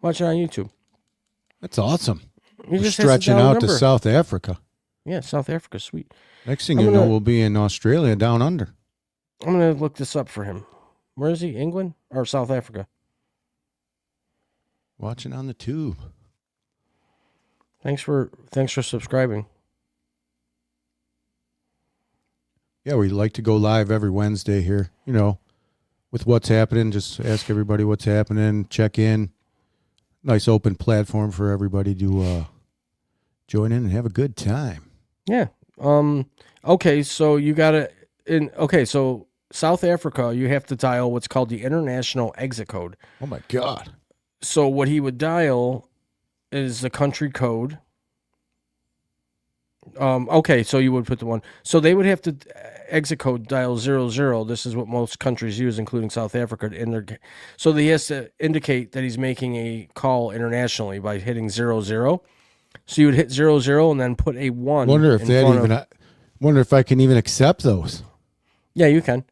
watch it on YouTube. That's awesome. You We're just has to stretching dial the out to number. South Africa. Yeah, South Africa's sweet. Next thing you know, we'll be in Australia down under. I'm gonna look this up for him. Where is he? England or South Africa? Watching on the tube. Thanks for subscribing. Yeah, we like to go live every Wednesday here, with what's happening. Just ask everybody what's happening, check in. Nice open platform for everybody to join in and have a good time. Yeah. Okay, so you got to so South Africa, you have to dial what's called the international exit code. Oh my God. So what he would dial is the country code. Okay, so you would put the one. So they would have to exit code dial 00. This is what most countries use, including South Africa. So he has to indicate that he's making a call internationally by hitting 00. So you would hit 00 and then put a 1. Wonder if I can even accept those. Yeah, you can.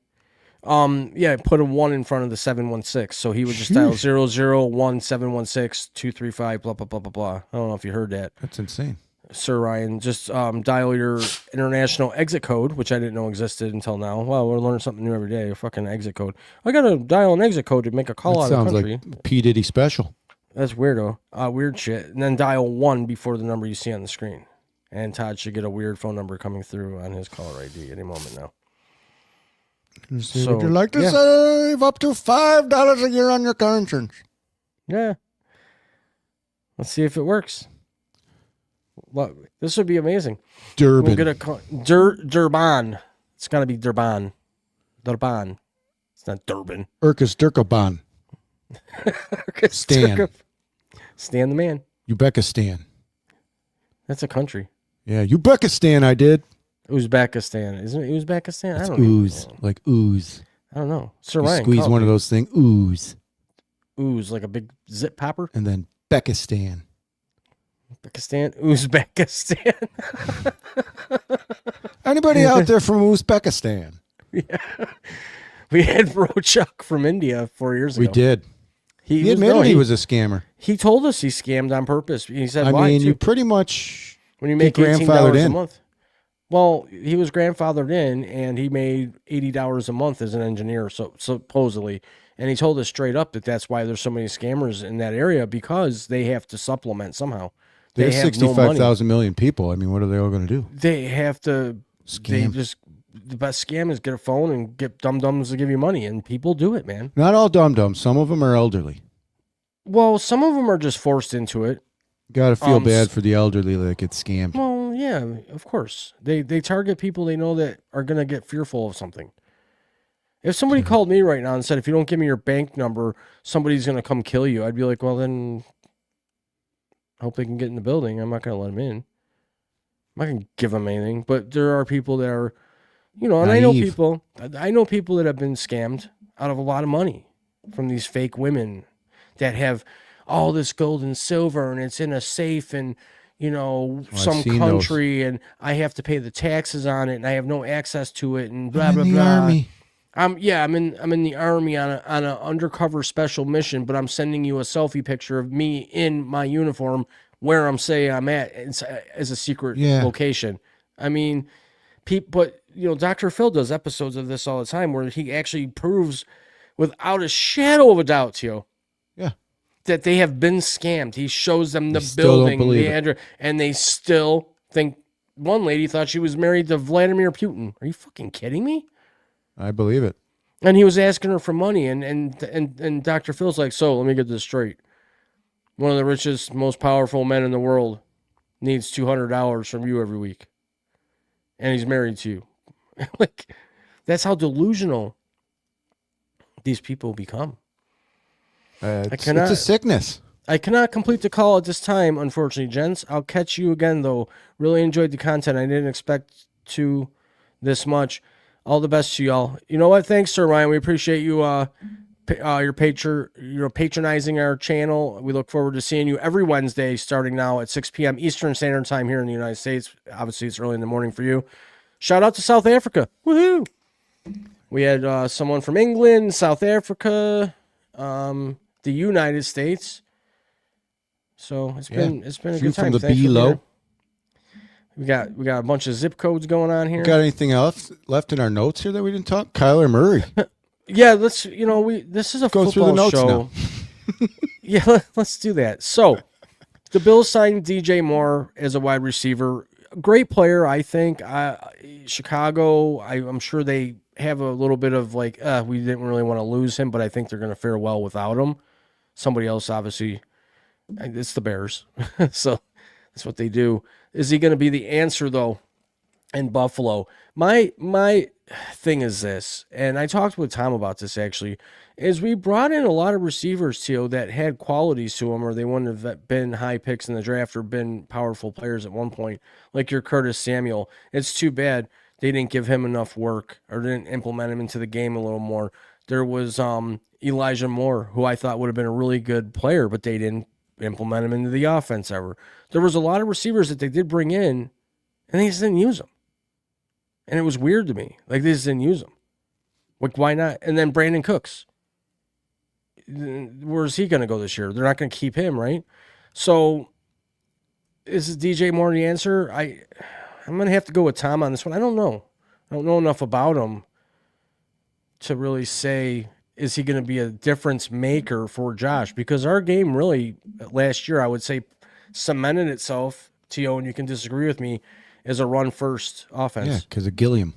Put a 1 in front of the 716. So he would just dial 001-716-235, blah, blah, blah, blah, blah. I don't know if you heard that. That's insane. Sir Ryan, just dial your international exit code, which I didn't know existed until now. Well, we're learning something new every day. A fucking exit code. I got to dial an exit code to make a call out of the country. Sounds like P. Diddy special. That's weirdo. Weird shit. And then dial 1 before the number you see on the screen. And Todd should get a weird phone number coming through on his caller ID any moment now. So, would you like to save up to $5 a year on your car insurance? Yeah. Let's see if it works. Well, this would be amazing. Durban. We'll get a call. Durban. It's got to be Durban. Durban. It's not Durban. Urkus Durkoban. Stan. Stan the man. Uzbekistan. That's a country. Yeah, Uzbekistan I did. Uzbekistan. Isn't it Uzbekistan? It's I don't ooze. know. Like ooze. I don't know. Sir You Ryan, squeeze one of those things. Ooze. Ooze, like a big zip popper? And then Bekistan. Uzbekistan. Anybody out there from Uzbekistan? Yeah. We had Rochuk from India 4 years ago. We did. He admitted he was a scammer. He told us he scammed on purpose. He said, I why? mean, you pretty much when you make grandfathered $18 a in. month. Well, he was grandfathered in, and he made $80 a month as an engineer, so supposedly. And he told us straight up that that's why there's so many scammers in that area, because they have to supplement somehow. There's have 65,000 million people. I mean, what are they all going to do? They have to Scam. The best scam is get a phone and get dum-dums to give you money, and people do it, man. Not all dum-dums. Some of them are elderly. Well, some of them are just forced into it. Got to feel bad for the elderly that get scammed. Well, yeah, of course. They target people they know that are going to get fearful of something. If somebody called me right now and said, if you don't give me your bank number, somebody's going to come kill you, I'd be like, well, then I hope they can get in the building. I'm not going to let them in. I'm not going to give them anything. But there are people that are, and naive. I know people that have been scammed out of a lot of money from these fake women that have all this gold and silver, and it's in a safe in, some country, and I have to pay the taxes on it, and I have no access to it, and blah, blah, blah. Army. I'm in the army on an undercover special mission, but I'm sending you a selfie picture of me in my uniform where I'm saying I'm at as a secret location. I mean, but Dr. Phil does episodes of this all the time where he actually proves without a shadow of a doubt to you that they have been scammed. He shows them the building, the address, and they still think. One lady thought she was married to Vladimir Putin. Are you fucking kidding me? I believe it. And he was asking her for money, and Dr. Phil's like, so let me get this straight. One of the richest, most powerful men in the world needs $200 from you every week, and he's married to you. Like, that's how delusional these people become. It's a sickness. I cannot complete the call at this time, unfortunately, gents. I'll catch you again, though. Really enjoyed the content. I didn't expect to this much. All the best to y'all. You know what? Thanks, Sir Ryan. We appreciate you you're patronizing our channel. We look forward to seeing you every Wednesday starting now at 6 p.m. Eastern Standard Time here in the United States. Obviously, it's early in the morning for you. Shout out to South Africa. Woohoo! We had someone from England, South Africa, the United States. So it's been a good time. From the Thanks for below. being here. We got a bunch of zip codes going on here. Got anything else left in our notes here that we didn't talk? Kyler Murray. Yeah, this is a Go through the football notes show. now. Yeah, let's do that. So, the Bills signed DJ Moore as a wide receiver. Great player, I think. Chicago, I'm sure they have a little bit of like, we didn't really want to lose him, but I think they're going to fare well without him. Somebody else, obviously, it's the Bears. So, that's what they do. Is he going to be the answer, though, in Buffalo? My thing is this, and I talked with Tom about this actually, is we brought in a lot of receivers, Tio, that had qualities to them, or they wouldn't have been high picks in the draft or been powerful players at one point, like your Curtis Samuel. It's too bad they didn't give him enough work or didn't implement him into the game a little more. There was Elijah Moore, who I thought would have been a really good player, but they didn't implement him into the offense ever. There was a lot of receivers that they did bring in, and they just didn't use them. And it was weird to me. Like, they just didn't use them. Like, why not? And then Brandon Cooks. Where's he going to go this year? They're not going to keep him, right? So, is DJ Moore the answer? I'm going to have to go with Tom on this one. I don't know. I don't know enough about him to really say, is he going to be a difference maker for Josh? Because our game really, last year, I would say, cemented itself, T.O., and you can disagree with me, as a run-first offense. Yeah, because of Gilliam.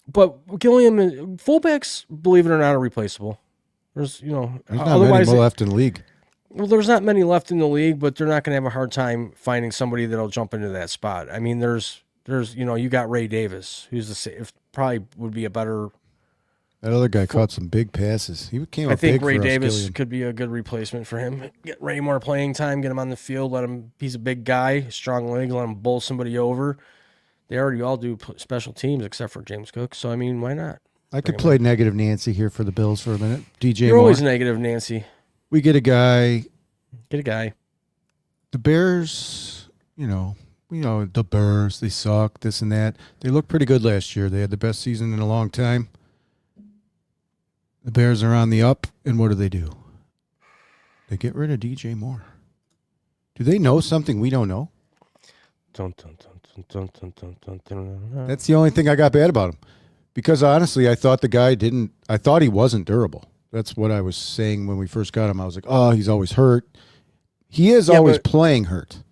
But Gilliam, fullbacks, believe it or not, are replaceable. There's not many more left in the league. Well, there's not many left in the league, but they're not going to have a hard time finding somebody that'll jump into that spot. I mean, there's you got Ray Davis, who's probably would be a better. That other guy caught some big passes. He came up big for us. I think Ray Davis Gilliam. could be a good replacement for him. Get Ray more playing time, get him on the field, let him. He's a big guy, strong leg, let him bowl somebody over. They already all do special teams except for James Cook. So I mean, why not? I could play negative Nancy here for the Bills for a minute. DJ You're Moore. always negative Nancy. We get a guy. Get a guy. The Bears, the Bears, they suck, this and that. They looked pretty good last year. They had the best season in a long time. The Bears are on the up, and what do? They get rid of DJ Moore. Do they know something we don't know? That's the only thing I got bad about him. Because honestly, I thought he wasn't durable. That's what I was saying when we first got him. I was like, oh, he's always hurt. He is always playing hurt.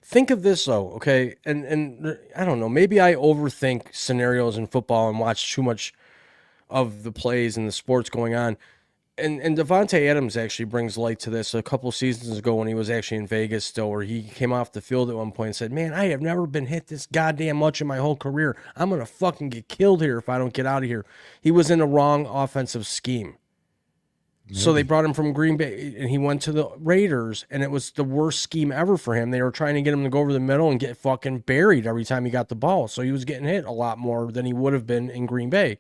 Think of this, though, okay? And I don't know. Maybe I overthink scenarios in football and watch too much of the plays and the sports going on. And Devontae Adams actually brings light to this. A couple seasons ago when he was actually in Vegas still, where he came off the field at one point and said, man, I have never been hit this goddamn much in my whole career. I'm going to fucking get killed here if I don't get out of here. He was in the wrong offensive scheme. Maybe. So they brought him from Green Bay, and he went to the Raiders, and it was the worst scheme ever for him. They were trying to get him to go over the middle and get fucking buried every time he got the ball. So he was getting hit a lot more than he would have been in Green Bay.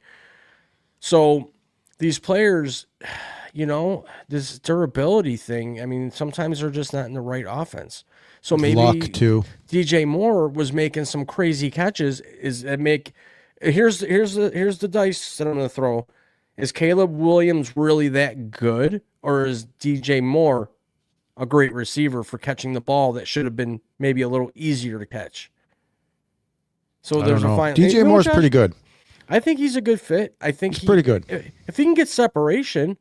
So these players, this durability thing, I mean, sometimes they're just not in the right offense. So maybe luck too. DJ Moore was making some crazy catches. Here's the dice that I'm going to throw. Is Caleb Williams really that good, or is DJ Moore a great receiver for catching the ball that should have been maybe a little easier to catch? So there's a fine. DJ Moore's pretty good. I think he's a good fit. I think he's pretty good. If he can get separation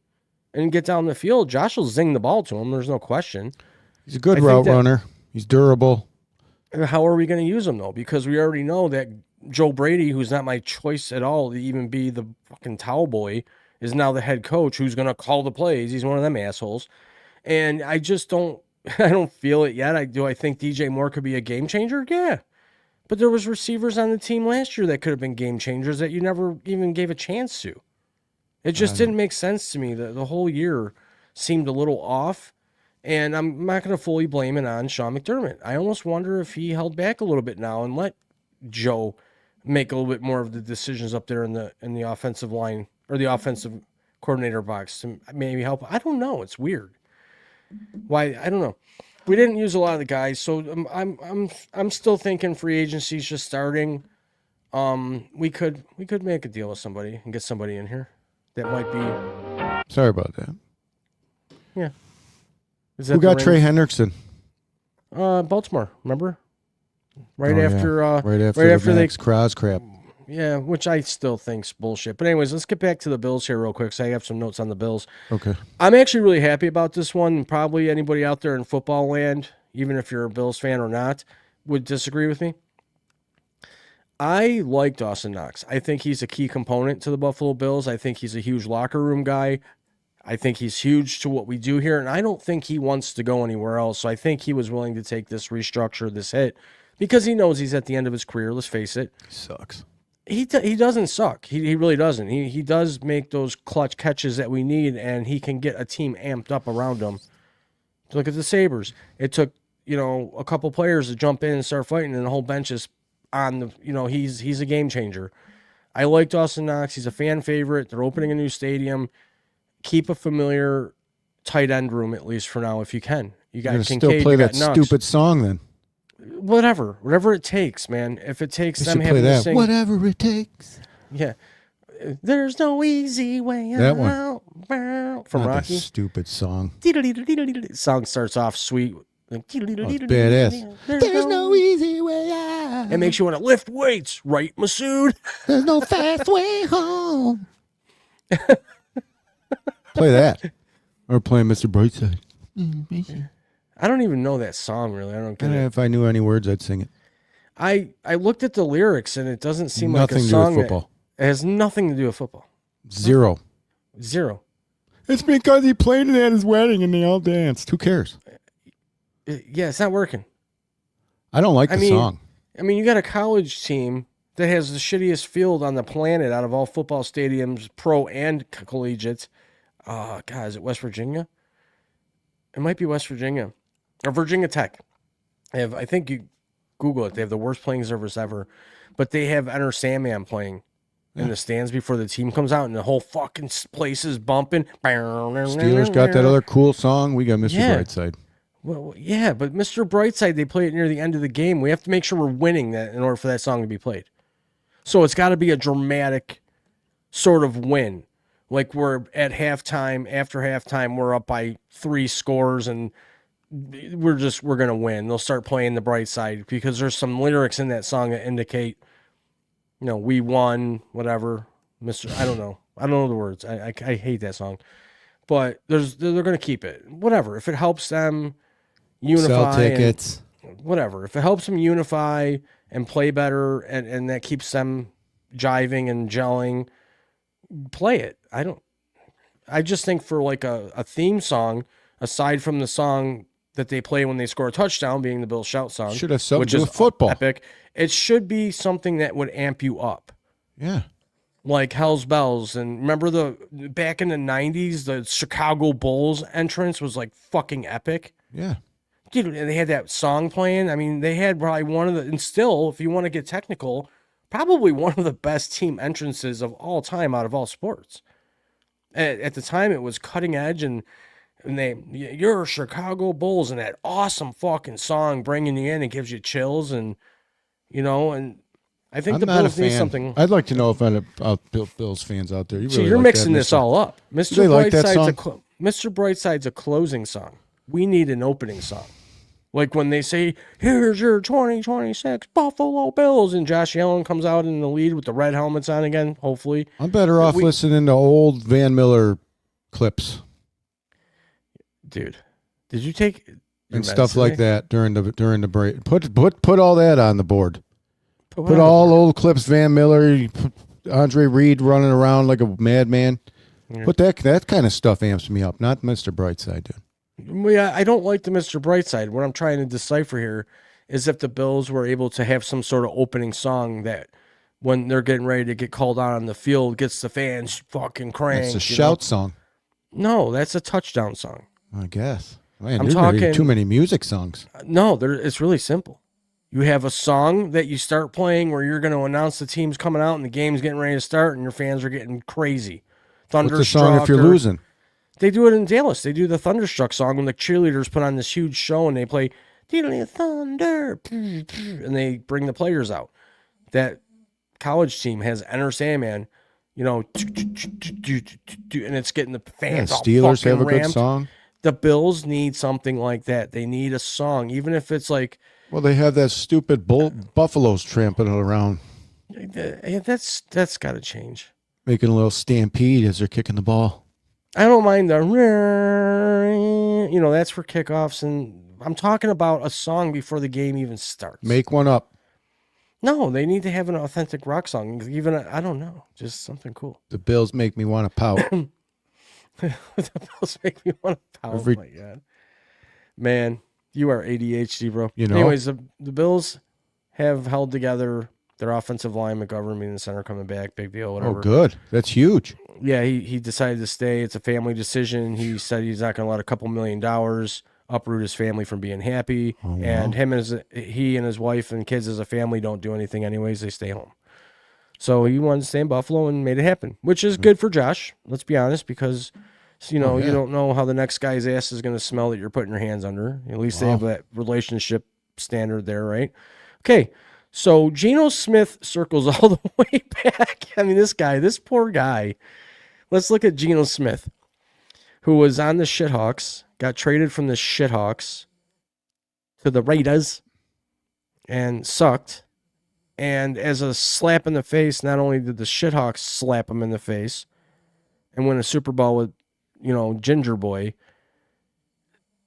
and get down the field, Josh will zing the ball to him. There's no question. He's a good route runner. He's durable. How are we going to use him, though? Because we already know that Joe Brady, who's not my choice at all to even be the fucking towel boy, is now the head coach who's going to call the plays. He's one of them assholes. And I just don't feel it yet. Do I think DJ Moore could be a game changer? Yeah. But there was receivers on the team last year that could have been game changers that you never even gave a chance to. It just didn't make sense to me. The whole year seemed a little off, and I'm not going to fully blame it on Sean McDermott. I almost wonder if he held back a little bit now and let Joe make a little bit more of the decisions up there in the offensive line or the offensive coordinator box to maybe help. I don't know. It's weird. Why? I don't know. We didn't use a lot of the guys, so I'm still thinking free agency's just starting. We could make a deal with somebody and get somebody in here that might be. Sorry about that. Yeah. Who got Trey Hendrickson? Baltimore. Remember? Right Oh, yeah. after. Right after Max Crosby crap. Yeah, which I still think's bullshit. But anyways, let's get back to the Bills here real quick. So I have some notes on the Bills. Okay. I'm actually really happy about this one. Probably anybody out there in football land, even if you're a Bills fan or not, would disagree with me. I like Dawson Knox. I think he's a key component to the Buffalo Bills. I think he's a huge locker room guy. I think he's huge to what we do here, and I don't think he wants to go anywhere else. So I think he was willing to take this restructure, this hit, because he knows he's at the end of his career. Let's face it. He sucks. He doesn't suck. He really doesn't. He does make those clutch catches that we need, and he can get a team amped up around him. Look at the Sabres. It took, a couple players to jump in and start fighting, and the whole bench is on the, he's a game changer. I like Dawson Knox. He's a fan favorite. They're opening a new stadium. Keep a familiar tight end room, at least for now, if you can. You got You're Kincaid, still play you got that Knox. stupid song then. Whatever it takes, man. If it takes You them should play having to that. sing. Whatever it takes. Yeah. There's no easy way That out. From Not Rocky. that stupid song. Song starts off sweet. Like, badass. There's no easy way out. It makes you want to lift weights, right, Masood? There's no fast way home. Play that. Or play Mr. Brightside. I don't even know that song, really. I don't get And it. if I knew any words, I'd sing it. I looked at the lyrics, and it doesn't seem Nothing like a to do with song football. It has nothing to do with football. Zero. It's because he played it at his wedding and they all danced. Who cares? Yeah, it's not working. I don't like the song. I mean, you got a college team that has the shittiest field on the planet out of all football stadiums, pro and collegiate. God, is it West Virginia? It might be West Virginia. Or Virginia Tech. I think you Google it. They have the worst playing service ever. But they have Enter Sandman playing in the stands before the team comes out, and the whole fucking place is bumping. Steelers got that other cool song. We got Mr. Brightside. Well, yeah, but Mr. Brightside, they play it near the end of the game. We have to make sure we're winning that in order for that song to be played. So it's got to be a dramatic sort of win. Like we're at halftime, after halftime, we're up by 3 scores, and we're going to win. They'll start playing the bright side because there's some lyrics in that song that indicate, we won, whatever. I don't know. I don't know the words. I hate that song. But they're going to keep it. Whatever. If it helps them unify. Sell tickets. Whatever. If it helps them unify and play better and that keeps them jiving and gelling, play it. I just think for like a theme song, aside from the song that they play when they score a touchdown, being the Bill Shout song, Should have something which to do is with football. epic, it should be something that would amp you up. Yeah. Like Hell's Bells. And remember back in the 90s, the Chicago Bulls entrance was like fucking epic. Yeah. Dude, and they had that song playing. I mean, they had probably one of the, and still, if you want to get technical, probably one of the best team entrances of all time out of all sports. At the time, it was cutting edge, and you're Chicago Bulls, and that awesome fucking song bringing you in and gives you chills, and and I think the Bills need something. I'd like to know if any Bills fans out there. You're mixing this all up. Mr. Like that song? Mr. Brightside's a closing song. We need an opening song. Like when they say, here's your 2026 Buffalo Bills, and Josh Allen comes out in the lead with the red helmets on again, hopefully. I'm better off listening to old Van Miller clips. Dude, did you take and stuff like that during the break? Put all that on the board. Put all old clips, Van Miller, Andre Reed running around like a madman. Yeah. Put that kind of stuff amps me up, not Mr. Brightside, dude. Yeah, I don't like the Mr. Brightside. What I'm trying to decipher here is if the Bills were able to have some sort of opening song that when they're getting ready to get called out on the field, gets the fans fucking cranked. It's a shout song. No, that's a touchdown song. I guess. Man, I'm there's not even talking too many music songs. No, it's really simple. You have a song that you start playing where you're going to announce the team's coming out and the game's getting ready to start and your fans are getting crazy. Thunderstruck. What's the song if you're losing? They do it in Dallas. They do the Thunderstruck song when the cheerleaders put on this huge show and they play Diddly Thunder and they bring the players out. That college team has Enter Sandman, and it's getting the fans all Steelers have a ramped. good song. The Bills need something like that. They need a song, even if it's like. Well, they have that stupid buffaloes tramping around. That's got to change. Making a little stampede as they're kicking the ball. I don't mind the, that's for kickoffs, and I'm talking about a song before the game even starts. Make one up. No, they need to have an authentic rock song. Even I don't know, just something cool. The Bills make me want to pout. The Bills make me want to pout. Oh my god, man, you are ADHD, bro. Anyways, the Bills have held together. Their offensive line, McGovern being the center coming back, big deal, whatever. Oh, good. That's huge. Yeah, he decided to stay. It's a family decision. He said he's not going to let a couple $1 million uproot his family from being happy. Oh, wow. And he and his wife and kids as a family don't do anything anyways. They stay home. So he wanted to stay in Buffalo and made it happen, which is good for Josh. Let's be honest, because you don't know how the next guy's ass is going to smell that you're putting your hands under. At least they have that relationship standard there, right? Okay. So Geno Smith circles all the way back. I mean, this poor guy. Let's look at Geno Smith, who was on the Shithawks, got traded from the Shithawks to the Raiders and sucked. And as a slap in the face, not only did the Shithawks slap him in the face and win a Super Bowl with, Ginger Boy,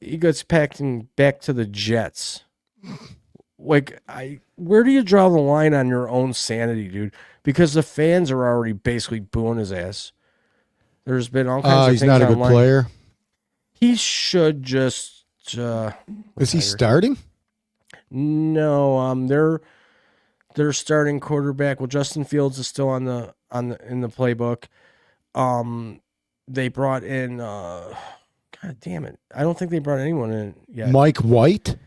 he gets packed back to the Jets. Like, where do you draw the line on your own sanity, dude? Because the fans are already basically booing his ass. There's been all kinds of things. He's not a good player. He should just. Is he starting? No, their starting quarterback. Well, Justin Fields is still in the playbook. They brought in. God damn it! I don't think they brought anyone in yet. Mike White.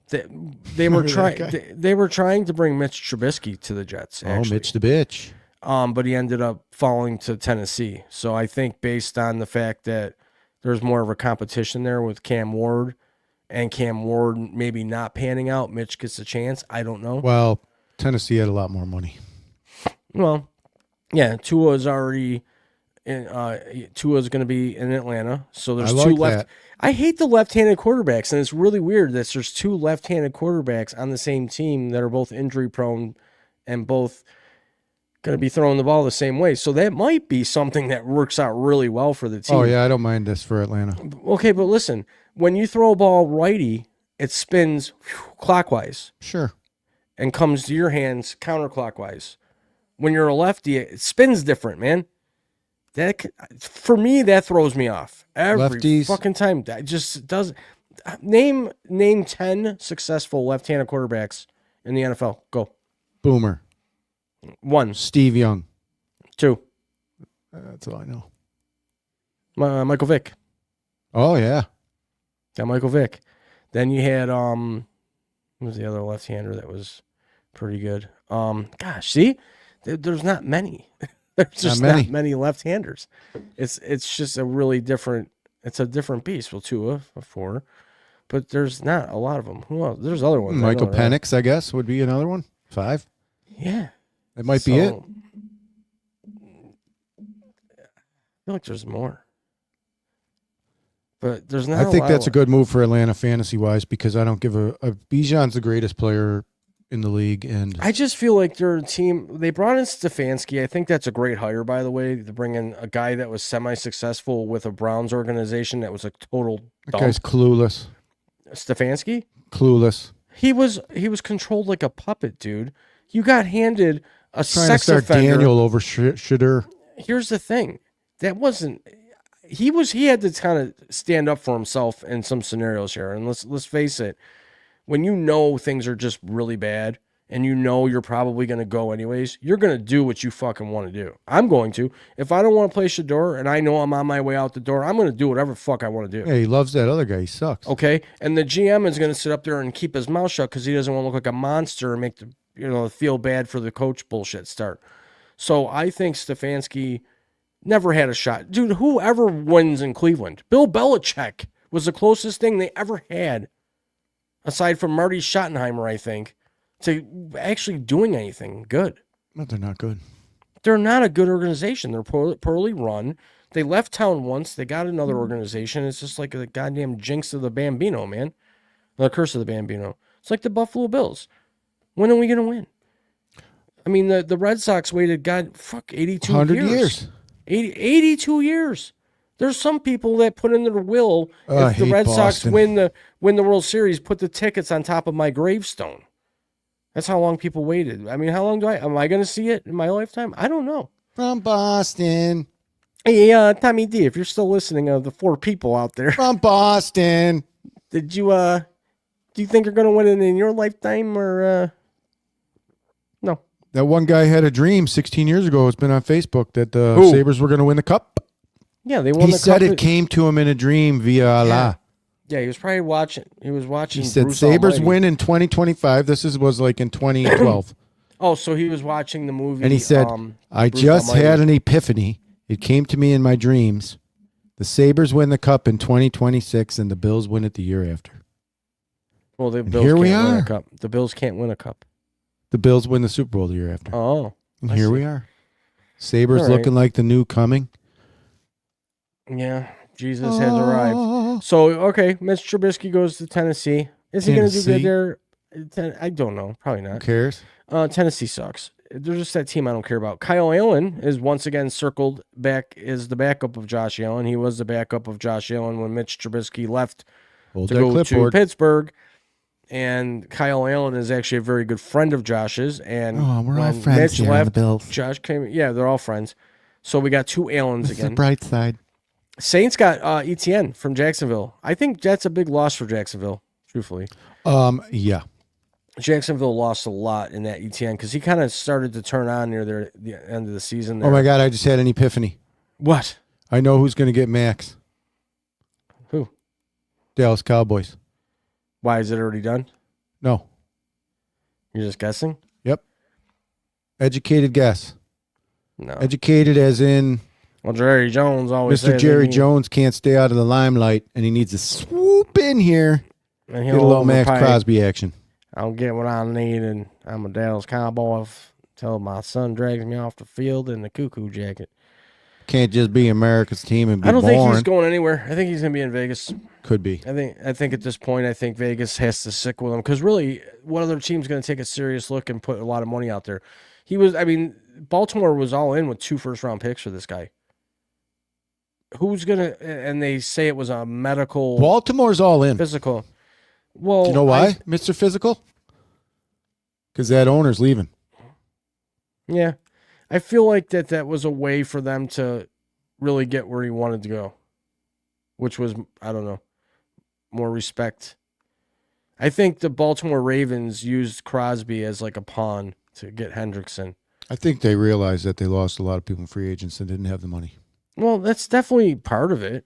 They were trying. They were trying to bring Mitch Trubisky to the Jets. Actually. Oh, Mitch the bitch. But he ended up falling to Tennessee. So I think based on the fact that there's more of a competition there with Cam Ward, and Cam Ward maybe not panning out, Mitch gets a chance. I don't know. Well, Tennessee had a lot more money. Well, yeah, Tua's already in. Tua's going to be in Atlanta. So there's two left. That. I hate the left-handed quarterbacks, and it's really weird that there's two left-handed quarterbacks on the same team that are both injury-prone and both going to be throwing the ball the same way. So that might be something that works out really well for the team. Oh, yeah, I don't mind this for Atlanta. Okay, but listen, when you throw a ball righty, it spins clockwise. Sure. And comes to your hands counterclockwise. When you're a lefty, it spins different, man. For me, that throws me off every Lefties. Fucking time. That just does. Name 10 successful left-handed quarterbacks in the NFL. Go. Boomer. 1. Steve Young. 2. That's all I know. Michael Vick. Oh yeah. Got Michael Vick. Then you had who was the other left-hander that was pretty good? Gosh, see, there's not many. There's just not many left-handers. It's just a really different. It's a different beast. Well, 2 of 4, but there's not a lot of them. Who else? There's other ones. Michael Penix, I guess, would be another one. 5. Yeah, that might be it. I feel like there's more, but there's not. I think that's a good move for Atlanta fantasy-wise because I don't give a Bijan's the greatest player in the league, and I just feel like they're a team. They brought in Stefanski. I think that's a great hire, by the way, to bring in a guy that was semi-successful with a Browns organization that was a total dump. That guy's clueless. Stefanski? Clueless. He was controlled like a puppet, dude. You got handed a trying sex to start offender. Daniel over Shedeur. Here's the thing. That wasn't. He had to kind of stand up for himself in some scenarios here, and let's face it. When you know things are just really bad and you know you're probably going to go anyways, you're going to do what you fucking want to do. I'm going to. If I don't want to play Shador and I know I'm on my way out the door, I'm going to do whatever the fuck I want to do. Yeah, he loves that other guy. He sucks. Okay? And the GM is going to sit up there and keep his mouth shut because he doesn't want to look like a monster and make the feel bad for the coach bullshit start. So I think Stefanski never had a shot. Dude, whoever wins in Cleveland, Bill Belichick was the closest thing they ever had, aside from Marty Schottenheimer, I think, to actually doing anything good. But they're not good. They're not a good organization. They're poorly run. They left town once. They got another organization. It's just like the goddamn jinx of the Bambino, man. The curse of the Bambino. It's like the Buffalo Bills. When are we going to win? I mean, the Red Sox waited, 82 years. 82 years. There's some people that put in their will, if the Red Sox win the World Series, put the tickets on top of my gravestone. That's how long people waited. I mean, how long am I going to see it in my lifetime? I don't know. From Boston. Hey, Tommy D, if you're still listening, the 4 people out there. From Boston. Did you, do you think you're going to win it in your lifetime or, no? That one guy had a dream 16 years ago. It's been on Facebook that the Sabres were going to win the cup. Yeah, they won the cup. He said it came to him in a dream via Allah. Yeah, he was probably watching. He was watching. He said Bruce Sabres Almighty. win in 2025. This was like in 2012. Oh, so he was watching the movie. And he said, I Bruce just Almighty. had an epiphany. It came to me in my dreams. The Sabres win the cup in 2026 and the Bills win it the year after. Well, the And Bills here we can't win are. a cup. The Bills can't win a cup. The Bills win the Super Bowl the year after. Oh. And I here see. we are. Sabres All right. looking like the new coming. Yeah, Jesus has arrived. So, okay, Mitch Trubisky goes to Tennessee. Is he going to do good there? I don't know. Probably Who not. cares? Tennessee sucks. They're just that team I don't care about. Kyle Allen is once again circled back as the backup of Josh Allen. He was the backup of Josh Allen when Mitch Trubisky left Hold to that go clipboard. to Pittsburgh. And Kyle Allen is actually a very good friend of Josh's. And we're all when friends Mitch here on the left, Bills. Josh came. Yeah, they're all friends. So we got 2 Allens It's the again. bright side. Saints got ETN from Jacksonville. I think that's a big loss for Jacksonville, truthfully. Yeah. Jacksonville lost a lot in that ETN because he kind of started to turn on near the end of the season. There. Oh my God, I just had an epiphany. What? I know who's going to get Max. Who? Dallas Cowboys. Why, is it already done? No. You're just guessing? Yep. Educated guess. No. Educated as in Well, Jerry Jones always Mr. said Jerry that he- Jones can't stay out of the limelight, and he needs to swoop in here, and get a little Max overpay. Crosby action. I'll get what I need, and I'm a Dallas Cowboy until my son drags me off the field in the cuckoo jacket. Can't just be America's team and be I don't think boring. he's going anywhere. I think he's going to be in Vegas. Could be. I think at this point, I think Vegas has to stick with him because really, what other team's going to take a serious look and put a lot of money out there? Baltimore was all in with 2 first-round picks for this guy. Who's going to, and they say it was a medical. Baltimore's all in. Physical. Well, Do you know why, Mr. Physical? Because that owner's leaving. Yeah. I feel like that was a way for them to really get where he wanted to go, which was, I don't know, more respect. I think the Baltimore Ravens used Crosby as like a pawn to get Hendrickson. I think they realized that they lost a lot of people in free agents and didn't have the money. Well, that's definitely part of it.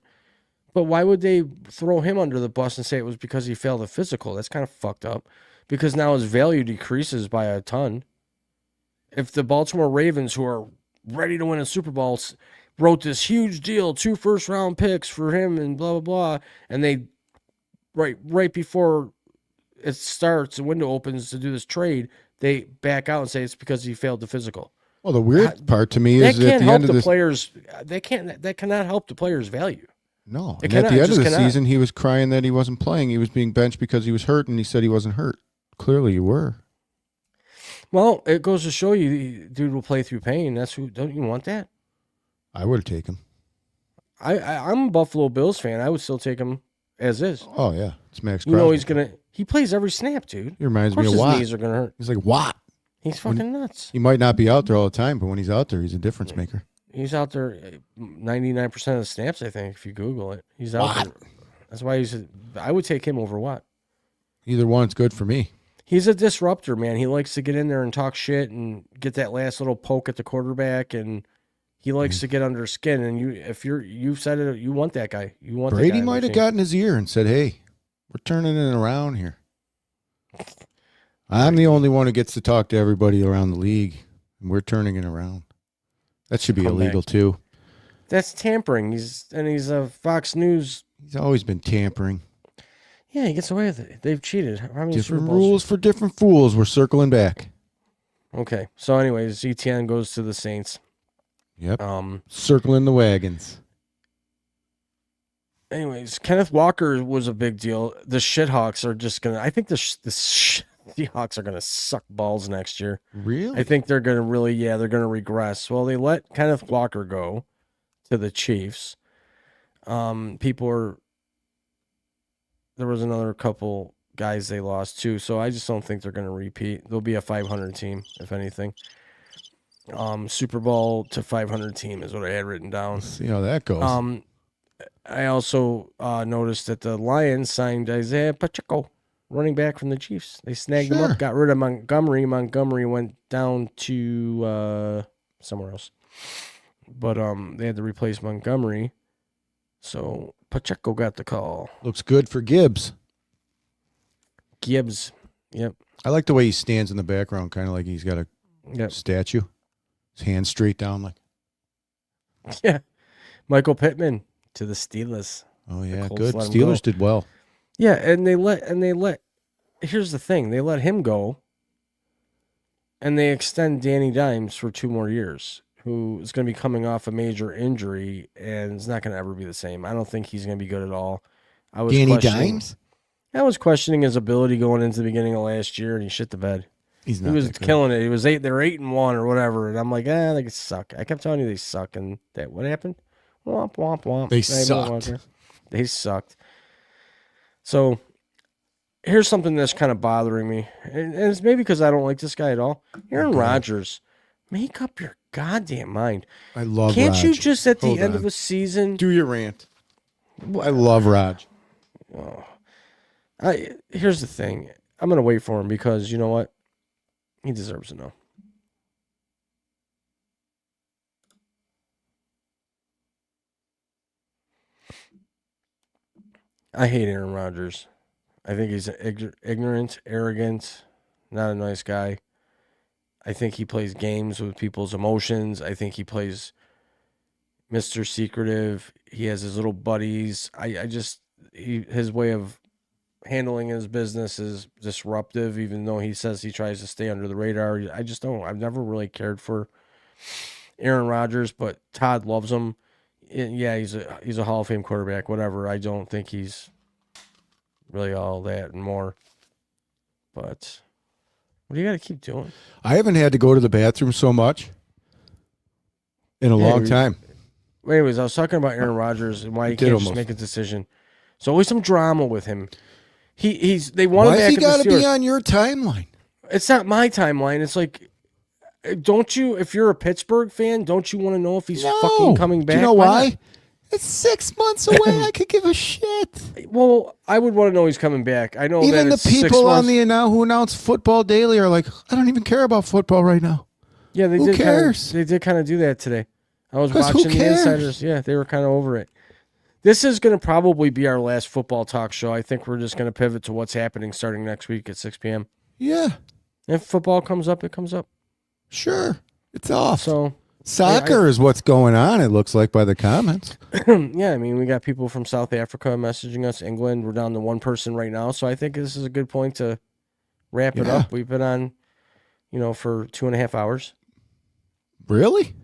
But why would they throw him under the bus and say it was because he failed a physical? That's kind of fucked up because now his value decreases by a ton. If the Baltimore Ravens, who are ready to win a Super Bowl, wrote this huge deal, 2 first-round picks for him and blah, blah, blah, and they, right before it starts, the window opens to do this trade, they back out and say it's because he failed the physical. Well, the weird part to me That is at can't the help end of the this. players. That cannot help the players' value. No, It and at cannot, the it end of just the cannot. season, he was crying that he wasn't playing. He was being benched because he was hurt, and he said he wasn't hurt. Clearly, you were. Well, it goes to show you, dude will play through pain. Don't you want that? I would take him. I'm a Buffalo Bills fan. I would still take him as is. Oh yeah, it's Max You Crosby. know he plays every snap, dude. He reminds Of course me of his Watt. knees are gonna hurt. He's like Watt. He's fucking nuts. He might not be out there all the time, but when he's out there, he's a difference maker. He's out there 99% of the snaps, I think, if you Google it. He's out there. That's why I would take him over Watt. Either one's good for me. He's a disruptor, man. He likes to get in there and talk shit and get that last little poke at the quarterback, and he likes to get under skin. And you've said it, you want that guy. You want that Brady guy might have gotten his ear and said, "Hey, we're turning it around here." I'm the only one who gets to talk to everybody around the league, and we're turning it around. That should be illegal too. That's tampering. He's a Fox News. He's always been tampering. Yeah, he gets away with it. They've cheated. How many Different Super Bowls? rules for different fools. We're circling back. Okay. So, anyways, ETN goes to the Saints. Yep. Circling the wagons. Anyways, Kenneth Walker was a big deal. The Shithawks are just gonna. I think the Seahawks are gonna suck balls next year. Really? I think they're gonna they're gonna regress. Well, they let Kenneth Walker go to the Chiefs. There was another couple guys they lost too, so I just don't think they're going to repeat. They'll be a 500 team, if anything. Super Bowl to 500 team is what I had written down. Let's see how that goes. I also noticed that the Lions signed Isaiah Pacheco, running back from the Chiefs. They snagged him up, got rid of Montgomery. Montgomery went down to somewhere else. But they had to replace Montgomery. So Pacheco got the call. Looks good for Gibbs. Yep. I like the way he stands in the background, kind of like he's got a statue. His hands straight down, like. Yeah. Michael Pittman to the Steelers. Oh yeah, good. Steelers did well. Yeah, and they let. Here's the thing: they let him go, and they extend Danny Dimes for 2 more years, who is going to be coming off a major injury and is not going to ever be the same. I don't think he's going to be good at all. Danny Dimes? I was questioning his ability going into the beginning of last year, and he shit the bed. He was killing it. He was 8. They were 8-1 or whatever, and I'm like, they suck. I kept telling you they suck, and what happened? Womp womp womp. They sucked. They sucked. So here's something that's kind of bothering me, and it's maybe because I don't like this guy at all. Aaron Rodgers, make up your goddamn mind. I love. Can't Raj. you just at the Hold end on. of a season do your rant? I love Raj. Oh. Here's the thing. I'm gonna wait for him because you know what? He deserves to know. I hate Aaron Rodgers. I think he's ignorant, arrogant, not a nice guy. I think he plays games with people's emotions. I think he plays Mr. Secretive. He has his little buddies. His way of handling his business is disruptive, even though he says he tries to stay under the radar. I just don't. I've never really cared for Aaron Rodgers, but Todd loves him. Yeah, he's a Hall of Fame quarterback, whatever. I don't think he's really all that and more. But what do you got to keep doing? I haven't had to go to the bathroom so much in a long time. Anyways, I was talking about Aaron Rodgers and why he can't just make a decision. There's always some drama with him. They want him back. Why has he got to be on your timeline? It's not my timeline. It's like, don't you? If you're a Pittsburgh fan, don't you want to know if he's fucking coming back? Do you know why? It's 6 months away. I could give a shit. Well, I would want to know he's coming back. I know even that the people on the who announce Football Daily are like, I don't even care about football right now. Yeah, they who did. cares? They did kind of do that today. I was watching the Insiders. Yeah, they were kind of over it. This is going to probably be our last football talk show. I think we're just going to pivot to what's happening starting next week at 6 p.m. Yeah. If football comes up, it comes up. Sure. It's off. So soccer is what's going on, it looks like, by the comments. Yeah, I mean, we got people from South Africa messaging us. England, we're down to one person right now. So I think this is a good point to wrap it up. We've been on, for 2.5 hours. Really?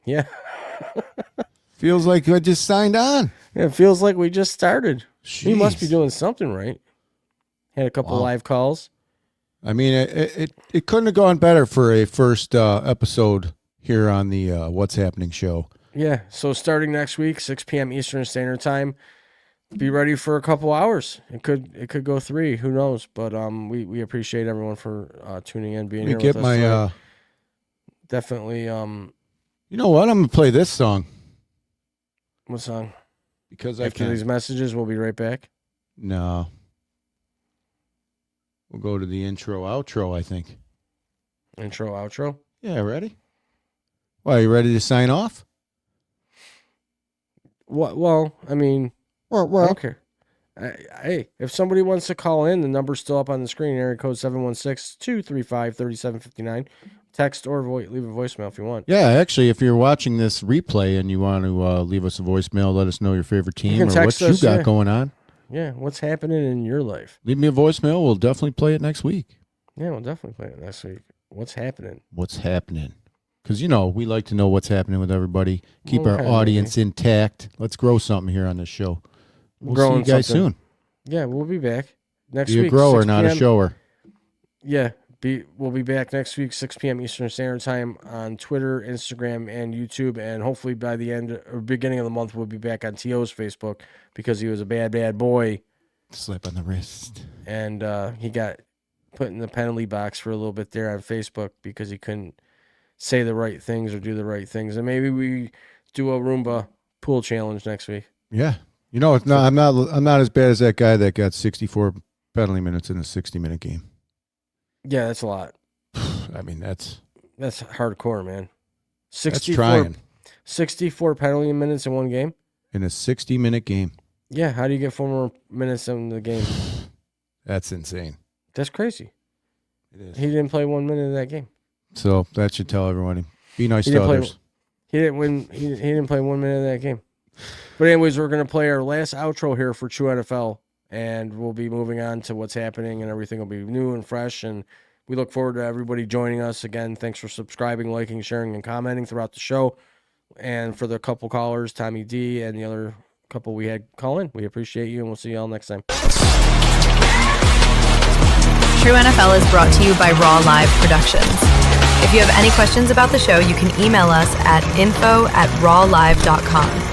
Yeah. Feels like I just signed on. Yeah, it feels like we just started. Jeez. We must be doing something right. Had a couple live calls. I mean, it couldn't have gone better for a first episode here on the What's Happening show. Yeah, so starting next week, 6 p.m. Eastern Standard Time. Be ready for a couple hours. It could go 3. Who knows? But we appreciate everyone for tuning in, being here with us. Definitely. You know what? I'm gonna play this song. What song? Because after these messages, we'll be right back. No. We'll go to the intro, outro, I think. Intro, outro? Yeah, ready? Well, are you ready to sign off? What? Well, I mean, I don't care. Hey, if somebody wants to call in, the number's still up on the screen. Area code 716-235-3759. Text or leave a voicemail if you want. Yeah, actually, if you're watching this replay and you want to leave us a voicemail, let us know your favorite team or what you got going on. Yeah, what's happening in your life? Leave me a voicemail. We'll definitely play it next week. Yeah, we'll definitely play it next week. What's happening? What's happening? Because, we like to know what's happening with everybody. Keep our audience intact. Let's grow something here on this show. We'll see you guys soon. Yeah, we'll be back next week. Be a grower, not a shower. Yeah, we'll be back next week, 6 p.m. Eastern Standard Time on Twitter, Instagram, and YouTube. And hopefully by the end or beginning of the month, we'll be back on T.O.'s Facebook because he was a bad boy. Slap on the wrist. And he got put in the penalty box for a little bit there on Facebook because he couldn't say the right things or do the right things. And maybe we do a Roomba pool challenge next week. Yeah. It's not. I'm not as bad as that guy that got 64 penalty minutes in a 60-minute game. Yeah, that's a lot. I mean, that's hardcore, man. 64 penalty minutes in one game? In a 60-minute game. Yeah, how do you get 4 more minutes in the game? That's insane. That's crazy. It is. He didn't play 1 minute of that game. So that should tell everybody. Be nice to others. He didn't win. He didn't play 1 minute of that game. But anyways, we're going to play our last outro here for True NFL, and we'll be moving on to what's happening, and everything will be new and fresh, and we look forward to everybody joining us. Again, thanks for subscribing, liking, sharing, and commenting throughout the show. And for the couple callers, Tommy D, and the other couple we had call in, we appreciate you, and we'll see you all next time. True NFL is brought to you by Raw Live Productions. If you have any questions about the show, you can email us at info@rawlive.com.